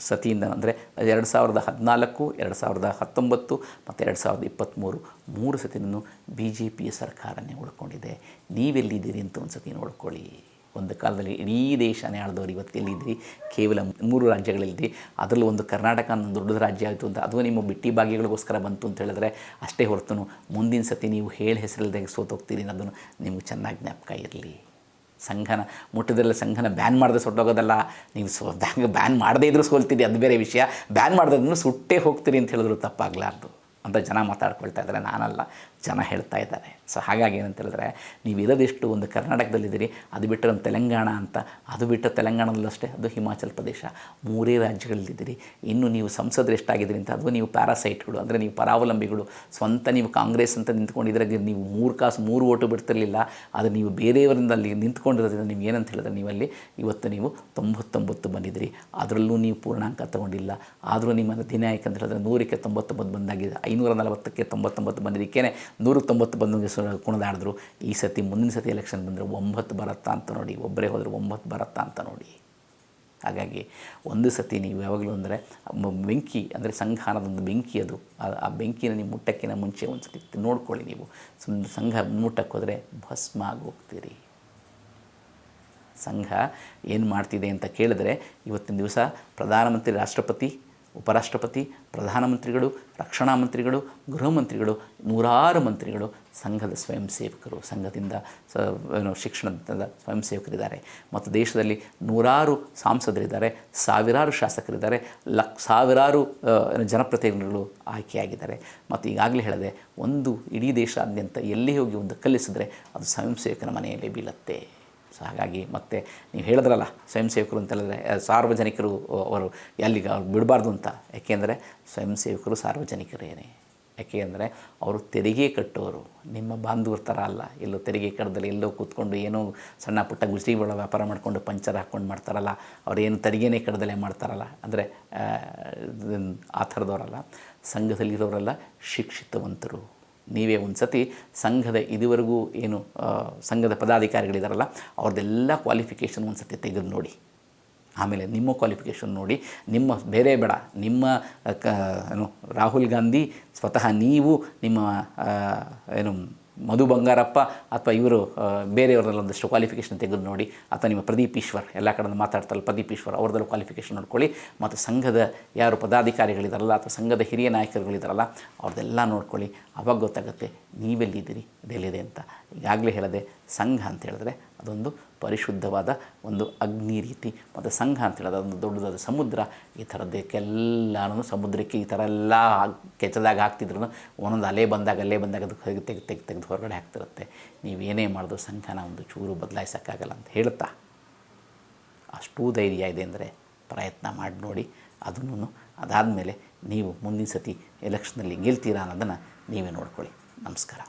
ಸತಿಯಿಂದ ಅಂದರೆ 2014, 2019 ಮತ್ತು 2023 3 ಸತಿನೂ BJP ಸರ್ಕಾರನೇ ಉಳ್ಕೊಂಡಿದೆ. ನೀವೆಲ್ಲಿದ್ದೀರಿ ಅಂತ ಒಂದು ಸತಿ ನೋಡ್ಕೊಳ್ಳಿ. ಒಂದು ಕಾಲದಲ್ಲಿ ಇಡೀ ದೇಶನೇ ಆಳಿದವರು, ಇವತ್ತೆಲ್ಲಿದ್ದಿರಿ ಕೇವಲ 3 ರಾಜ್ಯಗಳಿದ್ರಿ. ಅದರಲ್ಲೂ ಒಂದು ಕರ್ನಾಟಕ ಅನ್ನೋ ದೊಡ್ಡದು ರಾಜ್ಯ ಆಯಿತು ಅಂತ, ಅದು ನಿಮ್ಮ ಬಿಟ್ಟಿ ಭಾಗ್ಯಗಳಿಗೋಸ್ಕರ ಬಂತು ಅಂತ ಹೇಳಿದ್ರೆ ಅಷ್ಟೇ ಹೊರತು ಮುಂದಿನ ಸತಿ ನೀವು ಹೇಳಿ ಹೆಸರಿಲ್ಲದೆ ಸೋತೋಗ್ತೀರಿ ಅನ್ನೋದನ್ನು ನಿಮಗೆ ಚೆನ್ನಾಗಿ ಜ್ಞಾಪಕ ಇರಲಿ. ಸಂಘನ ಮುಟ್ಟದಲ್ಲ, ಸಂಘನ ಬ್ಯಾನ್ ಮಾಡದೆ ಸೊಟ್ಟೋಗೋದಲ್ಲ. ನೀವು ಬ್ಯಾನ್ ಮಾಡದೇ ಇದ್ರೂ ಸೋಲ್ತೀರಿ, ಅದು ಬೇರೆ ವಿಷಯ. ಬ್ಯಾನ್ ಮಾಡದೇ ಸುಟ್ಟೇ ಹೋಗ್ತೀರಿ ಅಂತ ಹೇಳಿದ್ರು ತಪ್ಪಾಗಲಾರ್ದು ಅಂತ ಜನ ಮಾತಾಡ್ಕೊಳ್ತಾ ಇದ್ದಾರೆ, ನಾನಲ್ಲ, ಜನ ಹೇಳ್ತಾ ಇದ್ದಾರೆ. ಸೊ ಹಾಗಾಗಿ ಏನಂತ ಹೇಳಿದ್ರೆ, ನೀವು ಇರೋದೆಷ್ಟು ಒಂದು ಕರ್ನಾಟಕದಲ್ಲಿದ್ದೀರಿ, ಅದು ಬಿಟ್ಟರೆ ಒಂದು ತೆಲಂಗಾಣ ಅಂತ, ಅದು ಬಿಟ್ಟು ತೆಲಂಗಾಣದಲ್ಲಷ್ಟೇ ಅದು ಹಿಮಾಚಲ ಪ್ರದೇಶ, 3 ರಾಜ್ಯಗಳಲ್ಲಿದ್ದೀರಿ. ಇನ್ನು ನೀವು ಸಂಸದರು ಎಷ್ಟಾಗಿದ್ದೀರಿ ಅಂತ, ಅದು ನೀವು ಪ್ಯಾರಾಸೈಟ್ಗಳು, ಅಂದರೆ ನೀವು ಪರಾವಲಂಬಿಗಳು. ಸ್ವಂತ ನೀವು ಕಾಂಗ್ರೆಸ್ ಅಂತ ನಿಂತ್ಕೊಂಡಿದ್ರೆ ನೀವು 3 ಓಟು ಬಿಡ್ತಿರಲಿಲ್ಲ. ಅದು ನೀವು ಬೇರೆಯವರಿಂದ ಅಲ್ಲಿ ನಿಂತ್ಕೊಂಡಿರೋದ್ರಿಂದ ನೀವು ಏನಂತ ಹೇಳಿದ್ರೆ, ನೀವಲ್ಲಿ ಇವತ್ತು ನೀವು 99 ಬಂದಿದ್ದೀರಿ. ಅದರಲ್ಲೂ ನೀವು ಪೂರ್ಣಾಂಕ ತೊಗೊಂಡಿಲ್ಲ. ಆದರೂ ನಿಮ್ಮ ಅಧಿನಾಯಕ ಅಂತ ಹೇಳಿದ್ರೆ 100ಕ್ಕೆ 99 ಬಂದಾಗಿದೆ, 540ಕ್ಕೆ 99 ಬಂದಿದ್ದಕ್ಕೇ 190 ಬಂದು ಕುಣಿದಾಡಿದ್ರು. ಈ ಸತಿ ಮುಂದಿನ ಸತಿ ಎಲೆಕ್ಷನ್ ಬಂದರೆ 9 ಬರುತ್ತಾ ಅಂತ ನೋಡಿ, ಒಬ್ಬರೇ ಹೋದರೆ 9 ಬರುತ್ತಾ ಅಂತ ನೋಡಿ. ಹಾಗಾಗಿ ಒಂದು ಸತಿ ನೀವು ಯಾವಾಗಲೂ ಅಂದರೆ ಬೆಂಕಿ ಅಂದರೆ ಸಂಘ ಅನ್ನೋದೊಂದು ಬೆಂಕಿ, ಅದು ಆ ಬೆಂಕಿನ ನೀವು ಮುಟ್ಟಕ್ಕಿಂತ ಮುಂಚೆ ಒಂದು ಸತಿ ನೋಡ್ಕೊಳ್ಳಿ. ನೀವು ಸಂಘ ಮುಟ್ಟಕ್ಕೆ ಹೋದರೆ ಭಸ್ಮ ಆಗಿ ಹೋಗ್ತೀರಿ. ಸಂಘ ಏನು ಮಾಡ್ತಿದೆ ಅಂತ ಕೇಳಿದ್ರೆ, ಇವತ್ತಿನ ದಿವಸ ಪ್ರಧಾನಮಂತ್ರಿ, ರಾಷ್ಟ್ರಪತಿ, ಉಪರಾಷ್ಟ್ರಪತಿ, ಪ್ರಧಾನಮಂತ್ರಿಗಳು, ರಕ್ಷಣಾ ಮಂತ್ರಿಗಳು, ಗೃಹ ಮಂತ್ರಿಗಳು, 100 ಮಂತ್ರಿಗಳು ಸಂಘದ ಸ್ವಯಂ ಸೇವಕರು, ಸಂಘದಿಂದ ಶಿಕ್ಷಣದ ಸ್ವಯಂ ಸೇವಕರಿದ್ದಾರೆ. ಮತ್ತು ದೇಶದಲ್ಲಿ 100 ಸಂಸದರಿದ್ದಾರೆ, ಸಾವಿರಾರು ಶಾಸಕರಿದ್ದಾರೆ, ಸಾವಿರಾರು ಜನಪ್ರತಿನಿಧಿಗಳು ಆಯ್ಕೆಯಾಗಿದ್ದಾರೆ. ಮತ್ತು ಈಗಾಗಲೇ ಹೇಳಿದೆ, ಒಂದು ಇಡೀ ದೇಶಾದ್ಯಂತ ಎಲ್ಲಿ ಹೋಗಿ ಒಂದು ಕಲಿಸಿದ್ರೆ ಅದು ಸ್ವಯಂ ಸೇವಕನ ಮನೆಯಲ್ಲೇ ಬೀಳುತ್ತೆ. ಸೊ ಹಾಗಾಗಿ ಮತ್ತೆ ನೀವು ಹೇಳಿದ್ರಲ್ಲ ಸ್ವಯಂ ಸೇವಕರು ಅಂತೇಳಿದ್ರೆ ಸಾರ್ವಜನಿಕರು ಅವರು ಎಲ್ಲಿಗೆ ಅವ್ರು ಬಿಡಬಾರ್ದು ಅಂತ. ಯಾಕೆಂದರೆ ಸ್ವಯಂ ಸೇವಕರು ಸಾರ್ವಜನಿಕರೇನೆ. ಯಾಕೆ ಅಂದರೆ ಅವರು ತೆರಿಗೆ ಕಟ್ಟೋರು, ನಿಮ್ಮ ಬಾಂಧವ್ರ ಥರ ಅಲ್ಲ. ಎಲ್ಲೋ ತೆರಿಗೆ ಕಟ್ಟದಲ್ಲಿ ಎಲ್ಲೋ ಕೂತ್ಕೊಂಡು ಏನೋ ಸಣ್ಣ ಪುಟ್ಟ ಗುಜಿಗಳ ವ್ಯಾಪಾರ ಮಾಡಿಕೊಂಡು ಪಂಚರ್ ಹಾಕ್ಕೊಂಡು ಮಾಡ್ತಾರಲ್ಲ, ಅವ್ರೇನು ತೆರಿಗೆನೇ ಕಟ್ಟದಲ್ಲೇ ಮಾಡ್ತಾರಲ್ಲ, ಅಂದರೆ ಆ ಥರದವರಲ್ಲ. ಸಂಘದಲ್ಲಿರೋರೆಲ್ಲ ಶಿಕ್ಷಿತವಂತರು. ನೀವೇ ಒಂದು ಸತಿ ಸಂಘದ ಇದುವರೆಗೂ ಏನು ಸಂಘದ ಪದಾಧಿಕಾರಿಗಳಿದಾರಲ್ಲ ಅವ್ರದ್ದೆಲ್ಲ ಕ್ವಾಲಿಫಿಕೇಷನ್ ಒಂದು ಸತಿ ತೆಗೆದು ನೋಡಿ. ಆಮೇಲೆ ನಿಮ್ಮ ಕ್ವಾಲಿಫಿಕೇಷನ್ ನೋಡಿ, ನಿಮ್ಮ ಬೇರೆ ಬೇಡ, ನಿಮ್ಮ ರಾಹುಲ್ ಗಾಂಧಿ ಸ್ವತಃ ನೀವು ನಿಮ್ಮ ಮಧು ಬಂಗಾರಪ್ಪ ಅಥವಾ ಇವರು ಬೇರೆಯವರಲ್ಲ ಒಂದಷ್ಟು ಕ್ವಾಲಿಫಿಕೇಷನ್ ತೆಗೆದು ನೋಡಿ, ಅಥವಾ ನಿಮ್ಮ ಪ್ರದೀಪ್ ಈಶ್ವರ್ ಎಲ್ಲ ಕಡೆ ಮಾತಾಡ್ತಾರಲ್ಲ ಪ್ರದೀಪ್ ಈಶ್ವರ್ ಅವ್ರದ್ದೆಲ್ಲ ಕ್ವಾಲಿಫಿಕೇಷನ್ ನೋಡ್ಕೊಳ್ಳಿ, ಮತ್ತು ಸಂಘದ ಯಾರು ಪದಾಧಿಕಾರಿಗಳಿದಾರಲ್ಲ ಅಥವಾ ಸಂಘದ ಹಿರಿಯ ನಾಯಕರುಗಳಿದಾರಲ್ಲ ಅವ್ರದ್ದೆಲ್ಲ ನೋಡ್ಕೊಳ್ಳಿ. ಆವಾಗ ಗೊತ್ತಾಗುತ್ತೆ ನೀವೆಲ್ಲಿದ್ದೀರಿ, ಇದೆಲ್ಲಿದೆ ಅಂತ. ಈಗಾಗಲೇ ಹೇಳಿದೆ, ಸಂಘ ಅಂತ ಹೇಳಿದ್ರೆ ಅದೊಂದು ಪರಿಶುದ್ಧವಾದ ಒಂದು ಅಗ್ನಿ ರೀತಿ, ಮತ್ತು ಸಂಘ ಅಂತ ಹೇಳಿದ್ರೆ ಅದೊಂದು ದೊಡ್ಡದಾದ ಸಮುದ್ರ. ಈ ಥರದ್ದಕ್ಕೆಲ್ಲನೂ ಸಮುದ್ರಕ್ಕೆ ಈ ಥರ ಎಲ್ಲ ಕೆಚ್ಚದಾಗ ಹಾಕ್ತಿದ್ರು ಒಂದೊಂದು ಅಲೆ ಬಂದಾಗ ಅದು ತೆಗೆದು ಹೊರಗಡೆ ಹಾಕ್ತಿರುತ್ತೆ. ನೀವೇನೇ ಮಾಡಿದ್ರು ಸಂಘನ ಒಂದು ಚೂರು ಬದಲಾಯಿಸೋಕ್ಕಾಗಲ್ಲ ಅಂತ ಹೇಳ್ತಾ, ಅಷ್ಟೂ ಧೈರ್ಯ ಇದೆ ಅಂದರೆ ಪ್ರಯತ್ನ ಮಾಡಿ ನೋಡಿ. ಅದನ್ನು ಅದಾದಮೇಲೆ ನೀವು ಮುಂದಿನ ಸತಿ ಎಲೆಕ್ಷನಲ್ಲಿ ಗೆಲ್ತೀರಾ ಅನ್ನೋದನ್ನು ನೀವೇ ನೋಡ್ಕೊಳ್ಳಿ. ನಮಸ್ಕಾರ.